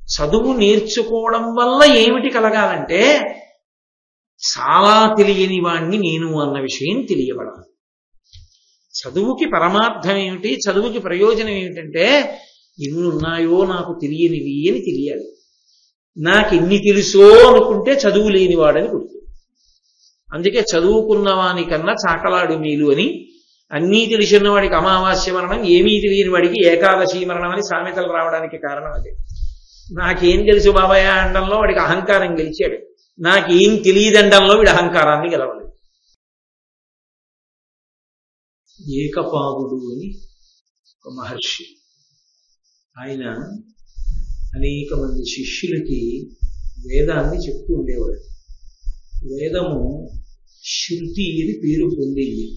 చదువు నేర్చుకోవడం వల్ల ఏమిటి కలగాలంటే చాలా తెలియని వాణ్ణి నేను అన్న విషయం తెలియబడాలి. చదువుకి పరమార్థం ఏమిటి, చదువుకి ప్రయోజనం ఏమిటంటే ఎన్ని ఉన్నాయో నాకు తెలియనివి అని తెలియాలి. నాకు ఎన్ని తెలుసో అనుకుంటే చదువు లేనివాడని గుర్తు. అందుకే చదువుకున్న వానికన్నా చాకలాడు మేలు అని, అన్నీ తెలిసిన వాడికి అమావాస్య మరణం, ఏమీ తెలియని వాడికి ఏకాదశి మరణం అని సామెతలు రావడానికి కారణం అదే. నాకేం తెలుసు బాబాయ్ అండంలో వాడికి అహంకారం గెలిచాడు, నాకేం తెలియదండంలో వీడి అహంకారాన్ని గెలవలేదు. ఏకపాదుడు అని ఒక మహర్షి, ఆయన అనేక మంది శిష్యులకి వేదాన్ని చెప్తూ ఉండేవాడు. వేదము శృతి అని పేరు పొందింది.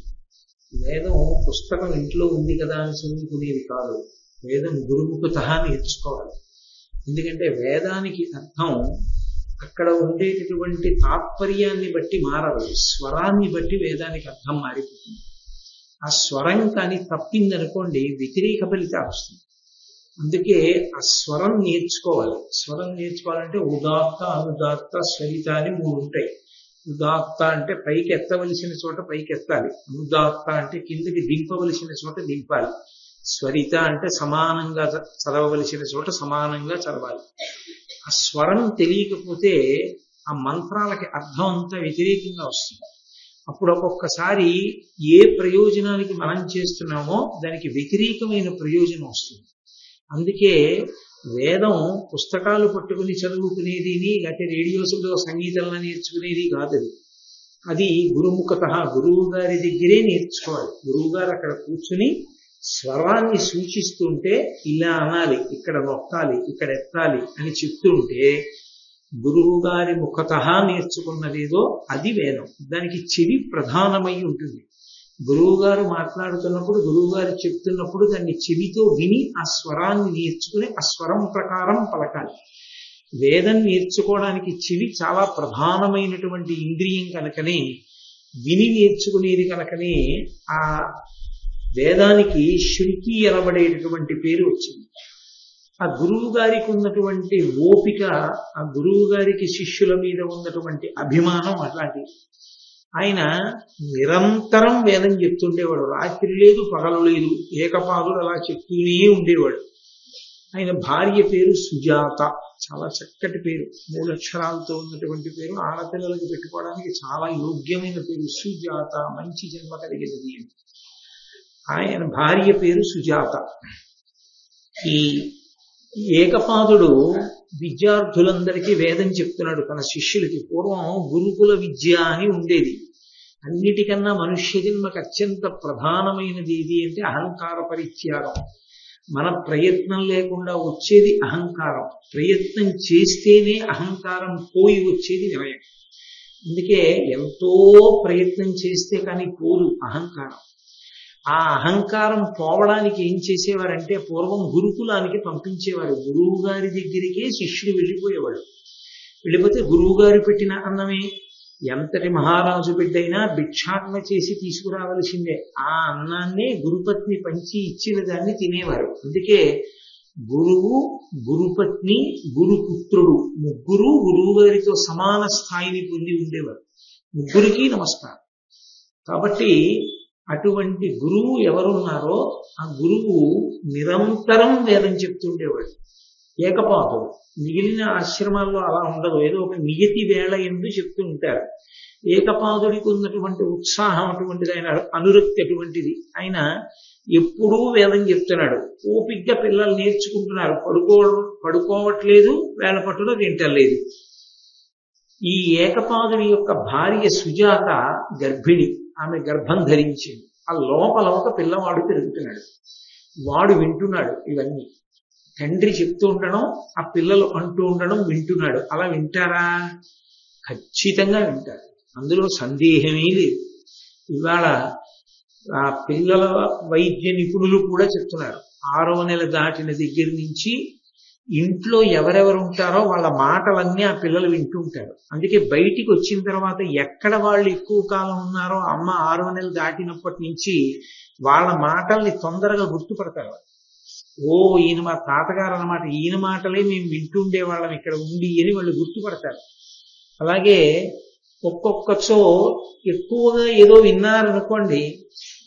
వేదం పుస్తకం ఇంట్లో ఉంది కదా అని చదువుకునేది కాదు, వేదం గురుముఖత నేర్చుకోవాలి. ఎందుకంటే వేదానికి అర్థం అక్కడ ఉండేటటువంటి తాత్పర్యాన్ని బట్టి మారదు, స్వరాన్ని బట్టి వేదానికి అర్థం మారిపోతుంది. ఆ స్వరం కానీ తప్పిందనుకోండి వ్యతిరేక ఫలితాలు వస్తుంది. అందుకే ఆ స్వరం నేర్చుకోవాలి. స్వరం నేర్చుకోవాలంటే ఉదాత్త, అనుదాత్త, స్వరిత అని 3 ఉంటాయి. ఉదాత్త అంటే పైకి ఎత్తవలసిన చోట పైకి ఎత్తాలి, అనుదాత్త అంటే కిందకి దింపవలసిన చోట దింపాలి, స్వరిత అంటే సమానంగా చదవవలసిన చోట సమానంగా చదవాలి. ఆ స్వరం తెలియకపోతే ఆ మంత్రాలకి అర్థం అంతా వ్యతిరేకంగా వస్తుంది. అప్పుడు ఒక్కొక్కసారి ఏ ప్రయోజనానికి మనం చేస్తున్నామో దానికి వ్యతిరేకమైన ప్రయోజనం వస్తుంది. అందుకే వేదం పుస్తకాలు పట్టుకుని చదువుకునేది, లేకపోతే రేడియోస్లో సంగీతంలో నేర్చుకునేది కాదు. అది గురుముఖత, గురువు గారి దగ్గరే నేర్చుకోవాలి. గురువు గారు అక్కడ కూర్చుని స్వరాన్ని సూచిస్తుంటే ఇలా అనాలి, ఇక్కడ నొక్కాలి, ఇక్కడ ఎత్తాలి అని చెప్తుంటే గురువు గారి ముఖత నేర్చుకున్నదేదో అది వేదం. దానికి చెవి ప్రధానమై ఉంటుంది. గురువు గారు మాట్లాడుతున్నప్పుడు, గురువు గారు చెప్తున్నప్పుడు దాన్ని చెవితో విని ఆ స్వరాన్ని నేర్చుకుని ఆ స్వరం ప్రకారం పలకాలి. వేదం నేర్చుకోవడానికి చెవి చాలా ప్రధానమైనటువంటి ఇంద్రియం కనుకనే, విని నేర్చుకునేది కనుకనే ఆ వేదానికి శృతి అనబడేటటువంటి పేరు వచ్చింది. ఆ గురువు గారికి ఉన్నటువంటి ఓపిక, ఆ గురువు గారికి శిష్యుల మీద ఉన్నటువంటి అభిమానం అట్లాంటిది. ఆయన నిరంతరం వేదం చెప్తుండేవాడు, రాత్రి లేదు పగలు లేదు, ఏకపాదుడు అలా చెప్తూనే ఉండేవాడు. ఆయన భార్య పేరు సుజాత, చాలా చక్కటి పేరు, 3 అక్షరాలతో ఉన్నటువంటి పేరు. ఆడపిల్లలకు పెట్టుకోవడానికి చాలా యోగ్యమైన పేరు సుజాత, మంచి జన్మ కలిగినది. ఆయన భార్య పేరు సుజాత. ఈ ఏకపాదుడు విద్యార్థులందరికీ వేదం చెప్తున్నాడు తన శిష్యులకి. పూర్వం గురుకుల విద్య అని ఉండేది. అన్నిటికన్నా మనుష్య జన్మకు అత్యంత ప్రధానమైనది ఏది అంటే అహంకార పరిత్యాగం. మన ప్రయత్నం లేకుండా వచ్చేది అహంకారం, ప్రయత్నం చేస్తేనే అహంకారం పోయి వచ్చేది వినయం. అందుకే ఎంతో ప్రయత్నం చేస్తే కానీ పోదు అహంకారం. ఆ అహంకారం పోవడానికి ఏం చేసేవారంటే పూర్వం గురుకులానికి పంపించేవారు. గురువు గారి దగ్గరికే శిష్యుడు వెళ్ళిపోయేవాడు. వెళ్ళిపోతే గురువు గారు పెట్టిన అన్నమే, ఎంతటి మహారాజు బిడ్డైనా భిక్షాటన చేసి తీసుకురావలసిందే. ఆ అన్నాన్నే గురుపత్ని పంచి ఇచ్చిన దాన్ని తినేవారు. అందుకే గురువు, గురుపత్ని, గురుపుత్రుడు ముగ్గురు గురువు గారితో సమాన స్థాయిని పొంది ఉండేవారు. ముగ్గురికి నమస్కారం. కాబట్టి అటువంటి గురువు ఎవరున్నారో ఆ గురువు నిరంతరం వేదం చెప్తుండేవాడు. ఏకపాదుడు. మిగిలిన ఆశ్రమాల్లో అలా ఉండదు, ఏదో ఒక నియతి వేళ ఎందు చెప్తూ ఉంటారు. ఏకపాదుడికి ఉన్నటువంటి ఉత్సాహం అటువంటిది, ఆయన అనురక్తి అటువంటిది. ఆయన ఎప్పుడూ వేదం చెప్తున్నాడు. ఓపిగ్గా పిల్లలు నేర్చుకుంటున్నారు, పడుకోవట్లేదు, వేళ పట్టులో తింటలేదు. ఈ ఏకపాదుడి యొక్క భార్య సుజాత గర్భిణి, ఆమె గర్భం ధరించింది. ఆ లోపల ఒక పిల్లవాడు పెరుగుతున్నాడు. వాడు వింటున్నాడు ఇవన్నీ. తండ్రి చెప్తూ ఉండడం, ఆ పిల్లలు అంటూ ఉండడం వింటున్నాడు. అలా వింటారా? ఖచ్చితంగా వింటారు, అందులో సందేహమే లేదు. ఇవాళ ఆ పిల్లల వైద్య నిపుణులు కూడా చెప్తున్నారు, 6వ నెల దాటిన దగ్గర నుంచి ఇంట్లో ఎవరెవరు ఉంటారో వాళ్ళ మాటలన్నీ ఆ పిల్లలు వింటూ ఉంటారు. అందుకే బయటికి వచ్చిన తర్వాత ఎక్కడ వాళ్ళు ఎక్కువ కాలం ఉన్నారో అమ్మ 6వ నెల దాటినప్పటి నుంచి వాళ్ళ మాటల్ని తొందరగా గుర్తుపడతారు. ఓ ఈయన మా తాతగారు అన్నమాట, ఈయన మాటలే మేము వింటుండేవాళ్ళం ఇక్కడ ఉండి అని వాళ్ళు గుర్తుపడతారు. అలాగే ఒక్కొక్కచో ఎక్కువగా ఏదో విన్నారనుకోండి,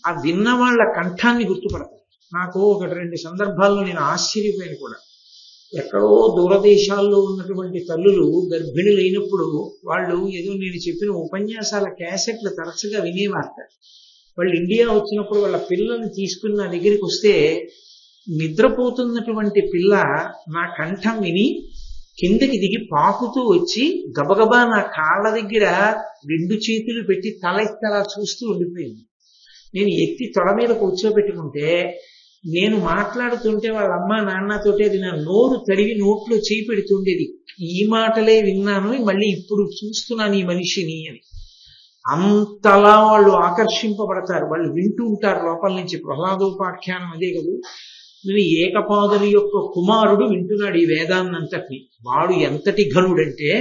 ఆ విన్న వాళ్ళ కంఠాన్ని గుర్తుపడతారు. నాకు 1-2 సందర్భాల్లో నేను ఆశ్చర్యపోయాను కూడా. ఎక్కడో దూరదేశాల్లో ఉన్నటువంటి తల్లులు గర్భిణులైనప్పుడు వాళ్ళు ఏదో నేను చెప్పిన ఉపన్యాసాల క్యాసెట్లు తరచుగా వినేవారట. వాళ్ళు ఇండియా వచ్చినప్పుడు వాళ్ళ పిల్లల్ని తీసుకుని నా దగ్గరికి వస్తే, నిద్రపోతున్నటువంటి పిల్ల నా కంఠం విని కిందకి దిగి పాకుతూ వచ్చి గబగబా నా కాళ్ళ దగ్గర 2 చేతులు పెట్టి తల ఎత్తలా చూస్తూ ఉండిపోయింది. నేను ఎత్తి తొడ మీద కూర్చోబెట్టుకుంటే, నేను మాట్లాడుతుంటే వాళ్ళ అమ్మ నాన్నతోటి అది నా నోరు తడివి నోట్లో చేయి పెడుతుండేది. ఈ మాటలే విన్నాను, మళ్ళీ ఇప్పుడు చూస్తున్నాను ఈ మనిషిని అని. అంతలా వాళ్ళు ఆకర్షింపబడతారు, వాళ్ళు వింటూ ఉంటారు లోపల నుంచి. ప్రహ్లాదోపాఖ్యానం అదే కదా, నేను ఏకపాదుని యొక్క కుమారుడు వింటున్నాడు ఈ వేదాన్నంతటిని. వాడు ఎంతటి ఘనుడంటే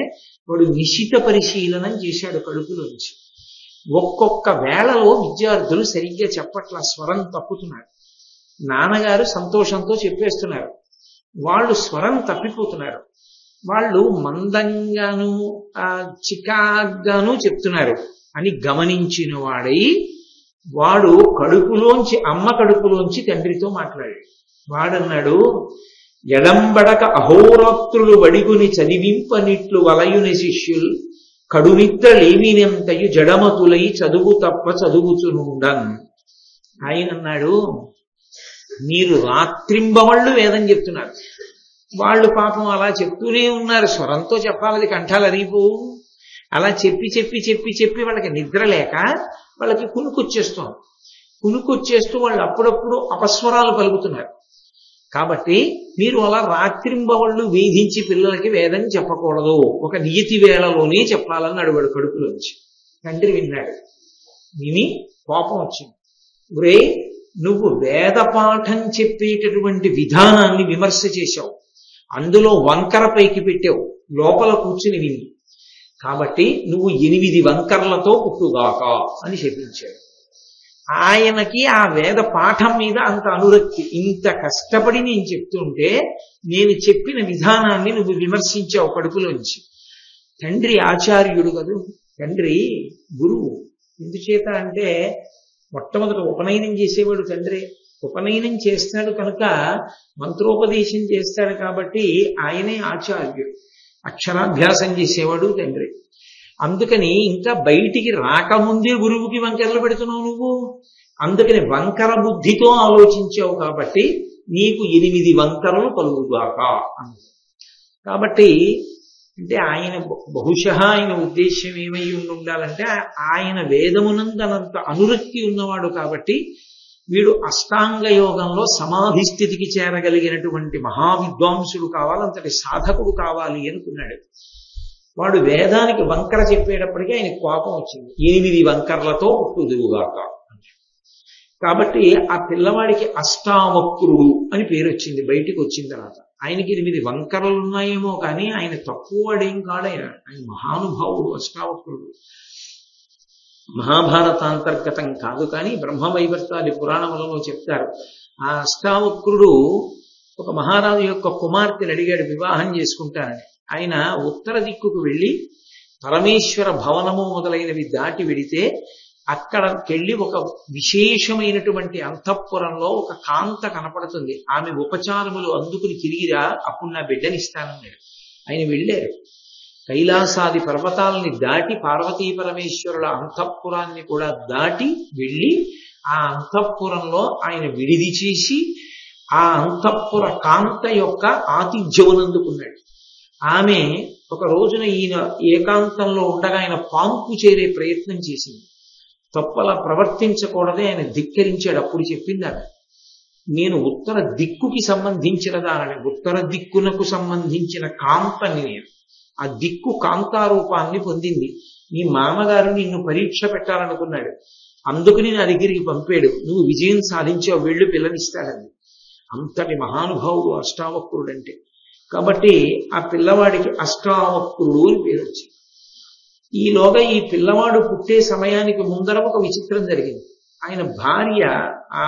వాడు నిశిత పరిశీలనం చేశాడు కడుపులోంచి. ఒక్కొక్క వేళలో విద్యార్థులు సరిగ్గా చెప్పట్ల, స్వరం తప్పుతున్నారు. నాన్నగారు సంతోషంతో చెప్పేస్తున్నారు, వాళ్ళు స్వరం తప్పిపోతున్నారు. వాళ్ళు మందంగాను చికాగ్గాను చెప్తున్నారు అని గమనించిన వాడై వాడు కడుపులోంచి, అమ్మ కడుపులోంచి తండ్రితో మాట్లాడాడు. వాడన్నాడు, ఎడంబడక అహోరాత్రులు వడిగుని చదివింపనిట్లు వలయుని శిష్యుల్ కడునిద్రలేమినంతయు జడమతులై చదువు తప్ప చదువుచునుండన్. ఆయన అన్నాడు, మీరు రాత్రింబవళ్ళు వేదం చెప్తున్నారు, వాళ్ళు పాపం అలా చెప్తూనే ఉన్నారు. స్వరంతో చెప్పాలి, కంఠాలు అరిగిపోవు. అలా చెప్పి చెప్పి చెప్పి చెప్పి వాళ్ళకి నిద్ర లేక వాళ్ళకి కునుకొచ్చేస్తోంది. కునుకొచ్చేస్తూ వాళ్ళు అప్పుడప్పుడు అపస్వరాలు పలుకుతున్నారు. కాబట్టి మీరు అలా రాత్రింబవళ్ళు వేధించి పిల్లలకి వేదం చెప్పకూడదు, ఒక నియతి వేళలోనే చెప్పాలని అడిగాడు కడుపులోంచి. తండ్రి విన్నాడు, విని కోపం వచ్చింది. ఒరే, నువ్వు వేద పాఠం చెప్పేటటువంటి విధానాన్ని విమర్శ చేశావు, అందులో వంకర పైకి పెట్టావు, లోపల కూర్చుని విని, కాబట్టి నువ్వు 8 వంకర్లతో పుట్టుగాక అని చెప్పించాడు. ఆయనకి ఆ వేద పాఠం మీద అంత అనురక్తి. ఇంత కష్టపడి నేను చెప్తుంటే నేను చెప్పిన విధానాన్ని నువ్వు విమర్శించావు కడుపులోంచి. తండ్రి ఆచార్యుడు కదూ, తండ్రి గురువు. ఎందుచేత అంటే మొట్టమొదట ఉపనయనం చేసేవాడు తండ్రి. ఉపనయనం చేస్తాడు కనుక మంత్రోపదేశం చేస్తాడు కాబట్టి ఆయనే ఆచార్యుడు. అక్షరాభ్యాసం చేసేవాడు తండ్రి. అందుకని ఇంకా బయటికి రాకముందే గురువుకి వంకరలు పెడుతున్నావు నువ్వు. అందుకని వంకర బుద్ధితో ఆలోచించావు కాబట్టి నీకు 8 వంకరలు కలుగుగాక అన్నది. కాబట్టి అంటే ఆయన బహుశः ఆయన ఉద్దేశ్యం ఏమై ఉండాలంటే, ఆయన వేదమునందనంత అనురక్తి ఉన్నవాడు కాబట్టి వీడు అష్టాంగ యోగంలో సమాధి స్థితికి చేరగలిగినటువంటి మహావిద్వాంసుడు కావాలి, అంతటి సాధకుడు కావాలి అనుకున్నాడు. వాడు వేదానికి వంకర చెప్పేటప్పటికీ ఆయన కోపం వచ్చింది. 8 వంకర్లతో పుట్టుదువుగాక. కాబట్టి ఆ పిల్లవాడికి అష్టావక్రుడు అని పేరు వచ్చింది. బయటికి వచ్చిన తర్వాత ఆయనకి 8 వంకరలు ఉన్నాయేమో కానీ ఆయన తక్కువ వాడేం కాడైనా, ఆయన మహానుభావుడు. అష్టావక్రుడు మహాభారతాంతర్గతం కాదు కానీ బ్రహ్మవైవర్తాది పురాణములలో చెప్తారు. ఆ అష్టావక్రుడు ఒక మహారాజు యొక్క కుమార్తెను అడిగాడు వివాహం చేసుకుంటానని. ఆయన ఉత్తర దిక్కుకు వెళ్ళి పరమేశ్వర భవనము మొదలైనవి దాటి వెడితే అక్కడికెళ్ళి ఒక విశేషమైనటువంటి అంతఃపురంలో ఒక కాంత కనపడుతుంది. ఆమె ఉపచారములు అందుకుని తిరిగిరా, అప్పుడు నా బిడ్డనిస్తానన్నాడు. ఆయన వెళ్ళారు. కైలాసాది పర్వతాలని దాటి పార్వతీ పరమేశ్వరుల అంతఃపురాన్ని కూడా దాటి వెళ్ళి ఆ అంతఃపురంలో ఆయన విడిది చేసి ఆ అంతఃపుర కాంత యొక్క ఆతిథ్యమునందుకున్నాడు. ఆమె ఒక రోజున ఈయన ఏకాంతంలో ఉండగా ఆయన పాంపు చేరే ప్రయత్నం చేసింది. తప్పలా ప్రవర్తించకూడదే ఆయన ధిక్కరించాడు. అప్పుడు చెప్పింది ఆమె, నేను ఉత్తర దిక్కుకి సంబంధించిన దానిని, ఉత్తర దిక్కునకు సంబంధించిన కాంతని నేను. ఆ దిక్కు కాంతారూపాన్ని పొందింది. నీ మామగారు నిన్ను పరీక్ష పెట్టాలనుకున్నాడు, అందుకని నా దగ్గరికి పంపాడు. నువ్వు విజయం సాధించావు, వెళ్ళు పిల్లనిస్తాడని. అంతటి మహానుభావుడు అష్టావక్రుడు అంటే. కాబట్టి ఆ పిల్లవాడికి అష్టావక్రుడు అని పేరు వచ్చింది. ఈలోగా ఈ పిల్లవాడు పుట్టే సమయానికి ముందర ఒక విచిత్రం జరిగింది. ఆయన భార్య ఆ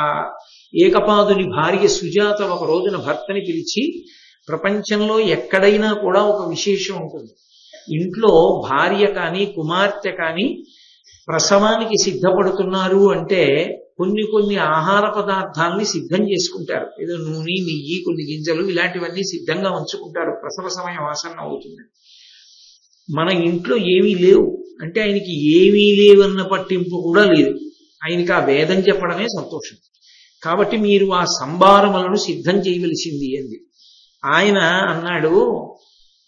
ఏకపాదుని భార్య సుజాత ఒక రోజున భర్తని పిలిచి, ప్రపంచంలో ఎక్కడైనా కూడా ఒక విశేషం ఉంటుంది. ఇంట్లో భార్య కానీ కుమార్తె కానీ ప్రసవానికి సిద్ధపడుతున్నారు అంటే కొన్ని ఆహార పదార్థాలని సిద్ధం చేసుకుంటారు. ఏదో నూనె, నెయ్యి, కొన్ని గింజలు ఇలాంటివన్నీ సిద్ధంగా ఉంచుకుంటారు. ప్రసవ సమయం ఆసన్నం అవుతుంది. మన ఇంట్లో ఏమీ లేవు అంటే ఆయనకి ఏమీ లేవన్న పట్టింపు కూడా లేదు. ఆయనకి ఆ వేదం చెప్పడమే సంతోషం. కాబట్టి మీరు ఆ సంభారములను సిద్ధం చేయవలసింది అంది. ఆయన అన్నాడు,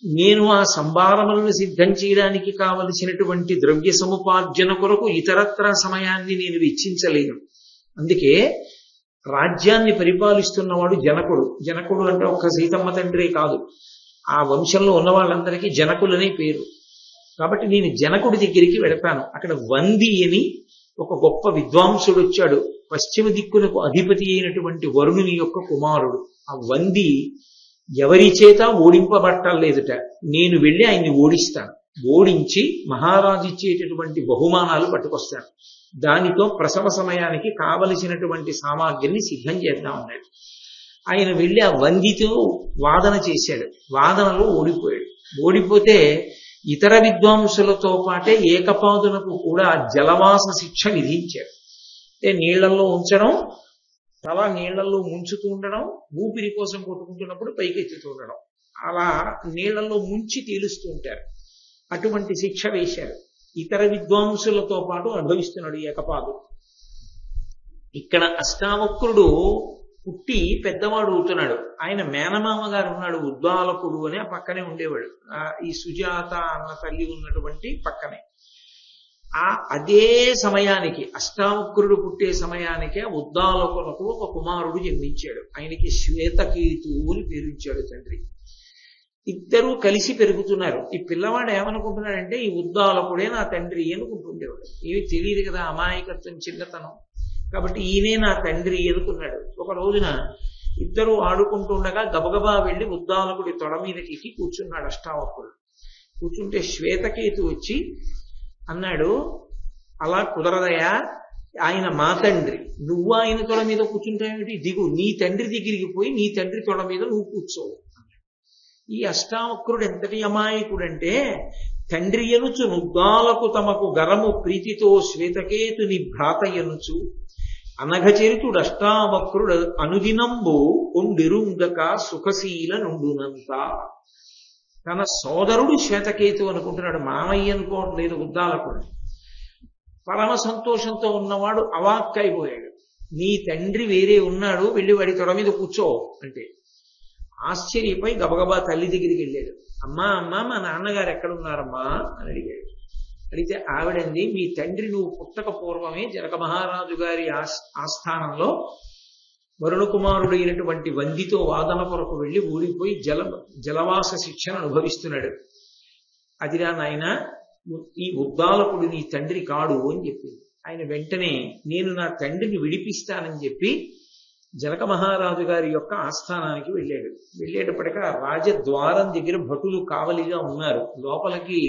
నేను ఆ సంభారములను సిద్ధం చేయడానికి కావలసినటువంటి ద్రవ్య సముపార్జన కొరకు ఇతరత్ర సమయాన్ని నేను వెచ్చించలేను. అందుకే రాజ్యాన్ని పరిపాలిస్తున్నవాడు జనకుడు. జనకుడు అంటే ఒక్క సీతమ్మ తండ్రే కాదు, ఆ వంశంలో ఉన్న వాళ్ళందరికీ జనకులనే పేరు. కాబట్టి నేను జనకుడి దగ్గరికి వెడతాను. అక్కడ వంది అని ఒక గొప్ప విద్వాంసుడు వచ్చాడు. పశ్చిమ దిక్కునకు అధిపతి అయినటువంటి వరుణుని యొక్క కుమారుడు. ఆ వంది ఎవరి చేత ఓడింపబట్టలేదుట. నేను వెళ్ళి ఆయన్ని ఓడిస్తాను. ఓడించి మహారాజు ఇచ్చేటటువంటి బహుమానాలు పట్టుకొస్తాను. దానితో ప్రసవ సమయానికి కావలసినటువంటి సామాగ్రిని సిద్ధం చేద్దాం అన్నాడు. ఆయన వెళ్ళి ఆ వందితో వాదన చేశాడు. వాదనలో ఓడిపోయాడు. ఓడిపోతే ఇతర విద్వాంసులతో పాటే ఏకపాదునకు కూడా జలవాస శిక్ష విధించాడు. అంటే నీళ్లలో ఉంచడం, తల నీళ్లలో ముంచుతూ ఉండడం, ఊపిరి కోసం కొట్టుకుంటున్నప్పుడు పైకెత్తుతూ ఉండడం, అలా నీళ్లలో ముంచి తేలుస్తూ ఉంటారు. అటువంటి శిక్ష వేశారు. ఇతర విద్వాంసులతో పాటు అనుభవిస్తున్నాడు ఏకపాదు. ఇక్కడ అష్టావక్రుడు పుట్టి పెద్దవాడు అవుతున్నాడు. ఆయన మేనమామ గారు ఉన్నాడు, ఉద్దాలకుడు అని, ఆ పక్కనే ఉండేవాడు. ఈ సుజాత అన్న తల్లి ఉన్నటువంటి పక్కనే. అదే సమయానికి, అష్టావక్రుడు పుట్టే సమయానికే ఉద్దాలకులకు ఒక కుమారుడు జన్మించాడు. ఆయనకి శ్వేతకేతు అని పేరుంచాడు తండ్రి. ఇద్దరూ కలిసి పెరుగుతున్నారు. ఈ పిల్లవాడు ఏమనుకుంటున్నాడంటే ఈ ఉద్దాలకుడే నా తండ్రి అనుకుంటుండేవాడు. ఏమి తెలియదు కదా, అమాయకత్వం, చిన్నతనం. కాబట్టి ఈయనే నా తండ్రి అనుకున్నాడు. ఒక రోజున ఇద్దరు ఆడుకుంటుండగా గబగబా వెళ్ళి ఉద్దాలకుడి తొడ మీదకి ఎక్కి కూర్చున్నాడు అష్టావక్రుడు. కూర్చుంటే శ్వేతకేతు వచ్చి అన్నాడు, అలా కుదరదయా, ఆయన మా తండ్రి, నువ్వు ఆయన తొడ మీద కూర్చుంటావేమిటి? దిగు, నీ తండ్రి దగ్గరికి పోయి నీ తండ్రి తొడ మీద నువ్వు కూర్చోవు. ఈ అష్టావక్రుడు ఎంతటి అమాయకుడంటే, తండ్రి ఎనుచు నుద్దాలకు తమకు గరము ప్రీతితో శ్వేతకేతుని భ్రాత ఎనుచు అనఘచరితుడు అష్టావక్రుడు అనుదినంబు కొండిరుంగక సుఖశీల నుండునంత. తన సోదరుడు శ్వేతకేతు అనుకుంటున్నాడు, మామయ్య అనుకోవట్లేదు ఉద్దాలకుడు. పరమ సంతోషంతో ఉన్నవాడు అవాక్కైపోయాడు. నీ తండ్రి వేరే ఉన్నాడు, వెళ్ళి వాడి తొడ మీద కూర్చో అంటే. ఆశ్చర్యపై గబగబా తల్లి దగ్గరికి వెళ్ళాడు. అమ్మా అమ్మా, మా నాన్నగారు ఎక్కడున్నారమ్మా అని అడిగాడు. అడిగితే ఆవిడంది, మీ తండ్రి నువ్వు పుట్టక పూర్వమే జనక మహారాజు గారి ఆస్థానంలో వరుణకుమారుడైనటువంటి వందితో వాదన కొరకు వెళ్ళి ఊడిపోయి జలవాస శిక్షను అనుభవిస్తున్నాడు. అదిరా నాయన, ఈ ఉద్దాలకుడు నీ తండ్రి కాడు అని చెప్పింది. ఆయన వెంటనే నేను నా తండ్రిని విడిపిస్తానని చెప్పి జనక మహారాజు గారి యొక్క ఆస్థానానికి వెళ్ళాడు. వెళ్ళేటప్పటికీ ఆ రాజద్వారం దగ్గర భటులు కావలిగా ఉన్నారు. లోపలికి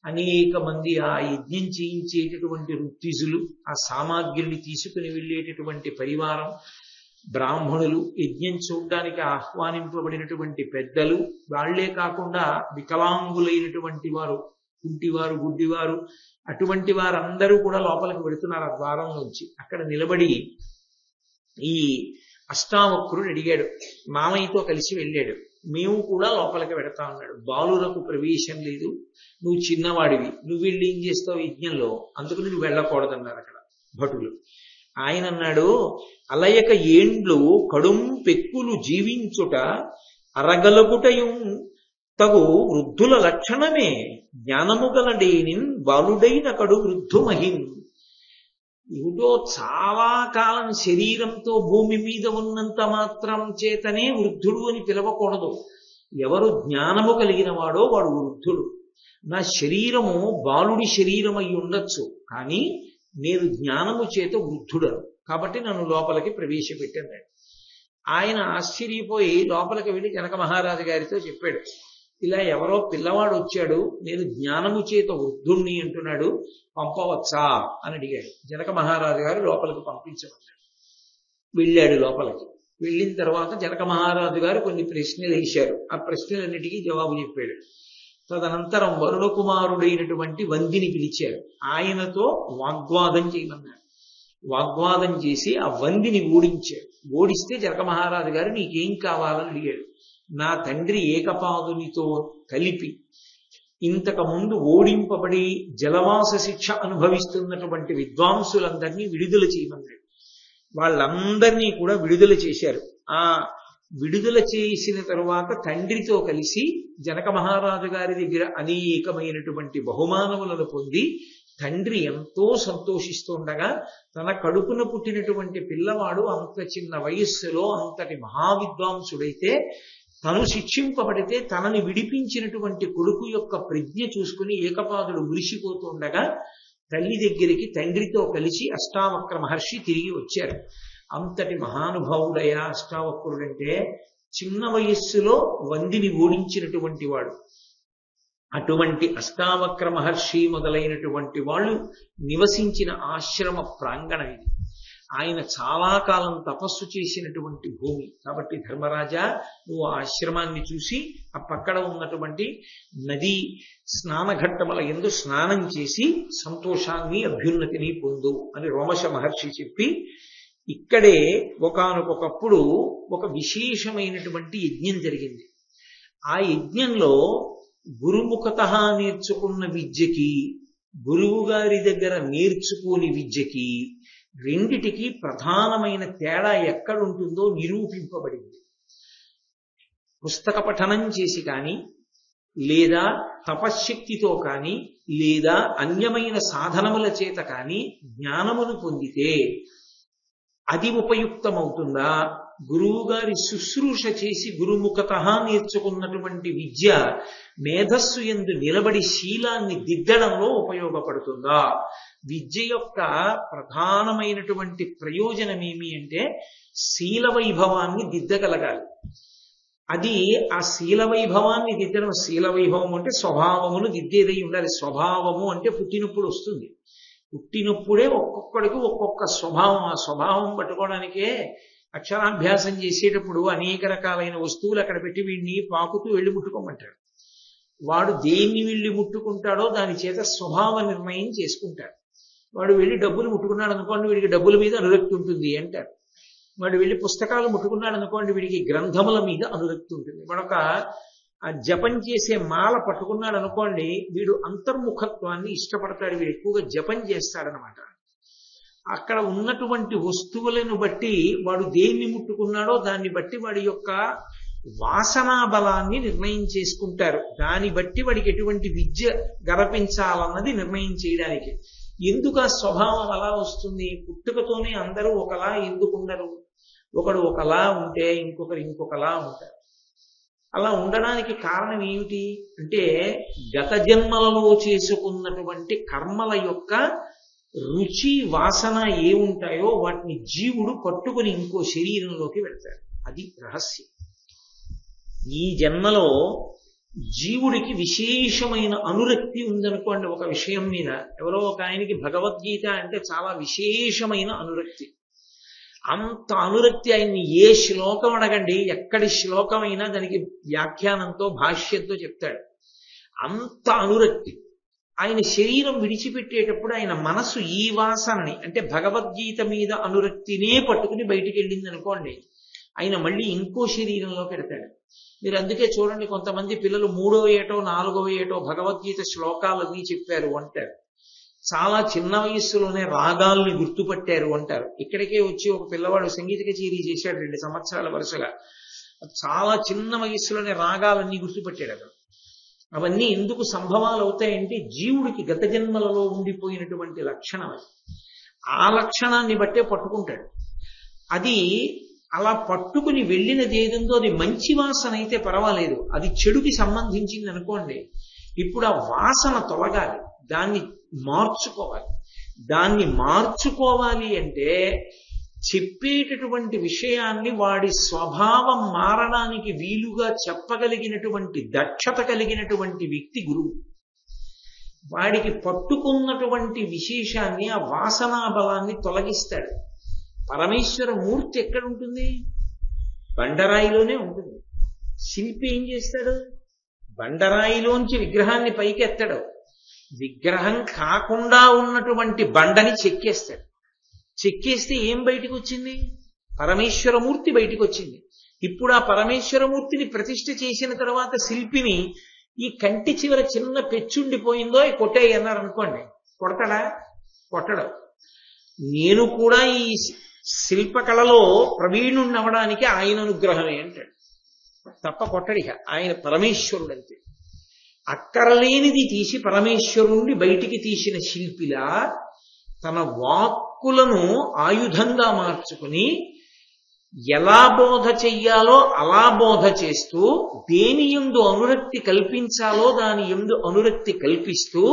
అనేక మంది ఆ యజ్ఞం చేయించేటటువంటి ఋత్విజులు, ఆ సామాగ్రిని తీసుకుని వెళ్ళేటటువంటి పరివారం, బ్రాహ్మణులు, యజ్ఞం చూడడానికి ఆహ్వానింపబడినటువంటి పెద్దలు, వాళ్లే కాకుండా వికలాంగులైనటువంటి వారు, కుంటివారు, గుడ్డివారు, అటువంటి వారందరూ కూడా లోపలికి వెళుతున్నారు ఆ ద్వారం నుంచి. అక్కడ నిలబడి ఈ అష్టావక్రుడు అడిగాడు, మామయ్యతో కలిసి వెళ్ళాడు, మేము కూడా లోపలికి వెడతా ఉన్నాడు. బాలురకు ప్రవేశం లేదు, నువ్వు చిన్నవాడివి, నువ్వు వెళ్ళి ఏం చేస్తావు యజ్ఞంలో, అందుకు నువ్వు వెళ్ళకూడదన్నారు అక్కడ భటులు. ఆయన అన్నాడు, అలయక ఏండ్లు కడుం పెక్కులు జీవించుట అరగలగుటయు తగు వృద్ధుల లక్షణమే, జ్ఞానము గలడేనిన్ బాలుడైన కడు వృద్ధు మహిం. ఏమిటో చాలా కాలం శరీరంతో భూమి మీద ఉన్నంత మాత్రం చేతనే వృద్ధుడు అని పిలవకూడదు. ఎవరు జ్ఞానము కలిగిన వాడో వాడు వృద్ధుడు. నా శరీరము బాలుడి శరీరం అయి ఉండొచ్చు, కానీ నేను జ్ఞానము చేత వృద్ధుడను, కాబట్టి నన్ను లోపలికి ప్రవేశపెట్టాను. ఆయన ఆశ్చర్యపోయి లోపలికి వెళ్ళి జనక మహారాజు గారితో చెప్పాడు, ఇలా ఎవరో పిల్లవాడు వచ్చాడు, నేను జ్ఞానము చేత వృద్ధుణ్ణి అంటున్నాడు, పంపవచ్చా అని అడిగాడు. జనక మహారాజు గారు లోపలికి పంపించమన్నాడు. వెళ్ళాడు లోపలికి. వెళ్ళిన తర్వాత జనక మహారాజు గారు కొన్ని ప్రశ్నలు వేశారు. ఆ ప్రశ్నలన్నిటికీ జవాబు చెప్పాడు. తదనంతరం వరుణ కుమారుడైనటువంటి వందిని పిలిచారు. ఆయనతో వాగ్వాదం చేయమన్నారు. వాగ్వాదం చేసి ఆ వందిని ఓడించాడు. ఓడిస్తే జనక మహారాజు గారు నీకేం కావాలని అడిగాడు. నా తండ్రి ఏకపాదునితో కలిపి ఇంతకు ముందు ఓడింపబడి జలవాస శిక్ష అనుభవిస్తున్నటువంటి విద్వాంసులందరినీ విడుదల చేయమన్నాడు. వాళ్ళందరినీ కూడా విడుదల చేశారు. ఆ విడుదల చేసిన తరువాత తండ్రితో కలిసి జనక మహారాజు గారి దగ్గర అనేకమైనటువంటి బహుమానములను పొంది తండ్రి ఎంతో సంతోషిస్తుండగా తన కడుపున పుట్టినటువంటి పిల్లవాడు అంత చిన్న వయస్సులో అంతటి మహావిద్వాంసుడైతే తను శిక్షింపబడితే తనని విడిపించినటువంటి కొడుకు యొక్క ప్రజ్ఞ చూసుకుని ఏకపాదుడు మురిసిపోతుండగా తల్లి దగ్గరికి తండ్రితో కలిసి అష్టావక్ర మహర్షి తిరిగి వచ్చారు. అంతటి మహానుభావుడైన అష్టావక్రుడంటే చిన్న వయస్సులో వందిని ఓడించినటువంటి వాడు. అటువంటి అష్టావక్ర మహర్షి మొదలైనటువంటి వాళ్ళు నివసించిన ఆశ్రమ ప్రాంగణం ఇది. ఆయన చాలా కాలం తపస్సు చేసినటువంటి భూమి. కాబట్టి ధర్మరాజా, నువ్వు ఆ ఆశ్రమాన్ని చూసి ఆ పక్కన ఉన్నటువంటి నదీ స్నానఘట్టముల యందు స్నానం చేసి సంతోషాన్ని అభ్యున్నతిని పొందు అని రోమశ మహర్షి చెప్పి, ఇక్కడే ఒకానొకప్పుడు ఒక విశేషమైనటువంటి యజ్ఞం జరిగింది. ఆ యజ్ఞంలో గురుముఖత నేర్చుకున్న విద్యకి గురువు గారి దగ్గర నేర్చుకోని విద్యకి రెండిటికి ప్రధానమైన తేడా ఎక్కడుంటుందో నిరూపింపబడింది. పుస్తక పఠనం చేసి కానీ, లేదా తపశ్శక్తితో కానీ, లేదా అన్యమైన సాధనముల చేత కానీ జ్ఞానమును పొందితే అది ఉపయుక్తమవుతుందా? గురువుగారి శుశ్రూష చేసి గురుముఖత నేర్చుకున్నటువంటి విద్య మేధస్సు యందు నిలబడి శీలాన్ని దిద్దడంలో ఉపయోగపడుతుందా? విద్య యొక్క ప్రధానమైనటువంటి ప్రయోజనం ఏమి అంటే శీల వైభవాన్ని దిద్దగలగాలి. అది ఆ శీల వైభవాన్ని దిద్దడం, శీల వైభవం అంటే స్వభావమును దిద్దేదై ఉండాలి. స్వభావము అంటే పుట్టినప్పుడు వస్తుంది. పుట్టినప్పుడే ఒక్కొక్కడికి ఒక్కొక్క స్వభావం. ఆ స్వభావం పట్టుకోవడానికే అక్షరాభ్యాసం చేసేటప్పుడు అనేక రకాలైన వస్తువులు అక్కడ పెట్టి వీడిని పాకుతూ వెళ్ళి ముట్టుకోమంటాడు. వాడు దేన్ని వెళ్ళి ముట్టుకుంటాడో దాని చేత స్వభావ నిర్ణయం చేసుకుంటాడు. వాడు వెళ్ళి డబ్బులు ముట్టుకున్నాడు అనుకోండి, వీడికి డబ్బుల మీద అనురక్తి ఉంటుంది అంటారు. వాడు వెళ్ళి పుస్తకాలు ముట్టుకున్నాడు అనుకోండి, వీడికి గ్రంథముల మీద అనురక్తి ఉంటుంది. వాడొక జపం చేసే మాల పట్టుకున్నాడు అనుకోండి, వీడు అంతర్ముఖత్వాన్ని ఇష్టపడతాడు. వీడు ఎక్కువగా జపం చేస్తాడనమాట. అక్కడ ఉన్నటువంటి వస్తువులను బట్టి వాడు దేన్ని ముట్టుకున్నాడో దాన్ని బట్టి వాడి యొక్క వాసనా బలాన్ని నిర్ణయం చేసుకుంటారు. దాన్ని బట్టి వాడికి ఎటువంటి విద్య గరపించాలన్నది నిర్ణయం చేయడానికి. ఎందుకు ఆ స్వభావం అలా వస్తుంది? పుట్టుకతోనే అందరూ ఒకలా ఎందుకు ఉండరు? ఒకడు ఒకలా ఉంటే ఇంకొకరు ఇంకొకలా ఉంటారు. అలా ఉండడానికి కారణం ఏమిటి అంటే గత జన్మలలో చేసుకున్నటువంటి కర్మల యొక్క రుచి వాసన ఏముంటాయో వాటిని జీవుడు పట్టుకుని ఇంకో శరీరంలోకి వెళ్తాడు. అది రహస్యం. ఈ జన్మలో జీవుడికి విశేషమైన అనురక్తి ఉందనుకోండి ఒక విషయం మీద. ఎవరో ఒక ఆయనకి భగవద్గీత అంటే చాలా విశేషమైన అనురక్తి. అంత అనురక్తి ఆయన్ని ఏ శ్లోకం అడగండి, ఎక్కడి శ్లోకమైనా దానికి వ్యాఖ్యానంతో భాష్యంతో చెప్తాడు. అంత అనురక్తి. ఆయన శరీరం విడిచిపెట్టేటప్పుడు ఆయన మనసు ఈ వాసనని అంటే భగవద్గీత మీద అనురక్తినే పట్టుకుని బయటికి వెళ్ళింది అనుకోండి, ఆయన మళ్ళీ ఇంకో శరీరంలోకి వెడతాడు. మీరు అందుకే చూడండి, కొంతమంది పిల్లలు 3వ ఏటో 4వ ఏటో భగవద్గీత శ్లోకాలన్నీ చెప్పారు అంటారు. చాలా చిన్న వయస్సులోనే రాగాల్ని గుర్తుపట్టారు అంటారు. ఇక్కడికే వచ్చి ఒక పిల్లవాడు సంగీత కచేరీ చేశాడు 2 సంవత్సరాల వరుసగా. చాలా చిన్న వయస్సులోనే రాగాలన్నీ గుర్తుపట్టాడు అతను. అవన్నీ ఎందుకు సంభవాలు అవుతాయంటే జీవుడికి గత జన్మలలో ఉండిపోయినటువంటి లక్షణం అది. ఆ లక్షణాన్ని బట్టే పట్టుకుంటాడు. అది అలా పట్టుకుని వెళ్ళినది ఏదుందో అది మంచి వాసన అయితే పర్వాలేదు, అది చెడుకి సంబంధించింది అనుకోండి, ఇప్పుడు ఆ వాసన తొలగాలి, దాన్ని మార్చుకోవాలి. దాన్ని మార్చుకోవాలి అంటే చెప్పేటటువంటి విషయాన్ని వాడి స్వభావం మారడానికి వీలుగా చెప్పగలిగినటువంటి దక్షత కలిగినటువంటి వ్యక్తి గురువు. వాడికి పట్టుకున్నటువంటి విశేషాన్ని, ఆ వాసనా బలాన్ని తొలగిస్తాడు. పరమేశ్వర మూర్తి ఎక్కడ ఉంటుంది? బండరాయిలోనే ఉంటుంది. శిల్పి ఏం చేస్తాడు? బండరాయిలోంచి విగ్రహాన్ని పైకి ఎత్తడు. విగ్రహం కాకుండా ఉన్నటువంటి బండని చెక్కేస్తాడు. చెక్కేస్తే ఏం బయటికి వచ్చింది? పరమేశ్వరమూర్తి బయటికి వచ్చింది. ఇప్పుడు ఆ పరమేశ్వరమూర్తిని ప్రతిష్ఠ చేసిన తర్వాత శిల్పిని ఈ కంటి చివర చిన్న పెచ్చుండిపోయిందో కొట్టేయి అన్నారు అనుకోండి, కొడతాడా? కొట్టడు. నేను కూడా ఈ శిల్పకళలో ప్రవీణుణ్ణి అవడానికి ఆయన అనుగ్రహమే అంటాడు తప్ప కొట్టడిక. ఆయన పరమేశ్వరుడు అంతే. అక్కరలేనిది తీసి పరమేశ్వరుణ్ణి బయటికి తీసిన శిల్పిలా తన వాక్కులను ఆయుధంగా మార్చుకుని ఎలా బోధ చెయ్యాలో అలా బోధ చేస్తూ, దేని యందు అనురక్తి కల్పించాలో దాని యందు అనురక్తి కల్పిస్తూ,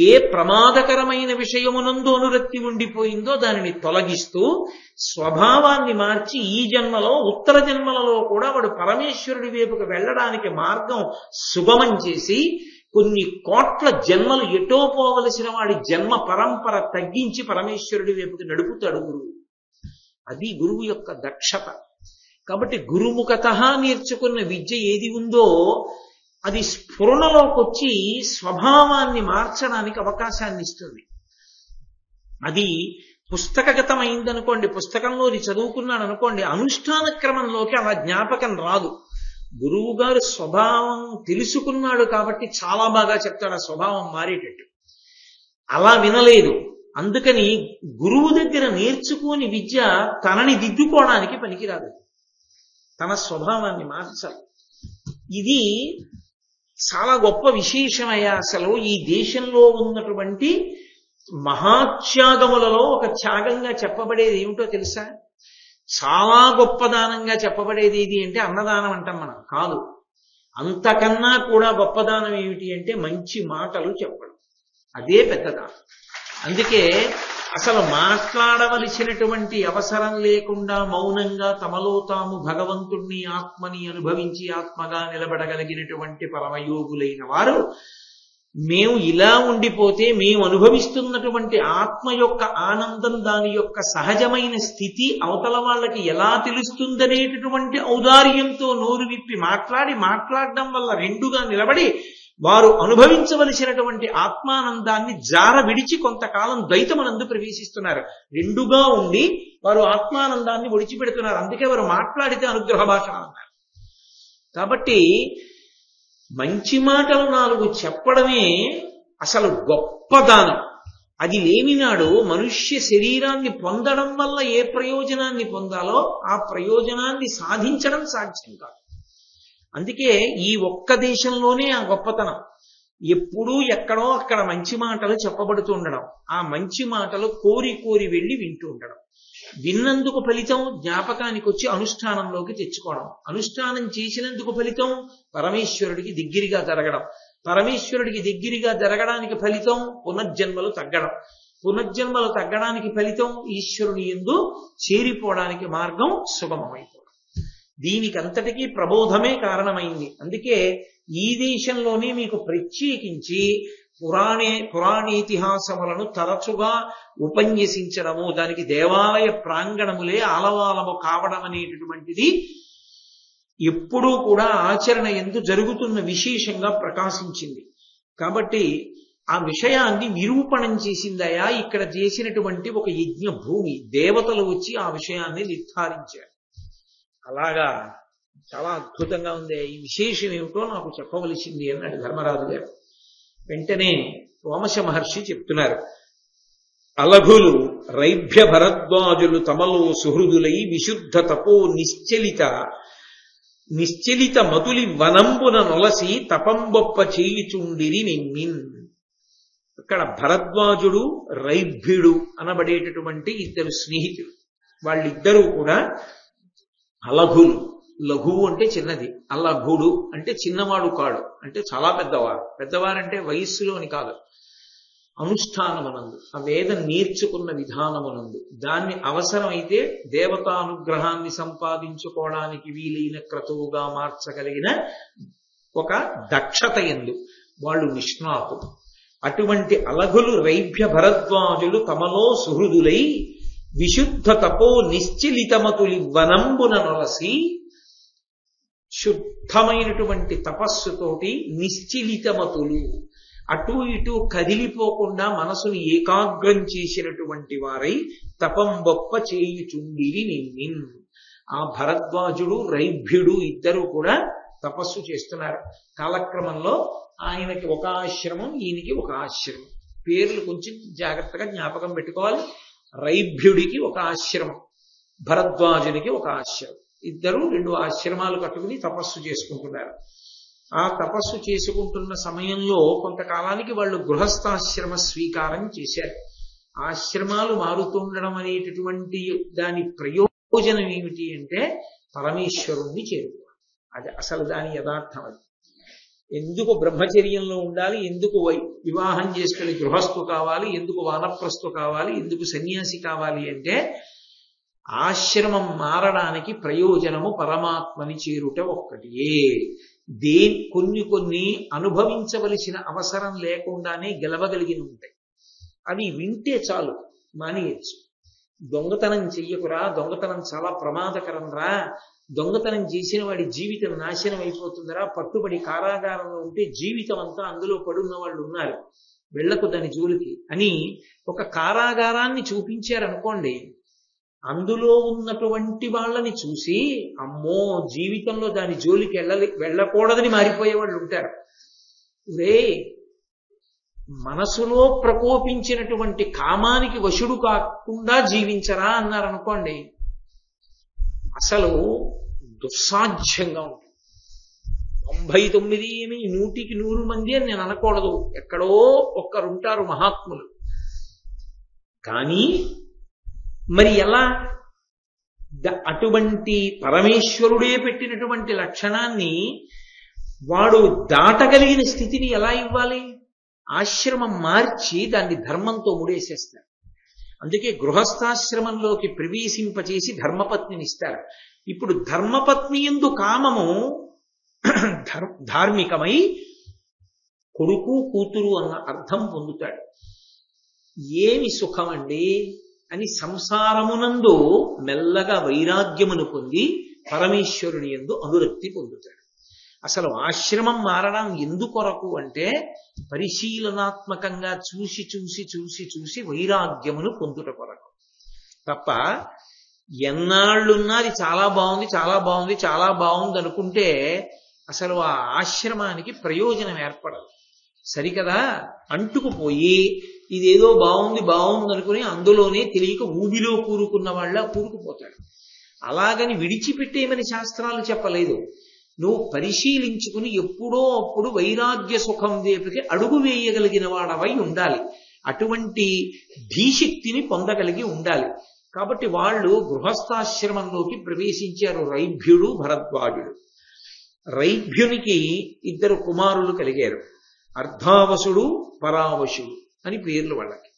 ఏ ప్రమాదకరమైన విషయమునందు అనురక్తి ఉండిపోయిందో దానిని తొలగిస్తూ, స్వభావాన్ని మార్చి ఈ జన్మలో ఉత్తర జన్మలలో కూడా వాడు పరమేశ్వరుడి వైపుకు వెళ్ళడానికి మార్గం సుగమం చేసి, కొన్ని కోట్ల జన్మలు ఎటో పోవలసిన వాడి జన్మ పరంపర తగ్గించి పరమేశ్వరుడి వైపుకి నడుపుతాడు గురువు. అది గురువు యొక్క దక్షత. కాబట్టి గురుముఖత నేర్చుకున్న విద్య ఏది ఉందో అది స్ఫురణలోకి వచ్చి స్వభావాన్ని మార్చడానికి అవకాశాన్ని ఇస్తుంది. అది పుస్తకగతమైందనుకోండి, పుస్తకంలో అది చదువుకున్నాడు అనుకోండి, అనుష్ఠాన క్రమంలోకి అలా జ్ఞాపకం రాదు. గురువు గారు స్వభావం తెలుసుకున్నాడు కాబట్టి చాలా బాగా చెప్తాడు ఆ స్వభావం మారేటట్టు. అలా వినలేదు, అందుకని గురువు దగ్గర నేర్చుకోని విద్య తనని దిద్దుకోవడానికి పనికిరాదు, తన స్వభావాన్ని మార్చాలి. ఇది చాలా గొప్ప విశేషమయ్యా. అసలు ఈ దేశంలో ఉన్నటువంటి మహాత్యాగములలో ఒక త్యాగంగా చెప్పబడేది ఏమిటో తెలుసా? చాలా గొప్పదానంగా చెప్పబడేది ఏది అంటే అన్నదానం అంటాం మనం. కాదు, అంతకన్నా కూడా గొప్పదానం ఏమిటి అంటే మంచి మాటలు చెప్పడం. అదే పెద్దదానం. అందుకే అసలు మాట్లాడవలసినటువంటి అవసరం లేకుండా మౌనంగా తమలో తాము భగవంతుణ్ణి ఆత్మని అనుభవించి ఆత్మగా నిలబడగలిగినటువంటి పరమయోగులైన వారు, మేము ఇలా ఉండిపోతే మేము అనుభవిస్తున్నటువంటి ఆత్మ యొక్క ఆనందం, దాని యొక్క సహజమైన స్థితి అవతల వాళ్ళకి ఎలా తెలుస్తుందనేటటువంటి ఔదార్యంతో నోరు విప్పి మాట్లాడడం వల్ల రెండుగా నిలబడి వారు అనుభవించవలసినటువంటి ఆత్మానందాన్ని జార విడిచి కొంతకాలం ద్వైతమనందు ప్రవేశిస్తున్నారు. రెండుగా ఉండి వారు ఆత్మానందాన్ని విడిచిపెడుతున్నారు. అందుకే వారు మాట్లాడితే అనుగ్రహ భాష అన్నారు. కాబట్టి మంచి మాటలు 4 చెప్పడమే అసలు గొప్ప దానం. అది లేనినాడు మనుష్య శరీరాన్ని పొందడం వల్ల ఏ ప్రయోజనాన్ని పొందాలో ఆ ప్రయోజనాన్ని సాధించడం సాధ్యం కాదు. అందుకే ఈ ఒక్క దేశంలోనే ఆ గొప్పతనం. ఎప్పుడూ ఎక్కడో అక్కడ మంచి మాటలు చెప్పబడుతూ ఉండడం, ఆ మంచి మాటలు కోరి కోరి వెళ్ళి వింటూ ఉండడం, విన్నందుకు ఫలితం జ్ఞాపకానికి వచ్చి అనుష్ఠానంలోకి తెచ్చుకోవడం, అనుష్ఠానం చేసినందుకు ఫలితం పరమేశ్వరుడికి దగ్గరగా జరగడం, పరమేశ్వరుడికి దగ్గరగా జరగడానికి ఫలితం పునర్జన్మలు తగ్గడం, పునర్జన్మలు తగ్గడానికి ఫలితం ఈశ్వరుని యందు చేరిపోవడానికి మార్గం సుగమమైపోవడం. దీనికి అంతటికీ ప్రబోధమే కారణమైంది. అందుకే ఈ దేశంలోనే మీకు ప్రత్యేకించి పురాణేతిహాసములను తరచుగా ఉపన్యసించడము, దానికి దేవాలయ ప్రాంగణములే ఆలవాలము కావడం అనేటటువంటిది ఎప్పుడూ కూడా ఆచరణ యందు జరుగుతున్న విశేషంగా ప్రకాశించింది. కాబట్టి ఆ విషయాన్ని నిరూపణం చేసిందయా ఇక్కడ చేసినటువంటి ఒక యజ్ఞ భూమి. దేవతలు వచ్చి ఆ విషయాన్ని నిర్ధారించారు. అలాగా చాలా అద్భుతంగా ఉంది. ఈ విశేషం ఏమిటో నాకు చెప్పవలసింది అన్నాడు ధర్మరాజు గారు. వెంటనే రోమశ మహర్షి చెప్తున్నారు, అలఘులు రైభ్య భరద్వాజులు తమలో సుహృదులై విశుద్ధ తపో నిశ్చలిత మతులి వనంబున నొలసి తపంబొప్ప చేయుచుండిరి నిమ్మిన్. ఇక్కడ భరద్వాజుడు రైభ్యుడు అనబడేటటువంటి 2 స్నేహితులు. వాళ్ళిద్దరూ కూడా అలఘులు. లఘువు అంటే చిన్నది, అలఘుడు అంటే చిన్నవాడు కాడు, అంటే చాలా పెద్దవాడు. పెద్దవారంటే వయస్సులోని కాదు, అనుష్ఠానమునందు, ఆ వేదం నేర్చుకున్న విధానమునందు, దాన్ని అవసరమైతే దేవతానుగ్రహాన్ని సంపాదించుకోవడానికి వీలైన క్రతువుగా మార్చగలిగిన ఒక దక్షత యందు వాళ్ళు నిష్ణాతులు. అటువంటి అలఘులు రైభ్య భరద్వాజులు తమలో సుహృదులై విశుద్ధ తపో నిశ్చిలితమతులి వనంబున నొలసి, శుద్ధమైనటువంటి తపస్సుతోటి నిశ్చిలితమతులు, అటు ఇటు కదిలిపోకుండా మనసును ఏకాగ్రం చేసినటువంటి వారై తపంబొప్ప చేయుచుండిరి నిన్నిన్. ఆ భరద్వాజుడు రైభ్యుడు ఇద్దరు కూడా తపస్సు చేస్తున్నారు. కాలక్రమంలో ఆయనకి ఒక ఆశ్రమం, ఈయనకి ఒక ఆశ్రమం. పేర్లు కొంచెం జాగ్రత్తగా జ్ఞాపకం పెట్టుకోవాలి. రైభ్యుడికి ఒక ఆశ్రమం, భరద్వాజునికి ఒక ఆశ్రమం. ఇద్దరు 2 ఆశ్రమాలు కట్టుకుని తపస్సు చేసుకుంటున్నారు. ఆ తపస్సు చేసుకుంటున్న సమయంలో కొంతకాలానికి వాళ్ళు గృహస్థాశ్రమ స్వీకారం చేశారు. ఆశ్రమాలు మారుతుండడం అనేటటువంటి దాని ప్రయోజనం ఏమిటి అంటే పరమేశ్వరుణ్ణి చేరుకోవాలి. అది అసలు దాని యథార్థం. అది ఎందుకు బ్రహ్మచర్యంలో ఉండాలి, ఎందుకు వివాహం చేసుకుని గృహస్థు కావాలి, ఎందుకు వానప్రస్థు కావాలి, ఎందుకు సన్యాసి కావాలి అంటే ఆశ్రమం మారడానికి ప్రయోజనము పరమాత్మని చేరుట ఒక్కటియే. కొన్ని అనుభవించవలసిన అవసరం లేకుండానే గెలవగలిగి ఉంటాయి. అవి వింటే చాలు, మానేయచ్చు. దొంగతనం చెయ్యకురా, దొంగతనం చాలా ప్రమాదకరం రా, దొంగతనం చేసిన వాడి జీవితం నాశనం అయిపోతుందిరా, పట్టుబడి కారాగారంలో ఉంటే జీవితం అంతా అందులో పడున్న వాళ్ళు ఉన్నారు, వెళ్లకు దాని జోలికి అని ఒక కారాగారాన్ని చూపించారనుకోండి, అందులో ఉన్నటువంటి వాళ్ళని చూసి అమ్మో జీవితంలో దాని జోలికి వెళ్ళకూడదని మారిపోయే వాళ్ళు ఉంటారు. మనసులో ప్రకోపించినటువంటి కామానికి వశుడు కాకుండా జీవించరా అన్నారనుకోండి, అసలు దుస్సాధ్యంగా ఉంటుంది. 99 ఏమి 100కి 100 మంది అని నేను అనకూడదు, ఎక్కడో ఒక్కరుంటారు మహాత్ములు. కానీ మరి ఎలా అటువంటి పరమేశ్వరుడే పెట్టినటువంటి లక్షణాన్ని వాడు దాటగలిగిన స్థితిని ఎలా ఇవ్వాలి? ఆశ్రమం మార్చి దాన్ని ధర్మంతో ముడేసేస్తారు. అందుకే గృహస్థాశ్రమంలోకి ప్రవేశింపచేసి ధర్మపత్నిని ఇస్తారు. ఇప్పుడు ధర్మపత్ని యందు కామము ధార్మికమై కొడుకు కూతురు అన్న అర్థం పొందుతాడు. ఏమి సుఖమండి అని సంసారమునందు మెల్లగా వైరాగ్యమును పొంది పరమేశ్వరుని యందు అనురక్తి పొందుతాడు. అసలు ఆశ్రమం మారడం ఎందుకొరకు అంటే పరిశీలనాత్మకంగా చూసి చూసి చూసి చూసి వైరాగ్యమును పొందుట కొరకు తప్ప, ఎన్నాళ్ళున్నా అది చాలా బాగుంది చాలా బాగుంది చాలా బాగుంది అనుకుంటే అసలు ఆ ఆశ్రమానికి ప్రయోజనం ఏర్పడదు. సరికదా, అంటుకుపోయి ఇదేదో బాగుంది బాగుంది అనుకుని అందులోనే తెలియక ఊబిలో కూరుకున్న వాళ్ళ కూరుకుపోతాడు. అలాగని విడిచిపెట్టేయమని శాస్త్రాలు చెప్పలేదు. నువ్వు పరిశీలించుకుని ఎప్పుడో అప్పుడు వైరాగ్య సుఖం వైపుకి అడుగు వేయగలిగిన వాడవై ఉండాలి. అటువంటి ధీశక్తిని పొందగలిగి ఉండాలి. కాబట్టి వాళ్ళు గృహస్థాశ్రమంలోకి ప్రవేశించారు, రైభ్యుడు భరద్వాజుడు. రైభ్యునికి 2 కుమారులు కలిగారు, అర్ధావసుడు పరావశుడు అని పేర్లు వాళ్ళకి.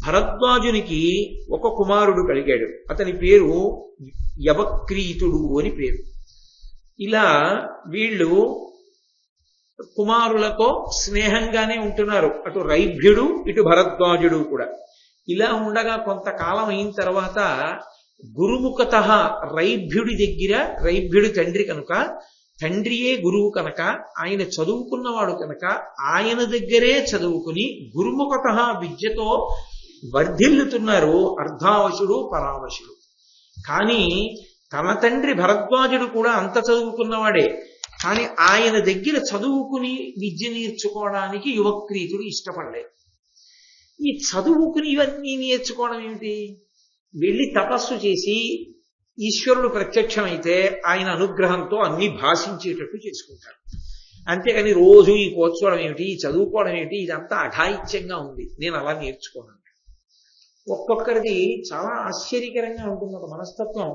భరద్వాజునికి 1 కుమారుడు కలిగాడు, అతని పేరు యవక్రీతుడు అని పేరు. ఇలా వీళ్ళు కుమారులతో స్నేహంగానే ఉంటున్నారు, అటు రైభ్యుడు ఇటు భరద్వాజుడు కూడా. ఇలా ఉండగా కొంతకాలం అయిన తర్వాత గురుముఖత రైభ్యుడి దగ్గర, రైభ్యుడి తండ్రి కనుక, తండ్రియే గురువు కనుక, ఆయన చదువుకున్నవాడు కనుక ఆయన దగ్గరే చదువుకుని గురుముఖత విద్యతో వర్ధిల్లుతున్నారు అర్ధావశుడు పరావశుడు. కానీ తన తండ్రి భరద్వాజుడు కూడా అంత చదువుకున్నవాడే, కానీ ఆయన దగ్గర చదువుకుని విద్య నేర్చుకోవడానికి యువక్రీతుడు ఇష్టపడలేదు. ఈ చదువుకుని ఇవన్నీ నేర్చుకోవడం ఏమిటి? వెళ్ళి తపస్సు చేసి ఈశ్వరుడు ప్రత్యక్షమైతే ఆయన అనుగ్రహంతో అన్ని భాషించేటట్టు చేసుకుంటాడు. అంతేకాని రోజు ఈ కూర్చోవడం ఏమిటి, ఈ చదువుకోవడం ఏమిటి, ఇదంతా అఘాయిత్యంగా ఉంది, నేను అలా నేర్చుకోను. ఒక్కొక్కరిది చాలా ఆశ్చర్యకరంగా ఉంటుంది ఒక మనస్తత్వం.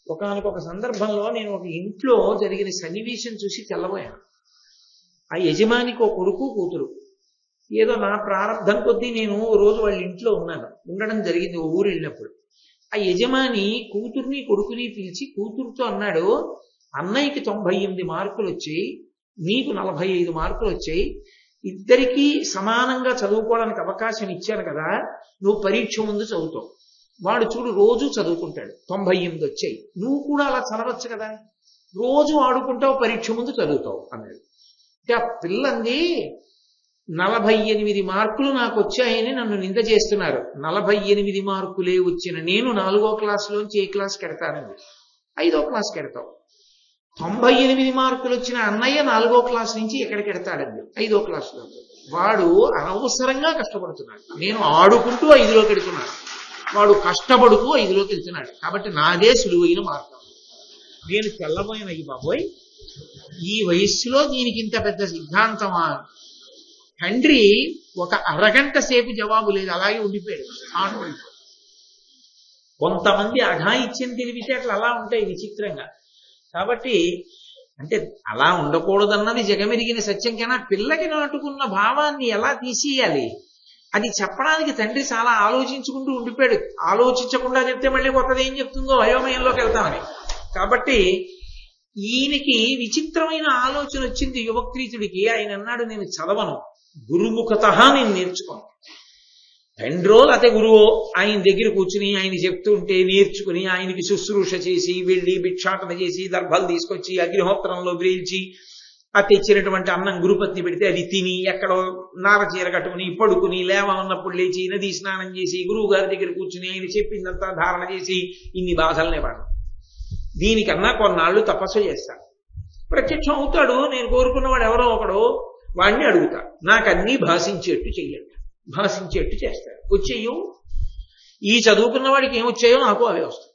ఒకానొక సందర్భంలో నేను ఒక ఇంట్లో జరిగిన సన్నివేశం చూసి తెల్లబోయాను. ఆ యజమానికి ఒక కొడుకు కూతురు. ఏదో నా ప్రారంభం కొద్దీ నేను రోజు వాళ్ళ ఇంట్లో ఉండడం జరిగింది ఓ ఊరు వెళ్ళినప్పుడు. ఆ యజమాని కూతుర్ని కొడుకుని పిలిచి కూతురుతో అన్నాడు, అన్నయ్యకి 98 మార్కులు వచ్చాయి, నీకు 45 మార్కులు వచ్చాయి, ఇద్దరికీ సమానంగా చదువుకోవడానికి అవకాశం ఇచ్చాను కదా, నువ్వు పరీక్ష ముందు చదువుతావు, వాడు చూడు రోజు చదువుకుంటాడు, 98 వచ్చాయి, నువ్వు కూడా అలా చదవచ్చు కదా, రోజు ఆడుకుంటావు, పరీక్ష ముందు చదువుతావు అన్నాడు. అంటే ఆ పిల్లంది 48 మార్కులు నాకు వచ్చాయని నన్ను నింద చేస్తున్నారు. 48 మార్కులే వచ్చిన నేను 4వ క్లాసులోంచి ఏ క్లాస్కి ఎడతానండి? 5వ క్లాస్కి ఎడతావు. 98 మార్కులు వచ్చిన అన్నయ్య 4వ క్లాస్ నుంచి ఎక్కడికి ఎడతాడండి? 5వ క్లాసులో. వాడు అనవసరంగా కష్టపడుతున్నాడు, నేను ఆడుకుంటూ 5లోకి ఎడుతున్నాను, వాడు కష్టపడుతూ 5లోకి వెళ్తున్నాడు. కాబట్టి నాదే సులువైన మార్గం. నేను తెల్లబోయిన ఈ బాబోయ్, ఈ వయస్సులో దీనికి ఇంత పెద్ద సిద్ధాంతమా? తండ్రి ఒక అరగంట సేపు జవాబు లేదు, అలాగే ఉండిపోయాడు. కొంతమంది అఘాయిత్యం తెలివితేటలు అలా ఉంటాయి విచిత్రంగా. కాబట్టి అంటే అలా ఉండకూడదన్నది జగమెరిగిన సత్యం. కన్నా పిల్లకి నాటుకున్న భావాన్ని ఎలా తీసేయాలి అది చెప్పడానికి తండ్రి చాలా ఆలోచించుకుంటూ ఉండిపోయాడు. ఆలోచించకుండా చెప్తే మళ్ళీ కొత్తది ఏం చెప్తుందో అయోమయంలోకి వెళ్తామని. కాబట్టి ఈయనకి విచిత్రమైన ఆలోచన వచ్చింది యువక్రీతుడికి. ఆయన అన్నాడు, నేను చదవను, గురుముఖత నేను నేర్చుకోను. తండ్రో లేకపోతే గురువో ఆయన దగ్గర కూర్చుని ఆయన చెప్తుంటే నేర్చుకుని ఆయనకి శుశ్రూష చేసి వెళ్ళి భిక్షాటన చేసి దర్భాలు తీసుకొచ్చి అగ్నిహోత్రంలో వ్రేల్చి ఆ తెచ్చినటువంటి అన్నం గురుపత్ని పెడితే అది తిని ఎక్కడో నారచీర కట్టుకుని పడుకుని లేవన్నప్పుడు లేచి నదీ స్నానం చేసి గురువు గారి దగ్గర కూర్చుని ఆయన చెప్పిందంతా ధారణ చేసి ఇన్ని బాధలనే వాడు. దీనికన్నా కొన్నాళ్ళు తపస్సు చేస్తాడు, ప్రత్యక్షం అవుతాడు. నేను కోరుకున్నవాడు ఎవరో ఒకడు, వాడిని అడుగుతా, నాకు అన్నీ భాషించేట్టు చెయ్యండి, భాషించేట్టు చేస్తాడు. వచ్చేయో ఈ చదువుకున్న వాడికి ఏమొచ్చాయో నాకు అవే వస్తాయి,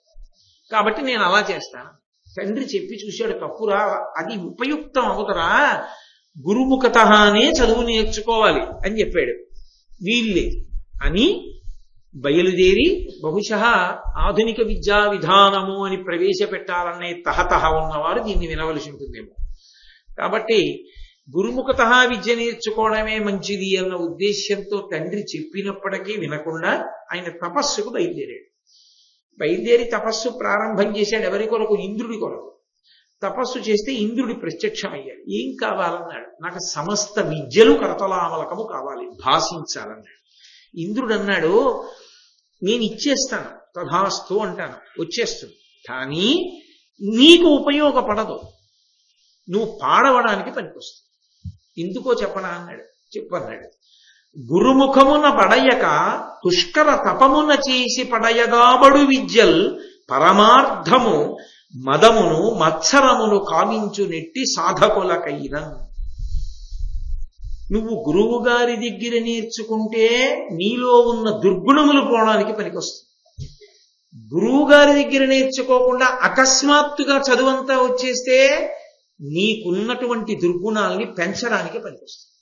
కాబట్టి నేను అలా చేస్తాను. తండ్రి చెప్పి చూశాడు, తప్పురా, అది ఉపయుక్తం అవుతరా, గురుముఖతనే చదువు నేర్చుకోవాలి అని చెప్పాడు. వీళ్ళే అని బయలుదేరి బహుశः ఆధునిక విద్యా విధానము అని ప్రవేశపెట్టాలనే తహతహ ఉన్నవారు దీన్ని వినవలసి ఉంటుందేమో. కాబట్టి గురుముఖత విద్య నేర్చుకోవడమే మంచిది అన్న ఉద్దేశ్యంతో తండ్రి చెప్పినప్పటికీ వినకుండా ఆయన తపస్సుకు బయలుదేరాడు. బయలుదేరి తపస్సు ప్రారంభం చేశాడు. ఎవరి కొరకు? ఇంద్రుడి కొరకు. తపస్సు చేస్తే ఇంద్రుడి ప్రత్యక్షమయ్యాడు. ఏం కావాలన్నాడు? నాకు సమస్త విద్యలు కరతలామలకము కావాలి, భాషించాలన్నాడు. ఇంద్రుడు అన్నాడు, నేను ఇచ్చేస్తాను, తథాస్తు అంటాను, వచ్చేస్తుంది, కానీ నీకు ఉపయోగపడదు, నువ్వు పాడవడానికి పనికొస్తుంది. ఎందుకో చెప్పనా అన్నాడు. చెప్పన్నాడు, గురుముఖమున పడయక పుష్కర తపమున చేసి పడయగాబడు విద్యల్ పరమార్థము మదమును మత్సరమును కావించు నెట్టి సాధకులకైన. నువ్వు గురువు గారి దగ్గర నేర్చుకుంటే నీలో ఉన్న దుర్గుణములు పోవడానికి పనికొస్తుంది. గురువు గారి దగ్గర నేర్చుకోకుండా అకస్మాత్తుగా చదువంతా వచ్చేస్తే నీకున్నటువంటి దుర్గుణాల్ని పెంచడానికి పనికొస్తుంది.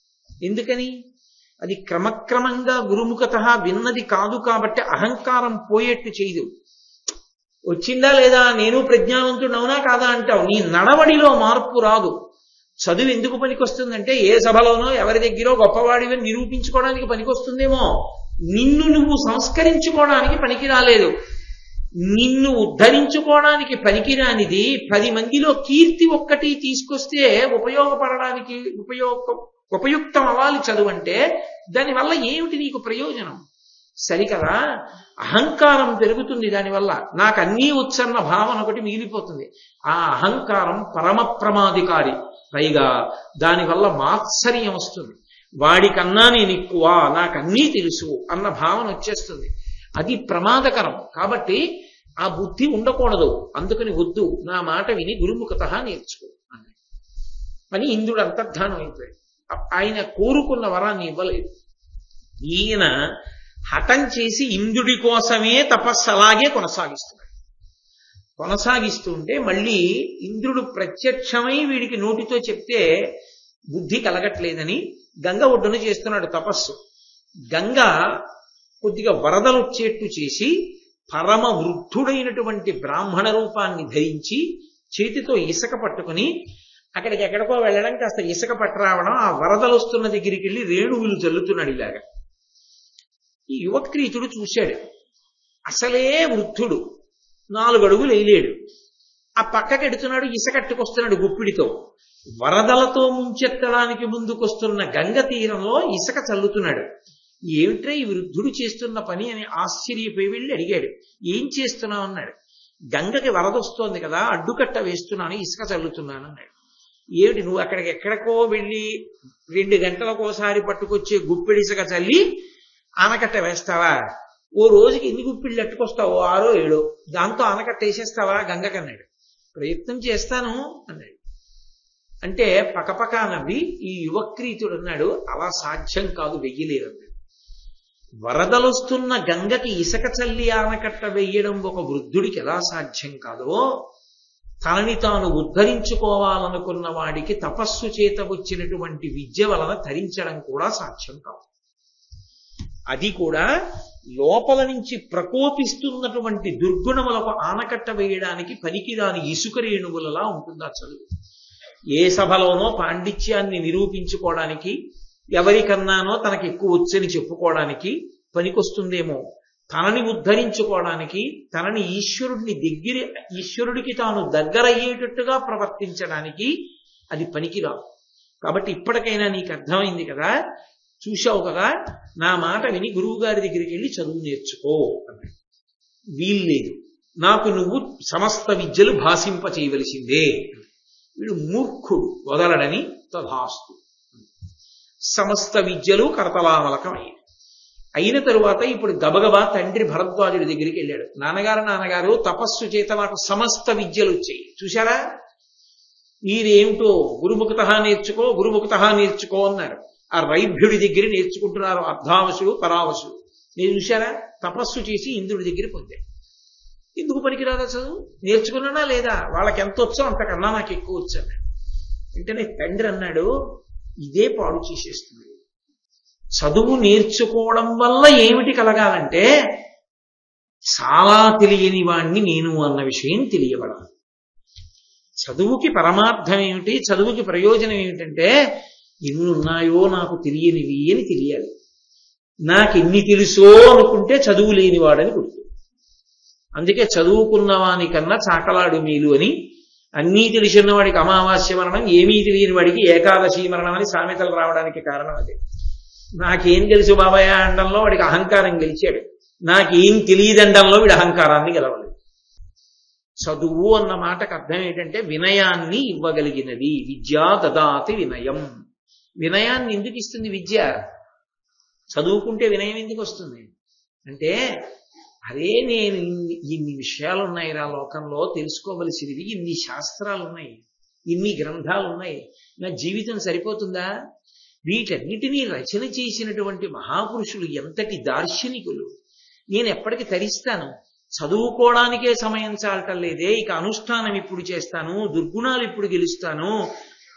ఎందుకని? అది క్రమక్రమంగా గురుముఖత విన్నది కాదు కాబట్టి అహంకారం పోయేట్టు చేయదు. వచ్చిందా లేదా, నేను ప్రజ్ఞావంతుడు అవునా కాదా అంటావు, నీ నడవడిలో మార్పు రాదు. చదువు ఎందుకు పనికొస్తుందంటే ఏ సభలోనో ఎవరి దగ్గర గొప్పవాడిని నిరూపించుకోవడానికి పనికొస్తుందేమో, నిన్ను నువ్వు సంస్కరించుకోవడానికి పనికి రాలేదు. నిన్ను ఉద్ధరించుకోవడానికి పనికిరానిది 10 మందిలో కీర్తి ఒక్కటి తీసుకొస్తే ఉపయోగపడడానికి ఉపయుక్తం అవ్వాలి చదువు అంటే. దానివల్ల ఏమిటి నీకు ప్రయోజనం? సరికదా, అహంకారం పెరుగుతుంది దానివల్ల. నాకు అన్నీ వచ్చన్న భావన ఒకటి మిగిలిపోతుంది. ఆ అహంకారం పరమ ప్రమాదికారి. పైగా దానివల్ల మాత్సర్యం వస్తుంది. వాడికన్నా నేను ఎక్కువ, నాకు అన్నీ తెలుసు అన్న భావన వచ్చేస్తుంది. అది ప్రమాదకరం. కాబట్టి ఆ బుద్ధి ఉండకూడదు. అందుకని వద్దు, నా మాట విని గురుముఖత నేర్చుకో అని ఇంద్రుడు అంతర్ధానం అయిపోయాడు. ఆయన కోరుకున్న వరాన్ని ఇవ్వలేదు. ఈయన హఠం చేసి ఇంద్రుడి కోసమే తపస్సు అలాగే కొనసాగిస్తుంటే మళ్ళీ ఇంద్రుడు ప్రత్యక్షమై వీడికి నోటితో చెప్తే బుద్ధి కలగట్లేదని గంగ ఒడ్డున చేస్తున్నాడు తపస్సు. గంగ కొద్దిగా వరదలు వచ్చేట్టు చేసి పరమ వృద్ధుడైనటువంటి బ్రాహ్మణ రూపాన్ని ధరించి చేతితో ఇసుక పట్టుకుని అక్కడికి ఎక్కడికో వెళ్ళడం, కాస్త ఇసుక పట్టరావడం, ఆ వరదలు వస్తున్న దగ్గరికి వెళ్ళి రేణువులు చల్లుతున్నాడు ఇలాగా. ఈ యువక్రీతుడు చూశాడు, అసలే వృద్ధుడు, 4 అడుగులు వేయలేడు. ఆ పక్కకెడుతున్నాడు, ఇసుకట్టుకొస్తున్నాడు గుప్పిడితో. వరదలతో ముంచెత్తడానికి ముందుకొస్తున్న గంగ తీరంలో ఇసుక చల్లుతున్నాడు. ఏమిట్రా ఈ వృద్ధుడు చేస్తున్న పని అని ఆశ్చర్యపోయి వెళ్ళి అడిగాడు. ఏం చేస్తున్నావు అన్నాడు. గంగకి వరదొస్తోంది కదా, అడ్డుకట్ట వేస్తున్నాను, ఇసుక చల్లుతున్నాను అన్నాడు. ఏమిటి నువ్వు అక్కడికి ఎక్కడికో వెళ్ళి 2 గంటలకోసారి పట్టుకొచ్చే గుప్పెడి ఇసుక చల్లి ఆనకట్ట వేస్తావా? ఓ రోజుకి ఎన్ని గుప్పిళ్ళు ఎట్టుకొస్తావో 6 7, దాంతో ఆనకట్ట వేసేస్తావా గంగకన్నాడు. ప్రయత్నం చేస్తాను అన్నాడు. అంటే పకపకా నవ్వి ఈ యువక్రీతుడు అన్నాడు, అలా సాధ్యం కాదు, వెయ్యలేదన్నాడు. వరదలొస్తున్న గంగకి ఇసుక చల్లి ఆనకట్ట వెయ్యడం ఒక వృద్ధుడికి ఎలా సాధ్యం కాదో, తనని తాను ఉద్ధరించుకోవాలనుకున్న వాడికి తపస్సు చేత వచ్చినటువంటి విద్య వలన తరించడం కూడా సాధ్యం కాదు. అది కూడా లోపల నుంచి ప్రకోపిస్తున్నటువంటి దుర్గుణములకు ఆనకట్ట వేయడానికి పనికిరాని ఇసుక రేణువులలా ఉంటుందా చదువు. ఏ సభలోనో పాండిత్యాన్ని నిరూపించుకోవడానికి, ఎవరికన్నానో తనకి ఎక్కువ వచ్చని చెప్పుకోవడానికి పనికొస్తుందేమో, తనని ఉద్ధరించుకోవడానికి, తనని ఈశ్వరుడికి తాను దగ్గరయ్యేటట్టుగా ప్రవర్తించడానికి అది పనికిరాదు. కాబట్టి ఇప్పటికైనా నీకు అర్థమైంది కదా, చూశావు కదా, నా మాట విని గురువు గారి దగ్గరికి వెళ్ళి చదువు నేర్చుకో అన్నాడు. వీల్లేదు, నాకు నువ్వు సమస్త విద్యలు భాషింప చేయవలసిందే. వీడు మూర్ఖుడు, వదలడని తథాస్తు. సమస్త విద్యలు కరతలామలకమయ్యాయి. అయిన తరువాత ఇప్పుడు గబగబా తండ్రి భరద్వాజుడి దగ్గరికి వెళ్ళాడు. నాన్నగారు తపస్సు చేత నాకు సమస్త విద్యలు వచ్చాయి, చూశారా, మీరేమిటో గురుముఖత నేర్చుకో అన్నారు. ఆ రైభ్యుడి దగ్గర నేర్చుకుంటున్నారు, అర్ధావశుడు పరావశుడు. నేను చూశారా, తపస్సు చేసి ఇంద్రుడి దగ్గర పొందాడు. ఎందుకు పనికిరాదా చదువు? నేర్చుకున్నానా లేదా? వాళ్ళకి ఎంత వచ్చో అంతకన్నా నాకు ఎక్కువ వచ్చాను. వెంటనే తండ్రి అన్నాడు, ఇదే పాడు చేసేస్తుంది. చదువు నేర్చుకోవడం వల్ల ఏమిటి కలగాలంటే, చాలా తెలియని వాణ్ణి నేను అన్న విషయం తెలియబడాలి. చదువుకి పరమార్థం ఏమిటి, చదువుకి ప్రయోజనం ఏమిటంటే, ఎన్ని ఉన్నాయో నాకు తెలియనివి అని తెలియాలి. నాకు ఎన్ని తెలుసో అనుకుంటే చదువు లేనివాడని గుర్తు. అందుకే చదువుకున్నవాని కన్నా చాకలాడు మేలు అని, అన్నీ తెలిసిన వాడికి అమావాస్య మరణం, ఏమీ తెలియని వాడికి ఏకాదశి మరణం అని సామెతలు రావడానికి కారణం అదే. నాకేం తెలుసు బాబాయ్ అండంలో వాడికి అహంకారం గెలిచాడు, నాకేం తెలియదండంలో వీడి అహంకారాన్ని గెలవలేదు. చదువు అన్న మాటకు అర్థం ఏంటంటే వినయాన్ని ఇవ్వగలిగినది. విద్యా దదాతి వినయం. వినయాన్ని ఎందుకు ఇస్తుంది విద్య? చదువుకుంటే వినయం ఎందుకు వస్తుంది అంటే, అదే నేను ఇన్ని విషయాలు ఉన్నాయి రా లోకంలో తెలుసుకోవలసినవి, ఇన్ని శాస్త్రాలు ఉన్నాయి, ఇన్ని గ్రంథాలు ఉన్నాయి, నా జీవితం సరిపోతుందా? వీటన్నిటినీ రచన చేసినటువంటి మహాపురుషులు ఎంతటి దార్శనికులు, నేను ఎప్పటికి తరిస్తాను? చదువుకోవడానికే సమయం చాలటం లేదే, ఇక అనుష్ఠానం ఇప్పుడు చేస్తాను, దుర్గుణాలు ఇప్పుడు గెలుస్తాను,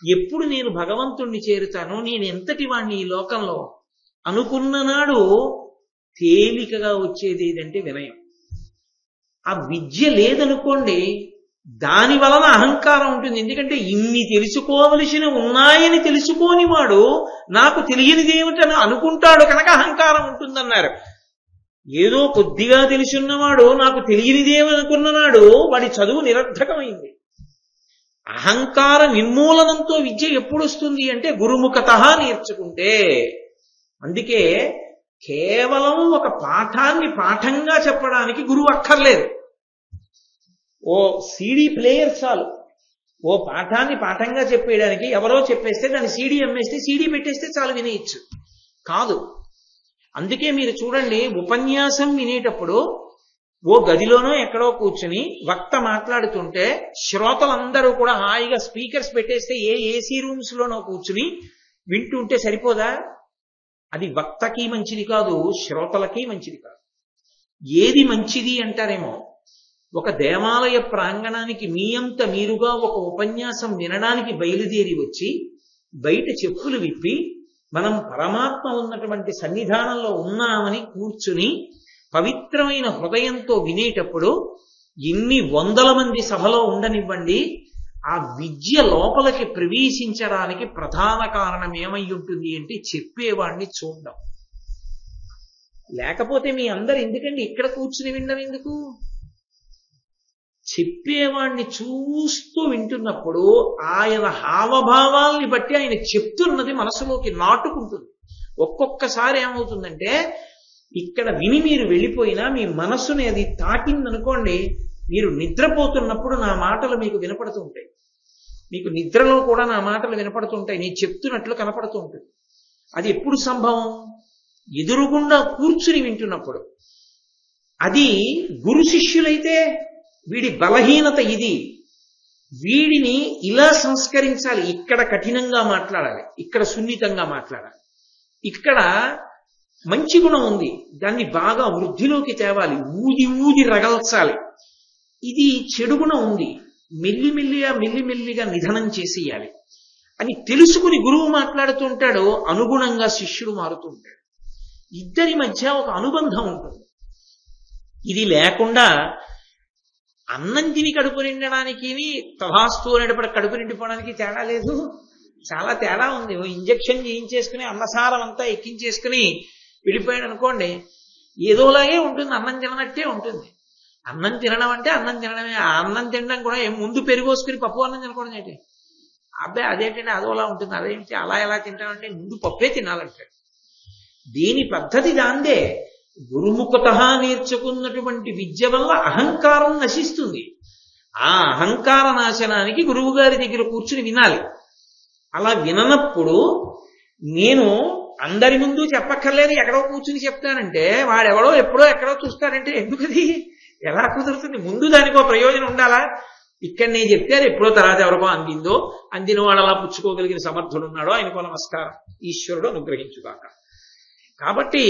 ఎప్పుడు నేను భగవంతుణ్ణి చేరుతాను, నేను ఎంతటి వాణ్ణి ఈ లోకంలో అనుకున్న నాడు తేలికగా వచ్చేది ఏదంటే వినయం. ఆ విద్య లేదనుకోండి, దాని వలన అహంకారం ఉంటుంది. ఎందుకంటే ఇన్ని తెలుసుకోవలసిన ఉన్నాయని తెలుసుకోని వాడు నాకు తెలియనిది ఏమిటని అనుకుంటాడు కనుక అహంకారం ఉంటుందన్నారు. ఏదో కొద్దిగా తెలిసిన్నవాడు నాకు తెలియనిదేమనుకున్ననాడు వాడి చదువు నిరర్థకమైంది. అహంకార నిర్మూలనంతో విద్య ఎప్పుడు వస్తుంది అంటే గురుముఖత నేర్చుకుంటే. అందుకే కేవలం ఒక పాఠాన్ని పాఠంగా చెప్పడానికి గురువు అక్కర్లేదు. ఓ సీడీ ప్లేయర్ చాలు. ఓ పాఠాన్ని పాఠంగా చెప్పేయడానికి ఎవరో చెప్పేస్తే దాన్ని సీడీ అమ్మేస్తే సీడీ పెట్టేస్తే చాలు, వినేయచ్చు కాదు. అందుకే మీరు చూడండి, ఉపన్యాసం వినేటప్పుడు ఓ గదిలోనో ఎక్కడో కూర్చుని వక్త మాట్లాడుతుంటే శ్రోతలందరూ కూడా హాయిగా స్పీకర్స్ పెట్టేస్తే ఏసీ రూమ్స్ లోనో కూర్చుని వింటుంటే సరిపోదా? అది వక్తకి మంచిది కాదు, శ్రోతలకి మంచిది కాదు. ఏది మంచిది అంటారేమో, ఒక దేవాలయ ప్రాంగణానికి మీ అంత మీరుగా ఒక ఉపన్యాసం వినడానికి బయలుదేరి వచ్చి బయట చెప్పులు విప్పి మనం పరమాత్మ ఉన్నటువంటి సన్నిధానంలో ఉన్నామని కూర్చుని పవిత్రమైన హృదయంతో వినేటప్పుడు ఎన్ని వందల మంది సభలో ఉండనివ్వండి, ఆ విద్య లోపలికి ప్రవేశించడానికి ప్రధాన కారణం ఏమై ఉంటుంది అంటే చెప్పేవాడిని చూడడం. లేకపోతే మీ అందరు ఎందుకండి ఇక్కడ కూర్చుని వినడం ఎందుకు? చెప్పేవాడిని చూస్తూ వింటున్నప్పుడు ఆయన హావభావాల్ని బట్టి ఆయన చెప్తున్నది మనసులోకి నాటుకుంటుంది. ఒక్కొక్కసారి ఏమవుతుందంటే ఇక్కడ విని మీరు వెళ్ళిపోయినా మీ మనస్సుని అది తాకిందనుకోండి, మీరు నిద్రపోతున్నప్పుడు నా మాటలు మీకు వినపడుతూ ఉంటాయి. మీకు నిద్రలో కూడా నా మాటలు వినపడుతుంటాయి, నేను చెప్తున్నట్లు కనపడుతూ ఉంటుంది. అది ఎప్పుడు సంభవం? ఎదురుగుండా కూర్చుని వింటున్నప్పుడు. అది గురు శిష్యులైతే వీడి బలహీనత ఇది, వీడిని ఇలా సంస్కరించాలి, ఇక్కడ కఠినంగా మాట్లాడాలి, ఇక్కడ సున్నితంగా మాట్లాడాలి, ఇక్కడ మంచి గుణం ఉంది దాన్ని బాగా వృద్ధిలోకి తేవాలి, ఊది ఊది రగల్చాలి, ఇది చెడు గుణం ఉంది మెల్లిమెల్లిగా నిధనం చేసేయాలి అని తెలుసుకుని గురువు మాట్లాడుతుంటాడు. అనుగుణంగా శిష్యుడు మారుతూ ఉంటాడు. ఇద్దరి మధ్య ఒక అనుబంధం ఉంటుంది. ఇది లేకుండా అన్నం తిని కడుపు నిండడానికి తథాస్తు అనేటప్పుడు కడుపు నిండిపోవడానికి తేడా లేదు, చాలా తేడా ఉంది. ఇంజక్షన్ చేయించేసుకుని అన్నసారం అంతా ఎక్కించేసుకుని వెళ్ళిపోయాడు అనుకోండి, ఏదోలాగే ఉంటుంది, అన్నం తిననట్టే ఉంటుంది. అన్నం తినడం అంటే అన్నం తినడమే. ఆ అన్నం తినడం కూడా ముందు పెరుగోసుకుని పప్పు అన్నం తినకూడదు ఏంటి? అబ్బాయి అదేంటంటే అదోలా ఉంటుంది. అదేంటి అలా ఎలా తింటామంటే ముందు పప్పే తినాలంటాడు. దీని పద్ధతి దాందే. గురుముఖత నేర్చుకున్నటువంటి విద్య వల్ల అహంకారం నశిస్తుంది. ఆ అహంకార నాశనానికి గురువు గారి దగ్గర కూర్చుని వినాలి. అలా విననప్పుడు నేను అందరి ముందు చెప్పక్కర్లేదు, ఎక్కడో కూర్చుని చెప్తానంటే వాడెవడో ఎప్పుడో ఎక్కడో చూస్తాడంటే ఎందుకది? ఎలా కుదురుతుంది? ముందు దానికో ప్రయోజనం ఉండాలా? ఇక్కడ నేను చెప్తే అది ఎప్పుడో తర్వాత ఎవరికో అందిందో, అందిన వాడు అలా పుచ్చుకోగలిగిన సమర్థుడు ఉన్నాడో ఆయనకో నమస్కారం, ఈశ్వరుడు అనుగ్రహించుగాక. కాబట్టి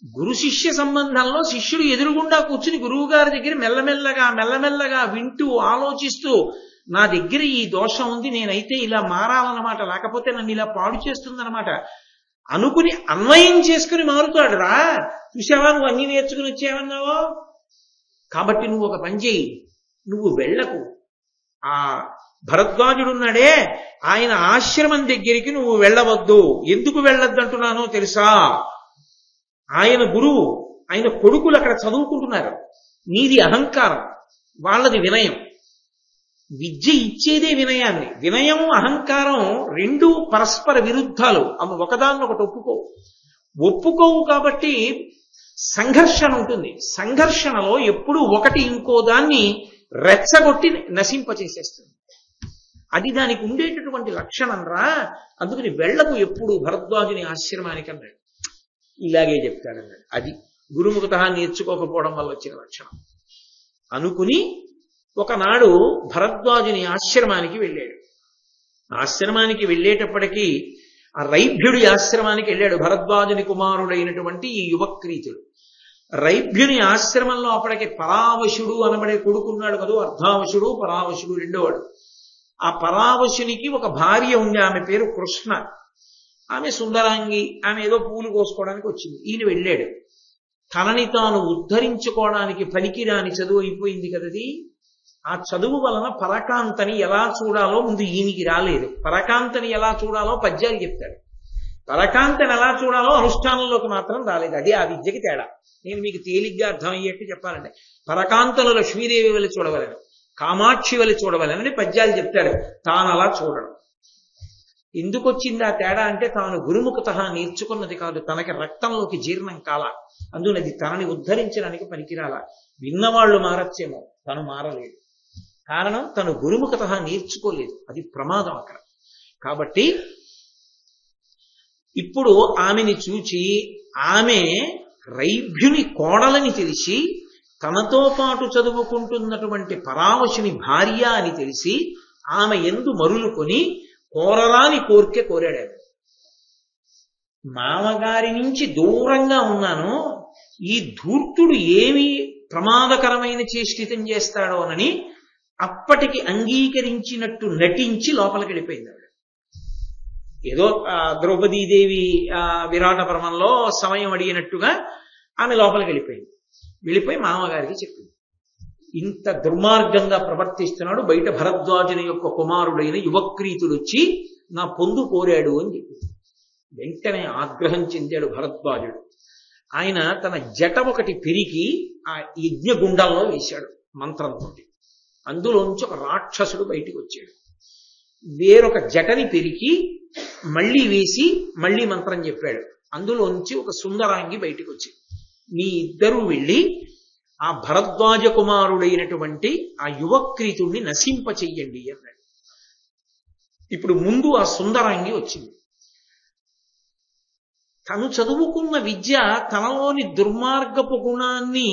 గురు శిష్య సంబంధంలో శిష్యుడు ఎదురుగుండా కూర్చుని గురువు గారి దగ్గర మెల్లమెల్లగా వింటూ ఆలోచిస్తూ, నా దగ్గర ఈ దోషం ఉంది, నేనైతే ఇలా మారాలన్నమాట, లేకపోతే నన్ను ఇలా పాడు చేస్తుందన్నమాట అనుకుని అన్వయం చేసుకుని మారుతాడు. రా చూసావా, నువ్వు అన్ని నేర్చుకుని వచ్చావన్నావో, కాబట్టి నువ్వు ఒక పని చేయి, నువ్వు వెళ్ళకు. ఆ భరద్వాజుడున్నాడే ఆయన ఆశ్రమం దగ్గరికి నువ్వు వెళ్ళవద్దు. ఎందుకు వెళ్ళొద్దు అంటున్నానో తెలుసా? ఆయన గురువు, ఆయన కొడుకులు అక్కడ చదువుకుంటున్నారు. నీది అహంకారం, వాళ్ళది వినయం. విద్య ఇచ్చేదే వినయాన్ని. వినయం అహంకారం రెండు పరస్పర విరుద్ధాలు. అవి ఒకదాన్ని ఒకటి ఒప్పుకోవు కాబట్టి సంఘర్షణ ఉంటుంది. సంఘర్షణలో ఎప్పుడు ఒకటి ఇంకో దాన్ని రెచ్చగొట్టి నశింపచేసేస్తుంది. అది దానికి ఉండేటటువంటి లక్షణం రా. అందుకని వెళ్లకు ఎప్పుడు భరద్వాజుని ఆశ్రమానికి అన్నాడు. ఇలాగే చెప్తాడన్నాడు. అది గురుముఖత నేర్చుకోకపోవడం వల్ల వచ్చిన లక్షణం అనుకుని ఒకనాడు భరద్వాజుని ఆశ్రమానికి వెళ్ళాడు. ఆశ్రమానికి వెళ్ళేటప్పటికీ ఆ రైభ్యుడి ఆశ్రమానికి వెళ్ళాడు. భరద్వాజుని కుమారుడైనటువంటి ఈ యువక్రీతుడు రైభ్యుని ఆశ్రమంలో అప్పటికి పరావశుడు అనబడే కొడుకున్నాడు కదా, అర్ధావశుడు పరావశుడు రెండోవాడు. ఆ పరావశునికి ఒక భార్య ఉంది, ఆమె పేరు కృష్ణ. ఆమె సుందరాంగి, ఆమె ఏదో పూలు కోసుకోవడానికి వచ్చింది. ఈయన వెళ్ళాడు. తనని తాను ఉద్ధరించుకోవడానికి పనికిరాని చదువు అయిపోయింది కదది. ఆ చదువు వలన పరకాంతని ఎలా చూడాలో ముందు ఈయనకి రాలేదు. పరకాంతని ఎలా చూడాలో పద్యాలు చెప్తాడు, పరకాంతని ఎలా చూడాలో అనుష్ఠానంలోకి మాత్రం రాలేదు. అది ఆ విద్యకి తేడా. నేను మీకు తేలిగ్గా అర్థమయ్యేట్టు చెప్పాలంటే, పరకాంతలో లక్ష్మీదేవి వల్ల చూడవలను, కామాక్షి వల్ల చూడవలనని పద్యాలు చెప్తాడు. తాను అలా చూడడం. ఎందుకు వచ్చింది ఆ తేడా అంటే, తాను గురుముఖత నేర్చుకున్నది కాదు, తనకి రక్తంలోకి జీర్ణం కాల. అందులో అది తనని ఉద్ధరించడానికి పనికిరాల. విన్నవాళ్లు మారచ్చేమో, తను మారలేదు. కారణం తను గురుముఖత నేర్చుకోలేదు. అది ప్రమాదం అక్కడ. కాబట్టి ఇప్పుడు ఆమెని చూచి, ఆమె రైభ్యుని కోడలని తెలిసి, తనతో పాటు చదువుకుంటున్నటువంటి పరావశుని భార్య అని తెలిసి ఆమె యందు మరులుకొని కోరరాని కోరిక కోరాడు. మామగారి నుంచి దూరంగా ఉన్నాను, ఈ ధూర్తుడు ఏమి ప్రమాదకరమైన చేష్టితం చేస్తాడోనని అప్పటికి అంగీకరించినట్టు నటించి లోపలికి వెళ్ళిపోయింది ఆవిడ. ఏదో ద్రౌపదీదేవి విరాట పర్వంలో సమయం అడిగినట్టుగా ఆమె లోపలికి వెళ్ళిపోయి మామగారికి చెప్పింది, ఇంత దుర్మార్గంగా ప్రవర్తిస్తున్నాడు, బయట భరద్వాజుని యొక్క కుమారుడైన యువక్రీతుడు వచ్చి నా పొందు కోరాడు అని చెప్పింది. వెంటనే ఆగ్రహం చెందాడు భరద్వాజుడు. ఆయన తన జట ఒకటి పెరిగి ఆ యజ్ఞగుండంలో వేశాడు మంత్రంతో. అందులోంచి ఒక రాక్షసుడు బయటికి వచ్చాడు. వేరొక జటని పెరికి మళ్ళీ వేసి మళ్ళీ మంత్రం చెప్పాడు. అందులోంచి ఒక సుందరాంగి బయటికి వచ్చింది. మీ ఇద్దరూ వెళ్ళి ఆ భరద్వాజ కుమారుడైనటువంటి ఆ యువక్రీతుణ్ణి నశింప చెయ్యండి అన్నాడు. ఇప్పుడు ముందు ఆ సుందరాంగి వచ్చింది. తను చదువుకున్న విద్య తనలోని దుర్మార్గపు గుణాన్ని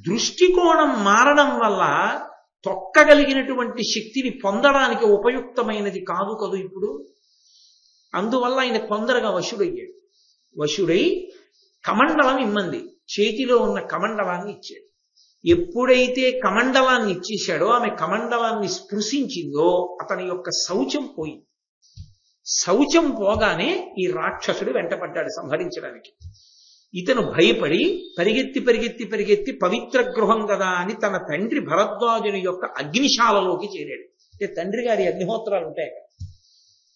దృష్టికోణం మారడం వల్ల తొక్కగలిగినటువంటి శక్తిని పొందడానికి ఉపయుక్తమైనది కాదు కదూ ఇప్పుడు. అందువల్ల ఆయన తొందరగా వశుడయ్యాడు. వశుడై కమండలం ఇమ్మంది. చేతిలో ఉన్న కమండలాన్ని ఇచ్చాడు. ఎప్పుడైతే కమండలాన్ని ఇచ్చేశాడో, ఆమె కమండలాన్ని స్పృశించిందో అతని యొక్క శౌచం పోయింది. శౌచం పోగానే ఈ రాక్షసుడు వెంటపడ్డాడు సంహరించడానికి. ఇతను భయపడి పరిగెత్తి పరిగెత్తి పరిగెత్తి పవిత్ర గృహం కదా అని తన తండ్రి భరద్వాజుని యొక్క అగ్నిశాలలోకి చేరాడు. అంటే తండ్రి గారి అగ్నిహోత్రాలు ఉంటాయి కదా,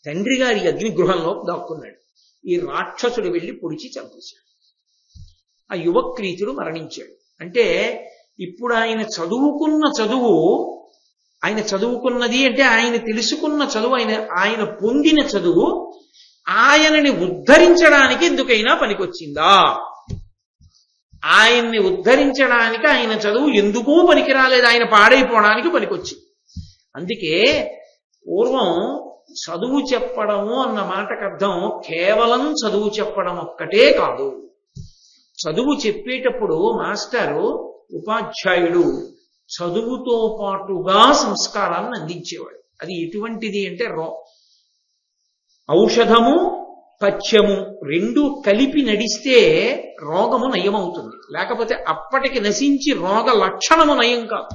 తండ్రి గారి అగ్ని గృహంలో దాక్కున్నాడు. ఈ రాక్షసుడు వెళ్ళి పొడిచి చంపేశాడు. ఆ యువక్రీతుడు మరణించాడు. అంటే ఇప్పుడు ఆయన చదువుకున్న చదువు, ఆయన చదువుకున్నది అంటే ఆయన తెలుసుకున్న చదువు, ఆయన పొందిన చదువు ఆయనని ఉద్ధరించడానికి ఎందుకైనా పనికొచ్చిందా? ఆయన్ని ఉద్ధరించడానికి ఆయన చదువు ఎందుకూ పనికిరాలేదు, ఆయన పాడైపోవడానికి పనికొచ్చింది. అందుకే పూర్వం చదువు చెప్పడము అన్న మాటకు అర్థం కేవలం చదువు చెప్పడం ఒక్కటే కాదు. చదువు చెప్పేటప్పుడు మాస్టారు, ఉపాధ్యాయుడు చదువుతో పాటుగా సంస్కారాలను అందించేవాడు. అది ఎటువంటిది అంటే ఔషధము పథ్యము రెండూ కలిపి నడిస్తే రోగము నయమవుతుంది. లేకపోతే అప్పటికి నశించి రోగ లక్షణము నయం కాదు.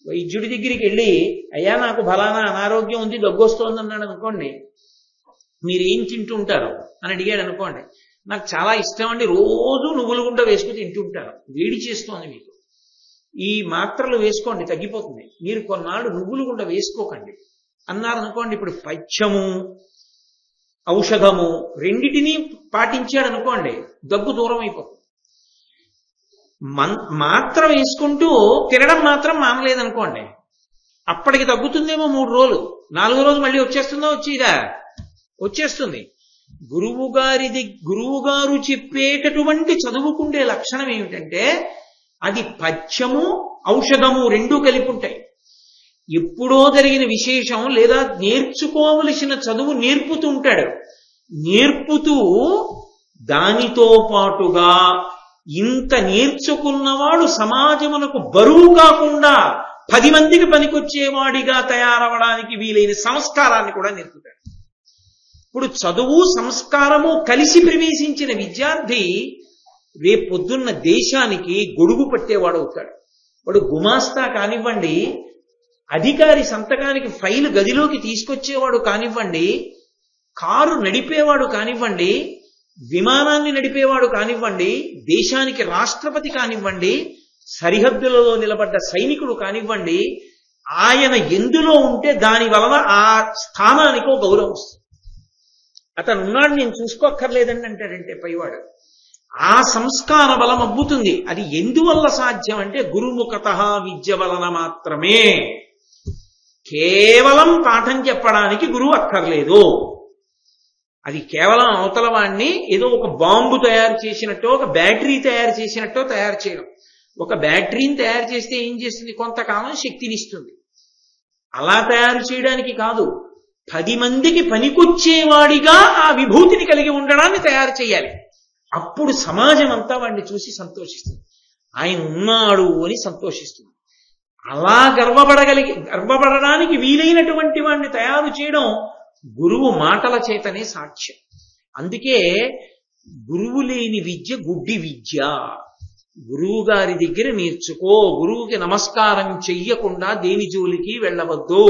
వైద్యుడి దగ్గరికి వెళ్ళి అయ్యా నాకు ఫలానా అనారోగ్యం ఉంది, దగ్గొస్తోంది అన్నాడు అనుకోండి, మీరేం తింటుంటారు అని అడిగాడు అనుకోండి, నాకు చాలా ఇష్టం అండి, రోజు నువ్వుల గుండ వేసుకుని తింటుంటారు, వేడి చేస్తోంది మీకు, ఈ మాత్రలు వేసుకోండి తగ్గిపోతుంది, మీరు కొన్నాళ్ళు నువ్వుల గుండ వేసుకోకండి అన్నారు అనుకోండి. ఇప్పుడు పథ్యము ఔషధము రెండిటినీ పాటించాడు అనుకోండి, దగ్గు దూరం అయిపోతుంది. మాత్ర వేసుకుంటూ తినడం మాత్రం మానలేదనుకోండి, అప్పటికి తగ్గుతుందేమో 3 రోజులు, 4వ రోజు మళ్ళీ వచ్చేస్తుందా? వచ్చేస్తుంది. గురువు గారు చెప్పేటటువంటి చదువుకుండే లక్షణం ఏమిటంటే అది పథ్యము ఔషధము రెండూ కలిపి ఉంటాయి. ఎప్పుడో జరిగిన విశేషం లేదా నేర్చుకోవలసిన చదువు నేర్పుతూ ఉంటాడు. నేర్పుతూ దానితో పాటుగా ఇంత నేర్చుకున్నవాడు సమాజమునకు బరువు కాకుండా 10 మందికి పనికొచ్చేవాడిగా తయారవడానికి వీలైన సంస్కారాన్ని కూడా నేర్పుతాడు. ఇప్పుడు చదువు సంస్కారము కలిసి ప్రవేశించిన విద్యార్థి రేపొద్దున్న దేశానికి గొడుగు పట్టేవాడు అవుతాడు. వాడు గుమాస్తా కానివ్వండి, అధికారి సంతకానికి ఫైలు గదిలోకి తీసుకొచ్చేవాడు కానివ్వండి, కారు నడిపేవాడు కానివ్వండి, విమానాన్ని నడిపేవాడు కానివ్వండి, దేశానికి రాష్ట్రపతి కానివ్వండి, సరిహద్దులలో నిలబడ్డ సైనికుడు కానివ్వండి, ఆయన ఎందులో ఉంటే దాని వలన ఆ స్థానానికో గౌరవం వస్తుంది. అతను ఉన్నాడు నేను చూసుకోక్కర్లేదండి అంటాడంటే పైవాడు. ఆ సంస్కార బలం అబ్బుతుంది. అది ఎందువల్ల సాధ్యం అంటే గురుముఖత విద్య వలన మాత్రమే. కేవలం పాఠం చెప్పడానికి గురువు అక్కర్లేదు. అది కేవలం అవతల వాడిని ఏదో ఒక బాంబు తయారు చేసినట్టో ఒక బ్యాటరీ తయారు చేసినట్టో తయారు చేయడం. ఒక బ్యాటరీని తయారు చేస్తే ఏం చేస్తుంది? కొంతకాలం శక్తినిస్తుంది. అలా తయారు చేయడానికి కాదు, 10 మందికి పనికొచ్చేవాడిగా ఆ విభూతిని కలిగి ఉండడాన్ని తయారు చేయాలి. అప్పుడు సమాజం అంతా వాడిని చూసి సంతోషిస్తుంది, ఆయన ఉన్నాడు అని సంతోషిస్తుంది. అలా గర్వపడడానికి వీలైనటువంటి వాడిని తయారు చేయడం గురువు మాటల చేతనే సాక్ష్యం. అందుకే గురువు లేని విద్య గుడ్డి విద్య. గురువు గారి దగ్గర నేర్చుకో. గురువుకి నమస్కారం చెయ్యకుండా దేని జోలికి వెళ్ళవద్దు.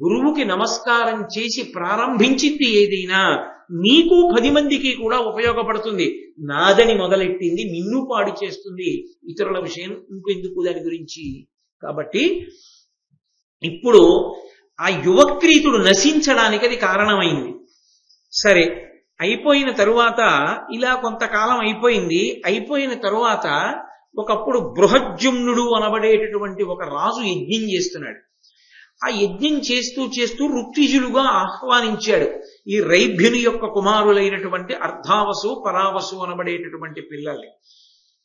గురువుకి నమస్కారం చేసి ప్రారంభించింది ఏదైనా నీకు 10 మందికి కూడా ఉపయోగపడుతుంది. నాదని మొదలెట్టింది నిన్ను పాడు చేస్తుంది. ఇతరుల విషయం ఇంకెందుకు దాని గురించి. కాబట్టి ఇప్పుడు ఆ యువక్రీతుడు నశించడానికి అది కారణమైంది. సరే, అయిపోయిన తరువాత ఇలా కొంతకాలం అయిపోయింది. అయిపోయిన తరువాత ఒకప్పుడు బృహజ్జుమ్నుడు అనబడేటటువంటి ఒక రాజు యజ్ఞం చేస్తున్నాడు. ఆ యజ్ఞం చేస్తూ చేస్తూ ఋత్విజులుగా ఆహ్వానించాడు ఈ రైభ్యుని యొక్క కుమారులైనటువంటి అర్ధావసు పరావసు అనబడేటటువంటి పిల్లల్ని.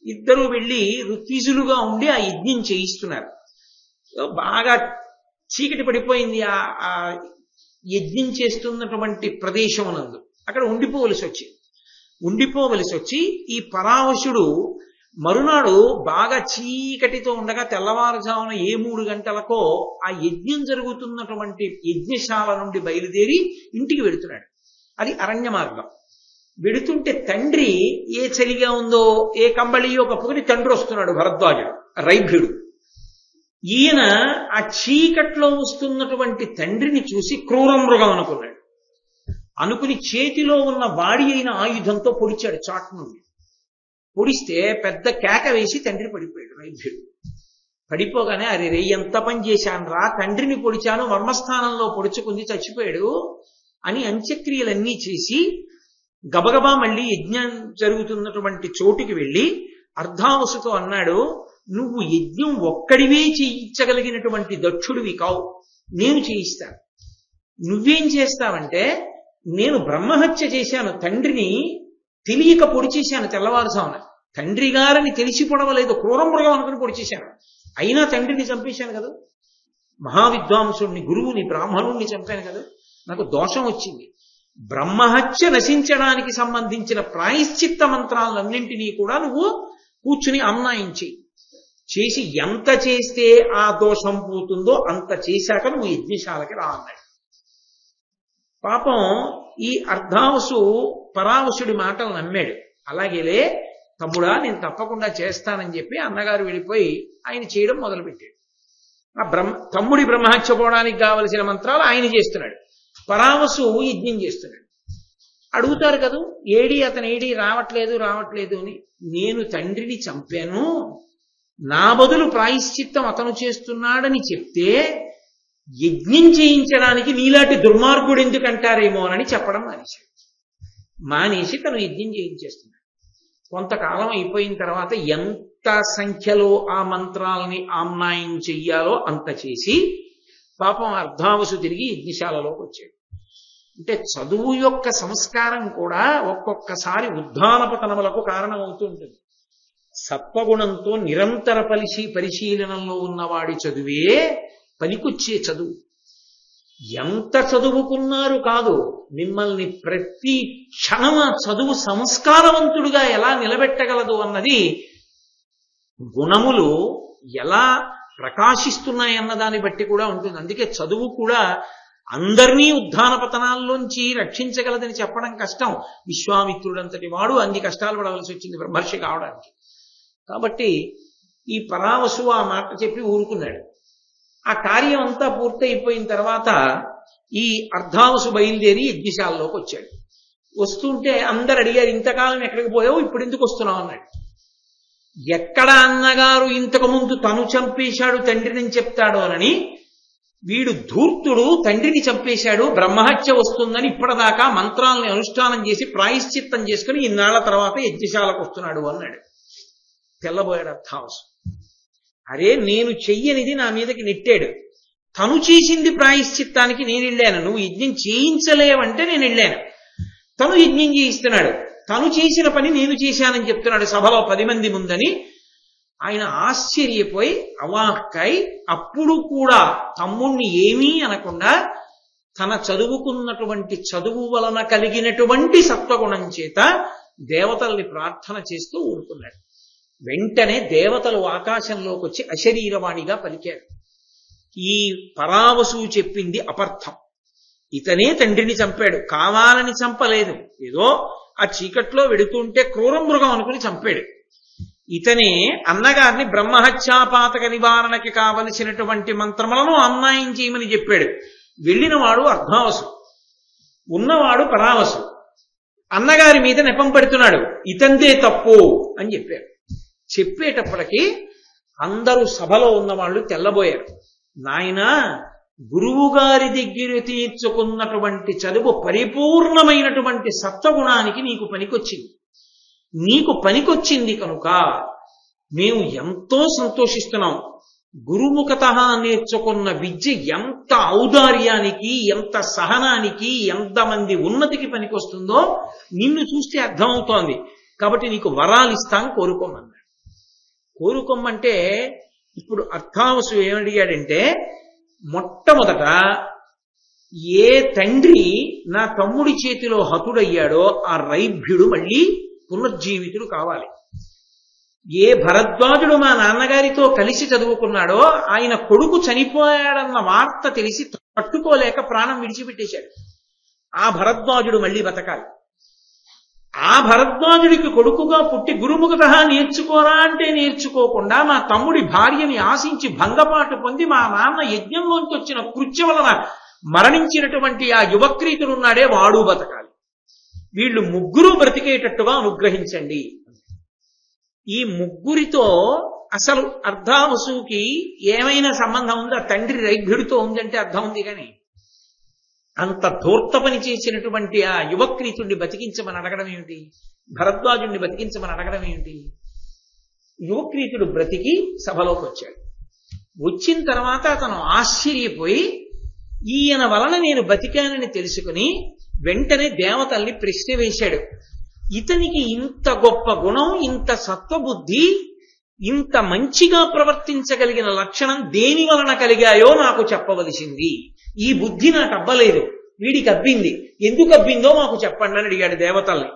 ఇద్దరు వెళ్ళి ఋత్విజులుగా ఉండి ఆ యజ్ఞం చేయిస్తున్నారు. బాగా చీకటి పడిపోయింది ఆ యజ్ఞం చేస్తున్నటువంటి ప్రదేశం నందు. అక్కడ ఉండిపోవలసి వచ్చి ఈ పరావశుడు మరునాడు బాగా చీకటితో ఉండగా తెల్లవారుజామున 3 గంటలకో ఆ యజ్ఞం జరుగుతున్నటువంటి యజ్ఞశాల నుండి బయలుదేరి ఇంటికి వెడుతున్నాడు. అది అరణ్య మార్గం. వెడుతుంటే తండ్రి ఏ చలిగా ఉందో ఏ కంబళియో కప్పుకొని తండ్రి వస్తున్నాడు, భరద్వాజుడు రైభ్యుడు. ఈయన ఆ చీకట్లో వస్తున్నటువంటి తండ్రిని చూసి క్రూరమృగం అనుకుని చేతిలో ఉన్న వాడి అయిన ఆయుధంతో పొడిచాడు. చాటు నుండి పొడిస్తే పెద్ద కేక వేసి తండ్రి పడిపోయాడు. రైభ్యుడు పడిపోగానే అరే రే ఎంత పని చేశాను రా, తండ్రిని పొడిచాను, మర్మస్థానంలో పొడుచుకుంది చచ్చిపోయాడు అని అంత్యక్రియలన్నీ చేసి గబగబా మళ్ళీ యజ్ఞం జరుగుతున్నటువంటి చోటుకి వెళ్ళి అర్ధావసుతో అన్నాడు, నువ్వు యజ్ఞం ఒక్కడివే చేయించగలిగినటువంటి దక్షుడివి కావు, నేను చేయిస్తాను. నువ్వేం చేస్తావంటే, నేను బ్రహ్మహత్య చేశాను, తండ్రిని తెలియక పొడి చేశాను తెల్లవారుజామున. తండ్రి గారిని తెలిసి పొడవలేదు, క్రూరమృగం అనుకుని పొడి చేశాను. అయినా తండ్రిని చంపేశాను కదా, మహావిద్వాంసుడిని గురువుని బ్రాహ్మణుణ్ణి చంపాను కదా, నాకు దోషం వచ్చింది. బ్రహ్మహత్య నశించడానికి సంబంధించిన ప్రాయశ్చిత్త మంత్రాలన్నింటినీ కూడా నువ్వు కూర్చుని చేసి ఎంత చేస్తే ఆ దోషం పోతుందో అంత చేశాక నువ్వు యజ్ఞశాలకి రా అన్నాడు. పాపం ఈ అర్ధావసు పరావసుడి మాటలు నమ్మాడు. అలాగేలే తమ్ముడా, నేను తప్పకుండా చేస్తానని చెప్పి అన్నగారు వెళ్ళిపోయి ఆయన చేయడం మొదలుపెట్టాడు. తమ్ముడి బ్రహ్మహత్య పోవడానికి కావలసిన మంత్రాలు ఆయన చేస్తున్నాడు, పరావసు యజ్ఞం చేస్తున్నాడు. అడుగుతారు కదా, అతను రావట్లేదు అని. నేను తండ్రిని చంపాను, నా బదులు ప్రాయశ్చిత్తం అతను చేస్తున్నాడని చెప్తే యజ్ఞం చేయించడానికి నీలాంటి దుర్మార్గుడు ఎందుకంటారేమో అని చెప్పడం మానేసి తను యజ్ఞం చేయించేస్తున్నాడు. కొంతకాలం అయిపోయిన తర్వాత ఎంత సంఖ్యలో ఆ మంత్రాలని ఆమ్నాయం చెయ్యాలో అంత చేసి పాపం అర్ధావసు తిరిగి యజ్ఞశాలలోకి వచ్చాడు. అంటే చదువు యొక్క సంస్కారం కూడా ఒక్కొక్కసారి ఉద్ధానపతనములకు కారణమవుతూ ఉంటుంది. సత్వగుణంతో నిరంతర పరిశీలనలో ఉన్నవాడి చదువే పనికొచ్చే చదువు. ఎంత చదువుకున్నారు కాదు, మిమ్మల్ని ప్రతి క్షణం ఆ చదువు సంస్కారవంతుడిగా ఎలా నిలబెట్టగలదు అన్నది, గుణములు ఎలా ప్రకాశిస్తున్నాయన్న దాన్ని బట్టి కూడా ఉంటుంది. అందుకే చదువు కూడా అందరినీ ఉద్ధాన పతనాల్లోంచి రక్షించగలదని చెప్పడం కష్టం. విశ్వామిత్రుడంతటి వాడు అన్ని కష్టాలు పడవలసి వచ్చింది బ్రహ్మర్షి కావడానికి. కాబట్టి ఈ పరావసు ఆ మాట చెప్పి ఊరుకున్నాడు. ఆ కార్యం అంతా పూర్తయిపోయిన తర్వాత ఈ అర్ధావసు బయలుదేరి యజ్ఞశాలలోకి వచ్చాడు. వస్తుంటే అందరు అడిగారు, ఇంతకాలం ఎక్కడికి పోయావు, ఇప్పుడు ఎందుకు వస్తున్నావు అన్నాడు. ఎక్కడ అన్నగారు ఇంతకు ముందు తను చంపేశాడు తండ్రిని చెప్తాడు అని, వీడు ధూర్తుడు తండ్రిని చంపేశాడు, బ్రహ్మహత్య వస్తుందని ఇప్పటిదాకా మంత్రాలని అనుష్ఠానం చేసి ప్రాయశ్చిత్తం చేసుకుని ఇన్నాళ్ల తర్వాత యజ్ఞశాలకు వస్తున్నాడు అన్నాడు. తెల్లబోయాడు అర్ధావసు. అరే, నేను చెయ్యనిది నా మీదకి నెట్టాడు, తను చేసింది ప్రాయశ్చిత్తానికి నేను వెళ్ళాను, నువ్వు యజ్ఞం చేయించలేవంటే నేను వెళ్ళాను. తను యజ్ఞం చేయిస్తున్నాడు, తను చేసిన పని నేను చేశానని చెప్తున్నాడు సభలో 10 మంది ముందని. ఆయన ఆశ్చర్యపోయి అవాక్కై అప్పుడు కూడా తమ్ముణ్ణి ఏమీ అనకుండా తన చదువుకున్నటువంటి చదువు వలన కలిగినటువంటి సత్వగుణం చేత దేవతల్ని ప్రార్థన చేస్తూ ఊరుకున్నాడు. వెంటనే దేవతలు ఆకాశంలోకి వచ్చి అశరీరవాణిగా పలికారు. ఈ పరావసు చెప్పింది అపర్థం, ఇతనే తండ్రిని చంపాడు, కావాలని చంపలేదు, ఏదో ఆ చీకట్లో వెడుతుంటే క్రూరమృగం అనుకుని చంపాడు. ఇతనే అన్నగారిని బ్రహ్మహత్యాపాతక నివారణకి కావలసినటువంటి మంత్రములను అన్యాయం చేయమని చెప్పాడు. వెళ్ళినవాడు అర్ధావసు, ఉన్నవాడు పరావసు. అన్నగారి మీద నెపం పెడుతున్నాడు, ఇతందే తప్పు అని చెప్పారు. చెప్పేటప్పటికి అందరూ సభలో ఉన్నవాళ్ళు తెల్లబోయారు. నాయనా, గురువు గారి దగ్గర తీర్చుకున్నటువంటి చదువు పరిపూర్ణమైనటువంటి సత్వగుణానికి నీకు పనికొచ్చింది. నీకు పనికొచ్చింది కనుక మేము ఎంతో సంతోషిస్తున్నాం. గురుముఖత నేర్చుకున్న విద్య ఎంత ఔదార్యానికి, ఎంత సహనానికి, ఎంతమంది ఉన్నతికి పనికొస్తుందో నిన్ను చూస్తే అర్థమవుతోంది. కాబట్టి నీకు వరాలు ఇస్తాను, కోరుకోమన్నాడు. కోరుకోమంటే ఇప్పుడు అర్థావసు ఏమడిగాడంటే, మొట్టమొదట ఏ తండ్రి నా తమ్ముడి చేతిలో హతుడయ్యాడో ఆ రైభ్యుడు మళ్ళీ పునర్జీవితుడు కావాలి. ఏ భరద్వాజుడు మా నాన్నగారితో కలిసి చదువుకున్నాడో ఆయన కొడుకు చనిపోయాడన్న వార్త తెలిసి తట్టుకోలేక ప్రాణం విడిచిపెట్టేశాడు. ఆ భరద్వాజుడు మళ్ళీ బతకాలి. ఆ భరద్వాజుడికి కొడుకుగా పుట్టి గురుముఖత నేర్చుకోరా అంటే నేర్చుకోకుండా మా తమ్ముడి భార్యని ఆశించి భంగపాటు పొంది మా నాన్న యజ్ఞంలోంచి వచ్చిన కృత్య వలన మరణించినటువంటి ఆ యువక్రీతుడున్నాడే వాడు బతకాలి. వీళ్ళు ముగ్గురు బ్రతికేటట్టుగా అనుగ్రహించండి. ఈ ముగ్గురితో అసలు అర్ధావసుకి ఏమైనా సంబంధం ఉందా? తండ్రి రైభ్యుడితో ఉందంటే అర్థం ఉంది. కానీ అంత ధూర్త పని చేసినటువంటి ఆ యువక్రీతుడిని బతికించమని అడగడం ఏమిటి? భరద్వాజుడిని బతికించమని అడగడం ఏమిటి? యువక్రీతుడు బ్రతికి సభలోకి వచ్చాడు. వచ్చిన తర్వాత అతను ఆశ్చర్యపోయి ఈయన వలన నేను బతికానని తెలుసుకుని వెంటనే దేవతల్ని ప్రశ్న వేశాడు. ఇతనికి ఇంత గొప్ప గుణం, ఇంత సత్వబుద్ధి, ఇంత మంచిగా ప్రవర్తించగలిగిన లక్షణం దేని వలన కలిగాయో నాకు చెప్పవలసింది. ఈ బుద్ధి నాకు అబ్బలేదు, వీడికి అబ్బింది. ఎందుకు అబ్బిందో మాకు చెప్పండి అని అడిగాడు దేవతల్ని.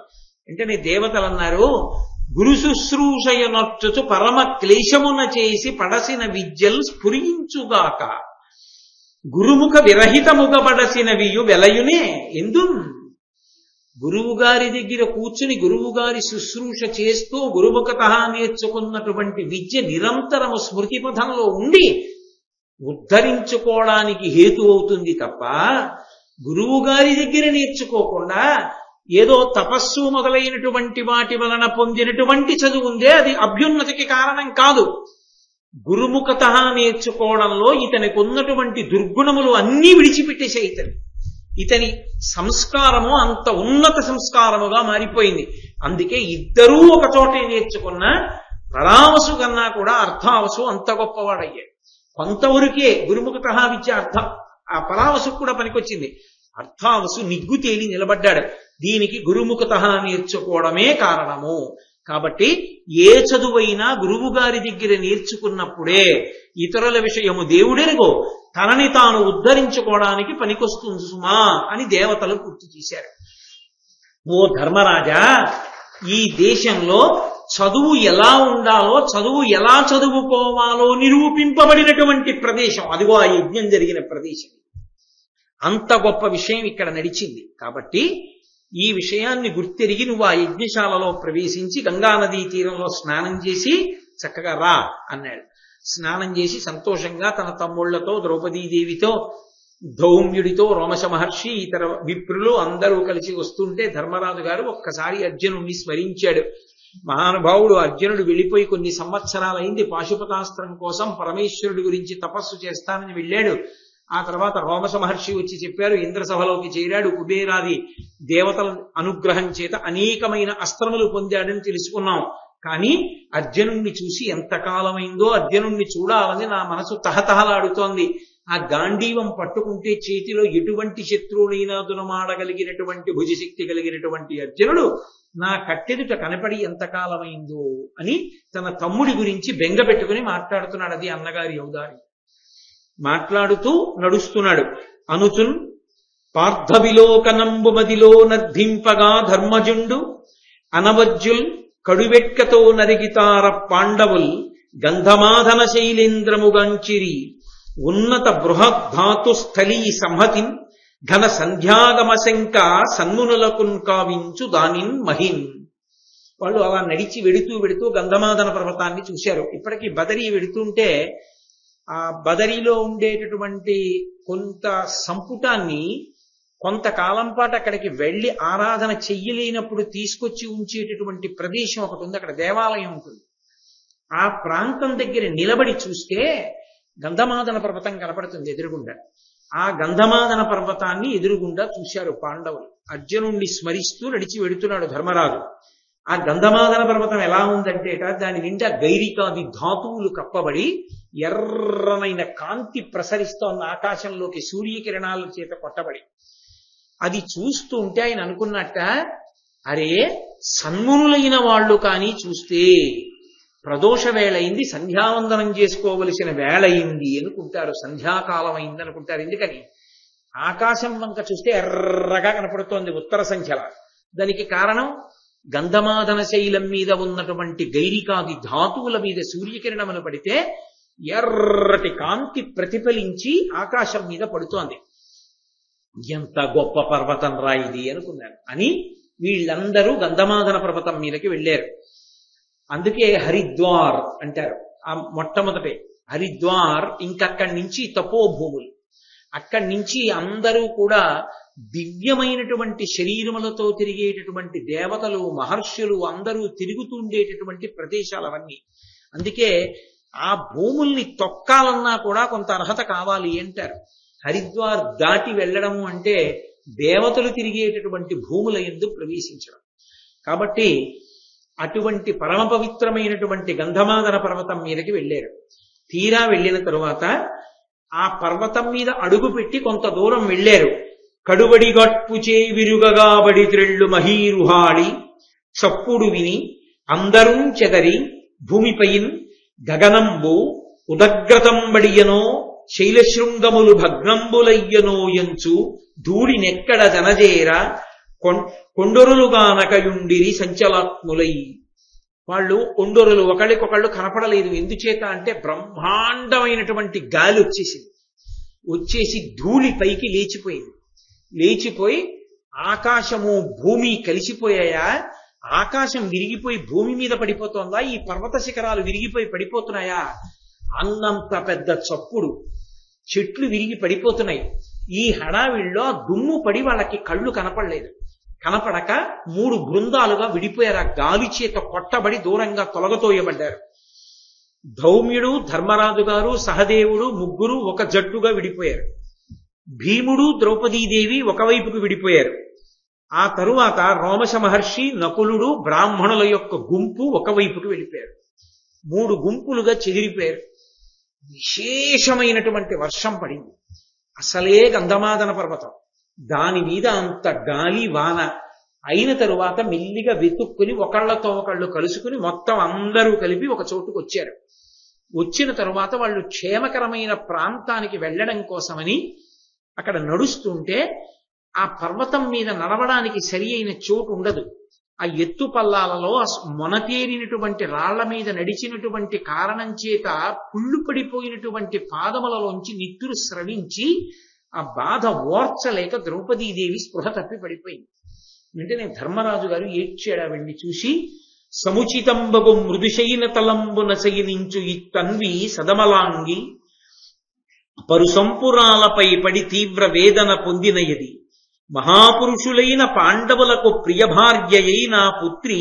వెంటనే దేవతలు అన్నారు, గురు శుశ్రూషయనొచ్చుచు పరమ క్లేశమున చేసి పడసిన విద్యల్ స్ఫురించుగాక, గురుముఖ విరహితముగబడసినవియు వెలయునే ఎందు. గురువు గారి దగ్గర కూర్చుని గురువు గారి శుశ్రూష చేస్తూ గురుముఖత నేర్చుకున్నటువంటి విద్య నిరంతరము స్మృతి పథంలో ఉండి ఉద్ధరించుకోవడానికి హేతు అవుతుంది తప్ప గురువు గారి దగ్గర నేర్చుకోకుండా ఏదో తపస్సు మొదలైనటువంటి వాటి వలన పొందినటువంటి చదువు ఉందే అది అభ్యున్నతికి కారణం కాదు. గురుముఖత నేర్చుకోవడంలో ఇతనికి ఉన్నటువంటి దుర్గుణములు అన్నీ విడిచిపెట్టేసే ఇతని సంస్కారము అంత ఉన్నత సంస్కారముగా మారిపోయింది. అందుకే ఇద్దరూ ఒక చోటే నేర్చుకున్న పరావసు కన్నా కూడా అర్థావసు అంత గొప్పవాడయ్యాడు. కొంతవరకే గురుముఖత విద్య ఆ పరావసు కూడా పనికొచ్చింది. అర్థావసు నిగ్గు తేలి నిలబడ్డాడు. దీనికి గురుముఖత నేర్చుకోవడమే కారణము. కాబట్టి ఏ చదువైనా గురువు గారి దగ్గర నేర్చుకున్నప్పుడే ఇతరుల విషయము దేవుడెరుగో తనని తాను ఉద్ధరించుకోవడానికి పనికొస్తుంది సుమా అని దేవతలు పూర్తి చేశారు. ఓ ధర్మరాజా, ఈ దేశంలో చదువు ఎలా ఉండాలో, చదువు ఎలా చదువుకోవాలో నిరూపింపబడినటువంటి ప్రదేశం అదిగో ఆ యజ్ఞం జరిగిన ప్రదేశం. అంత గొప్ప విషయం ఇక్కడ నడిచింది. కాబట్టి ఈ విషయాన్ని గుర్తెరిగి నువ్వు ఆ యజ్ఞశాలలో ప్రవేశించి గంగానదీ తీరంలో స్నానం చేసి చక్కగా రా అన్నాడు. స్నానం చేసి సంతోషంగా తన తమ్ముళ్లతో, ద్రౌపదీదేవితో, ధౌమ్యుడితో, రోమశ మహర్షి, ఇతర విప్రులు అందరూ కలిసి వస్తుంటే ధర్మరాజు గారు ఒక్కసారి అర్జునుడిని స్మరించాడు. మహానుభావుడు అర్జునుడు వెళ్ళిపోయి కొన్ని సంవత్సరాలైంది. పాశుపతాస్త్రం కోసం పరమేశ్వరుడి గురించి తపస్సు చేస్తానని వెళ్ళాడు. ఆ తర్వాత రోమశ మహర్షి వచ్చి చెప్పారు, ఇంద్రసభలోకి చేరాడు. కుబేరాది దేవతల అనుగ్రహం చేత అనేకమైన అస్త్రములు పొందాడని తెలుసుకున్నాం. కానీ అర్జునుణ్ణి చూసి ఎంతకాలమైందో అర్జునుణ్ణి చూడాలని నా మనసు తహతహలాడుతోంది. ఆ గాంధీవం పట్టుకుంటే చేతిలో ఎటువంటి శత్రువునైనా దునమాడగలిగినటువంటి భుజశక్తి కలిగినటువంటి అర్జునుడు నా కట్టెదుట కనపడి ఎంతకాలమైందో అని తన తమ్ముడి గురించి బెంగ పెట్టుకుని మాట్లాడుతున్నాడు. అది అన్నగారి ఔదార్యం. మాట్లాడుతూ నడుస్తున్నాడు. అనుచున్ పార్థవిలోకనంబు మదిలో నర్ధింపగా ధర్మజుండు అనవజ్జుల్ కడువెట్కతో నరిగితార పాండవుల్ గంధమాధన శైలేంద్రముగాంచిరి ఉన్నత బృహద్ధాతు స్థలీ సంహతిన్ ఘన సంధ్యాగమ శంక సన్మునులకున్ కావించు దానిన్ మహిన్. వాళ్ళు అలా నడిచి వెడుతూ గంధమాధన పర్వతాన్ని చూశారు. ఇప్పటికీ బదరీ వెడుతుంటే ఆ బదరీలో ఉండేటటువంటి కొంత సంపుటాన్ని కొంతకాలం పాటు అక్కడికి వెళ్ళి ఆరాధన చెయ్యలేనప్పుడు తీసుకొచ్చి ఉంచేటటువంటి ప్రదేశం ఒకటి ఉంది. అక్కడ దేవాలయం ఉంటుంది. ఆ ప్రాంతం దగ్గర నిలబడి చూస్తే గంధమాదన పర్వతం కనపడుతుంది ఎదురుగుండా. ఆ గంధమాదన పర్వతాన్ని ఎదురుగుండా చూశారు పాండవులు. అర్జునుణ్ణి స్మరిస్తూ నడిచి వెడుతున్నాడు ధర్మరాజు. ఆ గంధమాదన పర్వతం ఎలా ఉందంటేట దాని నిండా గైరికాది ధాతువులు కప్పబడి ఎర్రమైన కాంతి ప్రసరిస్తోన్న ఆకాశంలోకి సూర్యకిరణాల చేత కొట్టబడి. అది చూస్తుంటే ఆయన అనుకున్నట్ట, అరే సన్మునులైన వాళ్ళు కానీ చూస్తే ప్రదోష వేళయింది, సంధ్యావందనం చేసుకోవలసిన వేళయింది అనుకుంటారు, సంధ్యాకాలం అయింది అనుకుంటారు. ఎందుకని? ఆకాశం వంక చూస్తే ఎర్రగా కనపడుతోంది ఉత్తర సంఖ్యల. దానికి కారణం గంధమాదన శైలం మీద ఉన్నటువంటి గైరికాది ధాతువుల మీద సూర్యకిరణములు పడితే ఎర్రటి కాంతి ప్రతిఫలించి ఆకాశం మీద పడుతోంది. ఎంత గొప్ప పర్వతం రా ఇది అనుకున్నారు. అని వీళ్ళందరూ గంధమాదన పర్వతం మీదకి వెళ్ళారు. అందుకే హరిద్వార్ అంటారు. ఆ మొట్టమొదటి హరిద్వార్, ఇంకక్కడి నుంచి తపోభూములు. అక్కడి నుంచి అందరూ కూడా దివ్యమైనటువంటి శరీరములతో తిరిగేటటువంటి దేవతలు, మహర్షులు అందరూ తిరుగుతుండేటటువంటి ప్రదేశాలు అవన్నీ. అందుకే ఆ భూముల్ని తొక్కాలన్నా కూడా కొంత అర్హత కావాలి అంటారు. హరిద్వార్ దాటి వెళ్ళడము అంటే దేవతలు తిరిగేటటువంటి భూముల యందు ప్రవేశించడం. కాబట్టి అటువంటి పరమ పవిత్రమైనటువంటి గంధమాదన పర్వతం మీదకి వెళ్ళారు. తీరా వెళ్ళిన తరువాత ఆ పర్వతం మీద అడుగు పెట్టి కొంత దూరం వెళ్ళారు. కడుబడి గట్పుచే విరుగగాబడి త్రెళ్ళు మహీరుహాళి చప్పుడు విని అందరూ చెదరి భూమిపైన్ గగనంబు ఉదగ్రతంబడియనో శైలశృంగములు భగ్నంబులయ్యనో ఎంచు ధూళినెక్కడ జనజేర కొండొరులుగానకయుండిరి సంచలాత్ములై. వాళ్ళు కొండొరులు ఒకళ్ళకొకళ్ళు కనపడలేదు. ఎందుచేత అంటే బ్రహ్మాండమైనటువంటి గాలి వచ్చేసి ధూళి పైకి లేచిపోయింది. లేచిపోయి ఆకాశము భూమి కలిసిపోయాయా? ఆకాశం విరిగిపోయి భూమి మీద పడిపోతుందా? ఈ పర్వత శిఖరాలు విరిగిపోయి పడిపోతున్నాయా? అన్నంత పెద్ద చప్పుడు, చెట్లు విరిగి పడిపోతున్నాయి. ఈ హడావిడిలో దుమ్ము పడి వాళ్ళకి కళ్ళు కనపడలేదు. కనపడక 3 బృందాలుగా విడిపోయారు. ఆ గాలి చేత కొట్టబడి దూరంగా తొలగతోయబడ్డారు. ధౌమ్యుడు, ధర్మరాజు గారు, సహదేవుడు ముగ్గురు ఒక జట్టుగా విడిపోయారు. భీముడు, ద్రౌపదీదేవి ఒకవైపుకు విడిపోయారు. ఆ తరువాత రోమశ మహర్షి, నకులుడు, బ్రాహ్మణుల యొక్క గుంపు ఒకవైపుకు వెళ్ళిపోయారు. 3 గుంపులుగా చెదిరిపోయారు. విశేషమైనటువంటి వర్షం పడింది. అసలే గంధమాదన పర్వతం, దాని మీద అంత గాలి వాన అయిన తరువాత మెల్లిగా వెతుక్కుని ఒకళ్లతో ఒకళ్ళు కలుసుకుని మొత్తం అందరూ కలిపి ఒక చోటుకు వచ్చారు. వచ్చిన తరువాత వాళ్ళు క్షేమకరమైన ప్రాంతానికి వెళ్ళడం కోసమని అక్కడ నడుస్తుంటే ఆ పర్వతం మీద నడవడానికి సరి అయిన చోటు ఉండదు. ఆ ఎత్తు పల్లాలలో మొనతేరినటువంటి రాళ్ల మీద నడిచినటువంటి కారణం చేత పుళ్ళు పడిపోయినటువంటి పాదములలోంచి నిత్తురు స్రవించి ఆ బాధ ఓర్చలేక ద్రౌపదీదేవి స్పృహ తప్పి పడిపోయింది. వెంటనే ధర్మరాజు గారు ఏడ్చాడు. వెళ్ళి చూసి, సముచితంబగు మృదుశైన తలంబున శయనించు ఈ తన్వి సదమలాంగి పరుసంపురాలపై పడి తీవ్ర వేదన పొందినయది. మహాపురుషులైన పాండవులకు ప్రియభార్యయైన పుత్రి